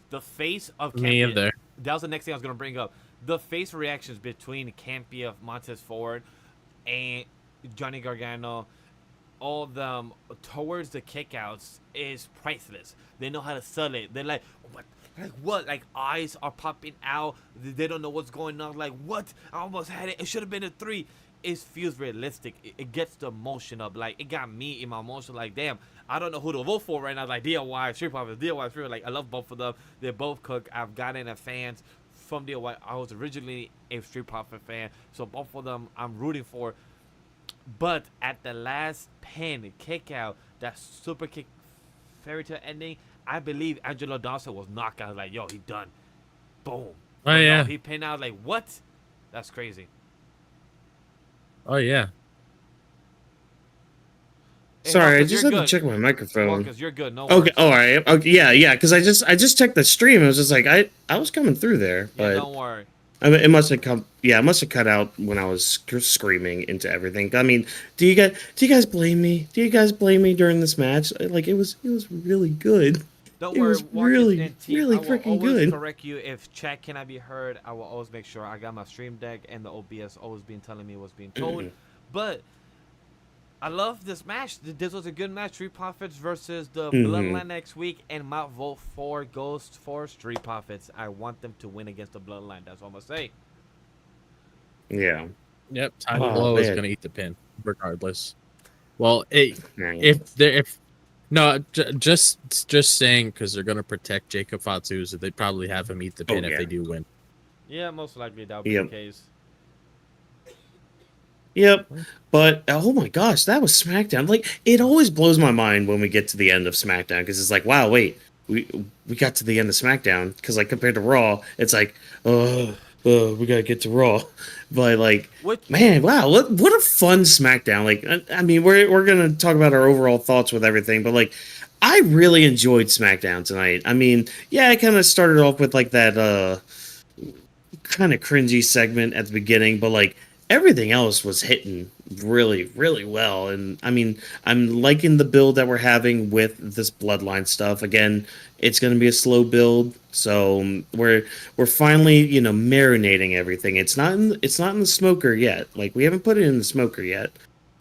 the face of Campia. Me either. That was the next thing I was going to bring up. The face reactions between Campia, Montez Ford, and Johnny Gargano, all of them towards the kickouts is priceless. They know how to sell it. They're like, what? Like, eyes are popping out. They don't know what's going on. Like, what? I almost had it. It should have been a 3. It feels realistic. It gets the emotion up. Like, it got me in my emotion. Like, damn, I don't know who to vote for right now. Like, DIY, Street Profits, DIY, Street. Like, I love both of them. They're both cooked. I've gotten a fans from the I was originally a Street Profit fan, so both of them I'm rooting for. But at the last pin kick out, that super kick fairy tale ending, I believe Angelo Dawson was knocked out. Like, yo, he done. Boom. Oh yeah. No, he pinned out. Like, what? That's crazy. Oh yeah. Hey, Sorry, I Hawkins, just you're had to good. check my microphone. Hawkins, you're good. No Okay, worries. all right. Okay, yeah, because I just checked the stream. I was just like, I was coming through there, Yeah, but don't worry. I mean, it must have come. Yeah, it must have cut out when I was screaming into everything. I mean, do you guys blame me? Do you guys blame me during this match? Like, it was really good. Don't It worry, was Hawkins really, and team, really I will freaking always good. correct you if chat cannot be heard. I will always make sure I got my stream deck and the OBS always being telling me what's being told. But I love this match. This was a good match. Street Profits versus the Bloodline next week, and my vote for goes for Street Profits. I want them to win against the Bloodline. That's all I'm gonna say. Yeah. Yep. Tiny Oh, Low is man. gonna eat the pin, regardless. Well, if just saying, because they're gonna protect Jacob Fatu, so they'd probably have him eat the pin if yeah. they do win. Yeah, most likely that would be Yep. the case. Yep. But oh my gosh, that was SmackDown. Like, it always blows my mind when we get to the end of SmackDown, because it's like, wow, wait, we got to the end of SmackDown, because like compared to Raw, it's like, we gotta get to Raw. But like, man, wow, what a fun SmackDown. Like, I mean, we're gonna talk about our overall thoughts with everything, but like, I really enjoyed SmackDown tonight. I mean, yeah, I kind of started off with like that kind of cringy segment at the beginning, but like, everything else was hitting really, really well. And I mean, I'm liking the build that we're having with this Bloodline stuff. Again, it's going to be a slow build, so we're finally, marinating everything. It's not in the smoker yet. Like, we haven't put it in the smoker yet.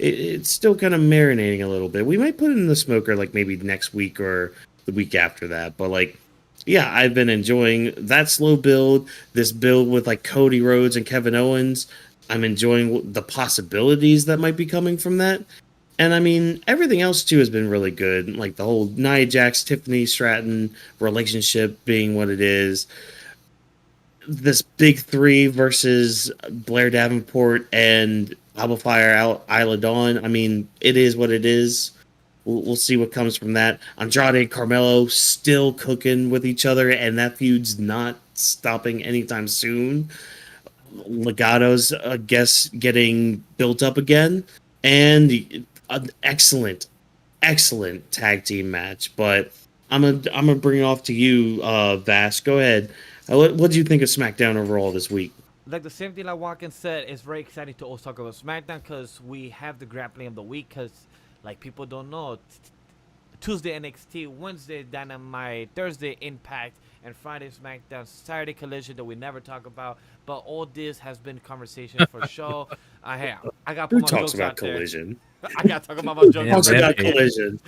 It's still kind of marinating a little bit. We might put it in the smoker like maybe next week or the week after that. But like, yeah, I've been enjoying that slow build. This build with like Cody Rhodes and Kevin Owens. I'm enjoying the possibilities that might be coming from that. And I mean, everything else too has been really good. Like the whole Nia Jax, Tiffany Stratton relationship being what it is. This big three versus Blair Davenport and Alba Fire Isla Dawn. I mean, it is what it is. We'll see what comes from that. Andrade and Carmelo still cooking with each other, and that feud's not stopping anytime soon. Legado's, I guess, getting built up again, and an excellent tag team match. But I'm gonna bring it off to you, Vash. Go ahead. What do you think of SmackDown overall this week? Like the same thing like Whawkins said, it's very exciting to always talk about SmackDown because we have the grappling of the week. Because like people don't know, Tuesday NXT, Wednesday Dynamite, Thursday Impact, and Friday SmackDown, Saturday Collision that we never talk about. But all this has been conversation for sure. I got to Who put my talks jokes about out there. Collision? I got to talk about my jokes. Talks about Rampage. Collision.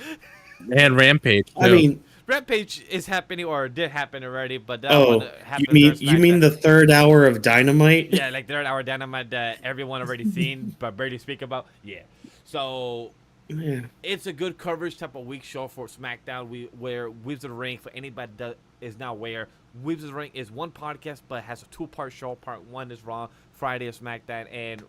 And Rampage. I too. mean, Rampage is happening or did happen already, but that one happened. you mean the third hour of Dynamite? Yeah, like third hour Dynamite that everyone already seen but barely speak about. Yeah, so Yeah. it's a good coverage type of week show for SmackDown. Where Weebs of the Ring, for anybody that is not aware, Weebs of the Ring is one podcast but has a two-part show. Part one is Raw, Friday is SmackDown, and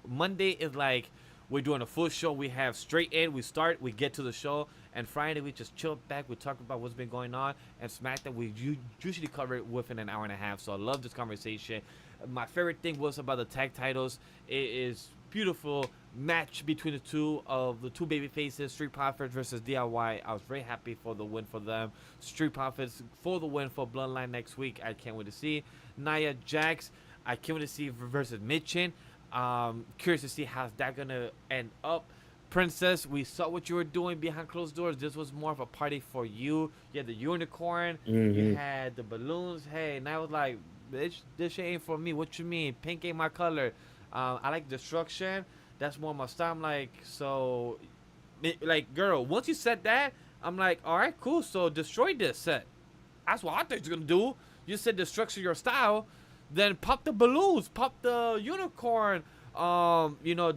Monday is like we're doing a full show. We have straight in, we start, we get to the show, and Friday we just chill back, we talk about what's been going on, and SmackDown we usually cover it within an hour and a half. So I love this conversation. My favorite thing was about the tag titles. It is beautiful match between the two baby faces, Street Profits versus DIY. I was very happy for the win for them. Street Profits for the win for Bloodline next week. I can't wait to see Nia Jax. I can't wait to see versus Mitchin. Curious to see how's that gonna end up. Princess, we saw what you were doing behind closed doors. This was more of a party for you. You had the unicorn, you had the balloons. Hey, and I was like, bitch, this shit ain't for me. What you mean? Pink ain't my color. I like destruction. That's more my style. I'm like, so, like, girl, once you said that, I'm like, all right, cool. So destroy this set. That's what I thought you were gonna do. You said destruction your style. Then pop the balloons, pop the unicorn,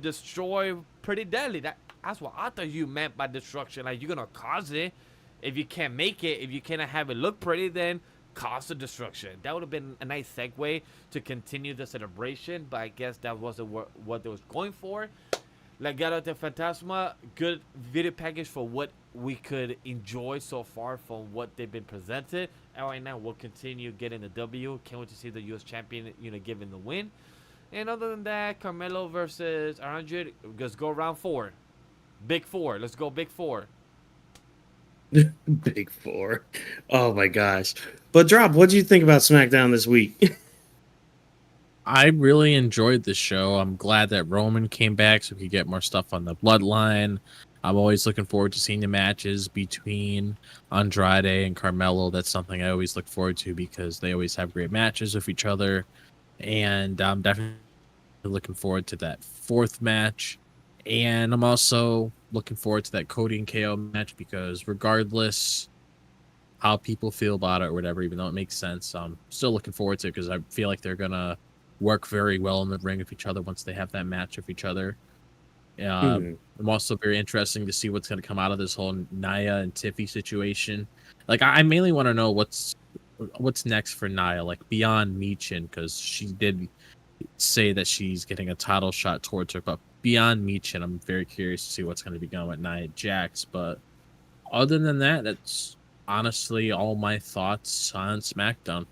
destroy Pretty Deadly. That's what I thought you meant by destruction. Like, you're gonna cause it. If you can't make it, if you cannot have it look pretty, then cause of destruction. That would have been a nice segue to continue the celebration, but I guess that wasn't what they was going for. Legado de Fatasma, good video package for what we could enjoy so far from what they've been presented. And right now, we'll continue getting the W. Can't wait to see the U.S. champion, giving the win. And other than that, Carmelo versus Andrade. Let's go round 4. Big 4. Let's go big 4. Big 4. Oh my gosh. But Drop, what do you think about SmackDown this week? I really enjoyed the show. I'm glad that Roman came back so we could get more stuff on the bloodline. I'm always looking forward to seeing the matches between Andrade and Carmelo. That's something I always look forward to because they always have great matches with each other. And I'm definitely looking forward to that 4th match. And I'm also looking forward to that Cody and KO match because regardless how people feel about it or whatever, even though it makes sense, I'm still looking forward to it because I feel like they're going to work very well in the ring with each other once they have that match with each other. I'm also very interesting to see what's going to come out of this whole Nia and Tiffy situation. Like, I mainly want to know what's next for Nia, like beyond Michin, because she did say that she's getting a title shot towards her, but beyond Michin, I'm very curious to see what's going to be going with Nia Jax. But other than that, that's honestly all my thoughts on SmackDown.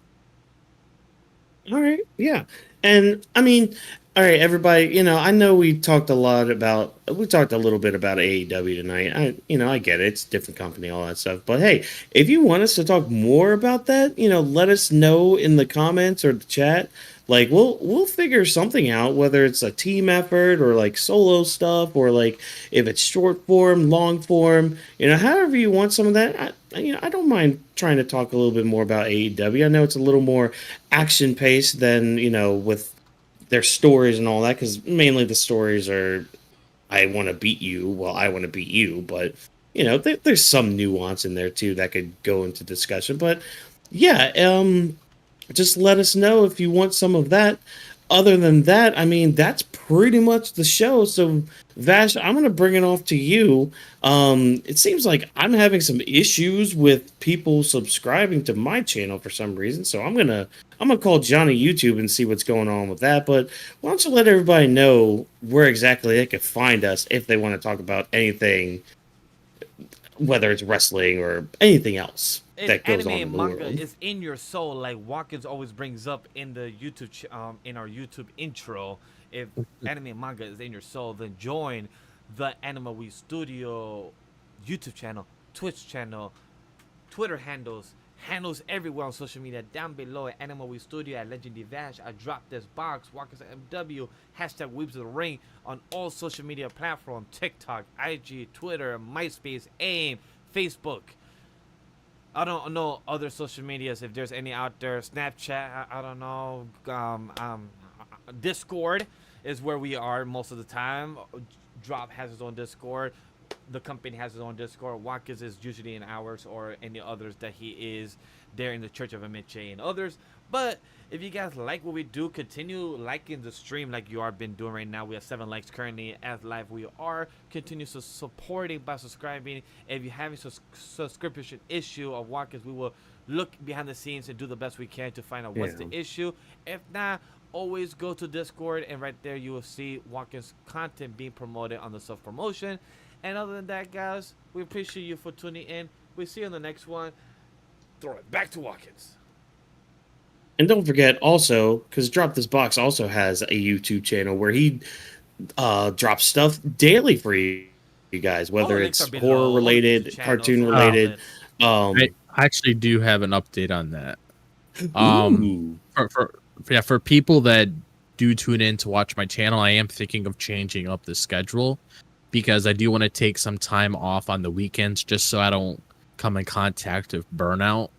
All right, yeah. And I mean, all right, everybody, I know we talked a little bit about AEW tonight. I get it. It's a different company, all that stuff. But hey, if you want us to talk more about that, let us know in the comments or the chat. Like we'll figure something out, whether it's a team effort or like solo stuff, or like if it's short form, long form, however you want some of that. I don't mind trying to talk a little bit more about AEW. I know it's a little more action paced than with their stories and all that, because mainly the stories are I want to beat you, well, I want to beat you, but there's some nuance in there too that could go into discussion. But yeah, just let us know if you want some of that. Other than that, I mean, that's pretty much the show. So, Vash, I'm going to bring it off to you. It seems like I'm having some issues with people subscribing to my channel for some reason. So I'm gonna call Johnny YouTube and see what's going on with that. But why don't you let everybody know where exactly they can find us if they want to talk about anything, whether it's wrestling or anything else that goes anime on in and the manga world. is in your soul, like Whawkins always brings up in the YouTube in our YouTube intro. If anime and manga is in your soul, then join the AniMa Studio YouTube channel, Twitch channel, Twitter handles everywhere on social media down below at AniMa Studio, at Legend Vash, at DropThisBox, Whawkins MW, hashtag Weebs of the Ring on all social media platforms: TikTok, IG, Twitter, MySpace, AIM, Facebook. I don't know other social medias if there's any out there. Snapchat, I don't know. Discord is where we are most of the time. Drop has his own Discord. The company has his own Discord. Whawkins is usually in ours or any others that he is there in the Church of Amiche and others. But if you guys like what we do, continue liking the stream like you are been doing right now. We have 7 likes currently as live we are. Continue supporting by subscribing. If you have a subscription issue of Whawkins, we will look behind the scenes and do the best we can to find out what's the issue. If not, always go to Discord, and right there you will see Whawkins content being promoted on the self-promotion. And other than that, guys, we appreciate you for tuning in. We'll see you on the next one. Throw it back to Whawkins. And don't forget also, because DropThisBox also has a YouTube channel where he drops stuff daily for you guys, whether it's horror related, cartoon related. I actually do have an update on that. For people that do tune in to watch my channel, I am thinking of changing up the schedule because I do want to take some time off on the weekends just so I don't come in contact with burnout.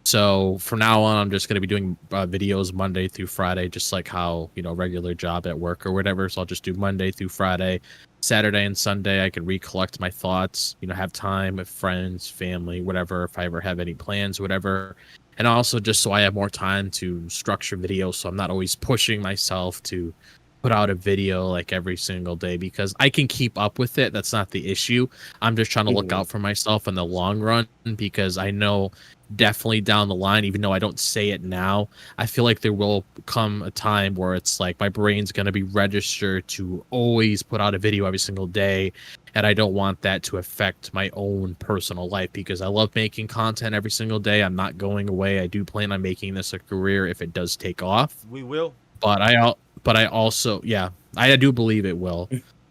So from now on, I'm just going to be doing videos Monday through Friday, just like how, regular job at work or whatever. So I'll just do Monday through Friday. Saturday and Sunday, I can recollect my thoughts, have time with friends, family, whatever, if I ever have any plans, whatever. And also just so I have more time to structure videos so I'm not always pushing myself to put out a video like every single day because I can keep up with it. That's not the issue. I'm just trying to look out for myself in the long run because I know definitely down the line, even though I don't say it now, I feel like there will come a time where it's like my brain's going to be registered to always put out a video every single day. And I don't want that to affect my own personal life because I love making content every single day. I'm not going away. I do plan on making this a career if it does take off. We will. But I also, yeah, I do believe it will.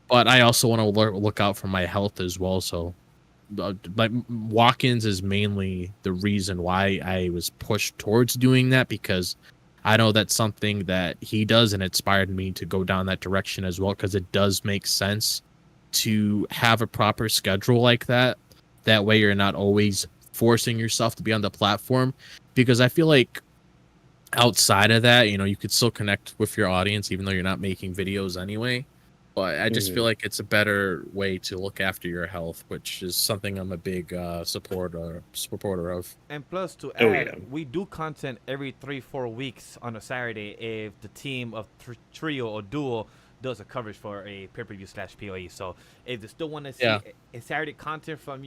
But I also want to look out for my health as well. So, like Whawkins is mainly the reason why I was pushed towards doing that because I know that's something that he does and inspired me to go down that direction as well because it does make sense to have a proper schedule like that. That way you're not always forcing yourself to be on the platform because I feel like outside of that, you could still connect with your audience even though you're not making videos anyway. But I just feel like it's a better way to look after your health, which is something I'm a big supporter of. And plus, to add, we do content every 3-4 weeks on a Saturday if the team of trio or duo does a coverage for a pay-per-view / PoE. So if they still want to see a Saturday content from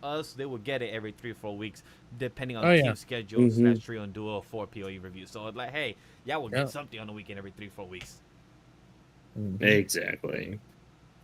us, they will get it every 3-4 weeks, depending on the team schedule / trio and duo for PoE review. So it's like, hey, y'all will get something on the weekend every 3-4 weeks. Exactly.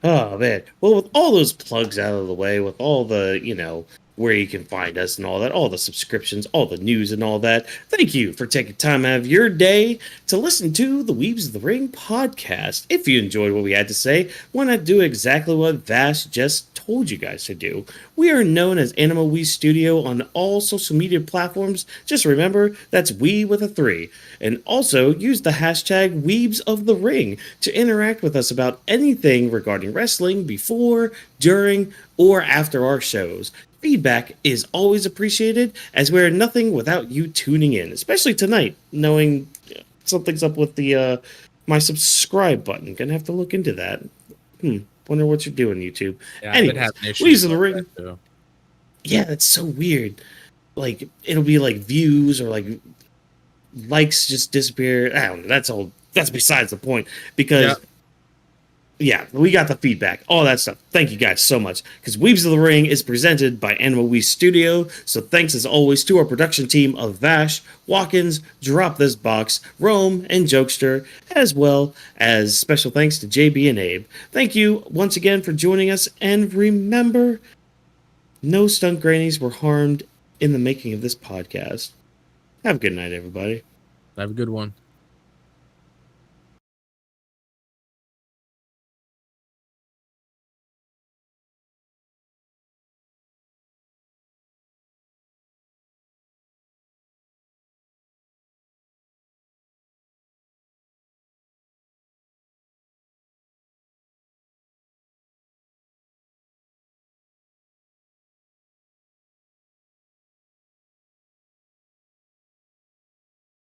Oh, man. Well, with all those plugs out of the way, with all the, where you can find us and all that, all the subscriptions, all the news and all that, thank you for taking time out of your day to listen to the Weebs of the Ring podcast. If you enjoyed what we had to say, why not do exactly what Vash just told you guys to do? We are known as AniMa We Studio on all social media platforms. Just remember, that's We with a 3. And also use the hashtag Weebs of the Ring to interact with us about anything regarding wrestling before, during, or after our shows. Feedback is always appreciated, as we're nothing without you tuning in, especially tonight, knowing something's up with the my subscribe button. Gonna have to look into that. Wonder what you're doing, YouTube. Yeah, anyways, Weebs of the Ring. Yeah, that's so weird. Like, it'll be like views or like likes just disappear. I don't know. That's besides the point because. Yeah, we got the feedback, all that stuff. Thank you guys so much. Because Weebs of the Ring is presented by AniMa We Studio. So thanks as always to our production team of Vash, Whawkins, DropThisBox, Rome, and Jokester, as well as special thanks to JB and Abe. Thank you once again for joining us. And remember, no stunt grannies were harmed in the making of this podcast. Have a good night, everybody. Have a good one.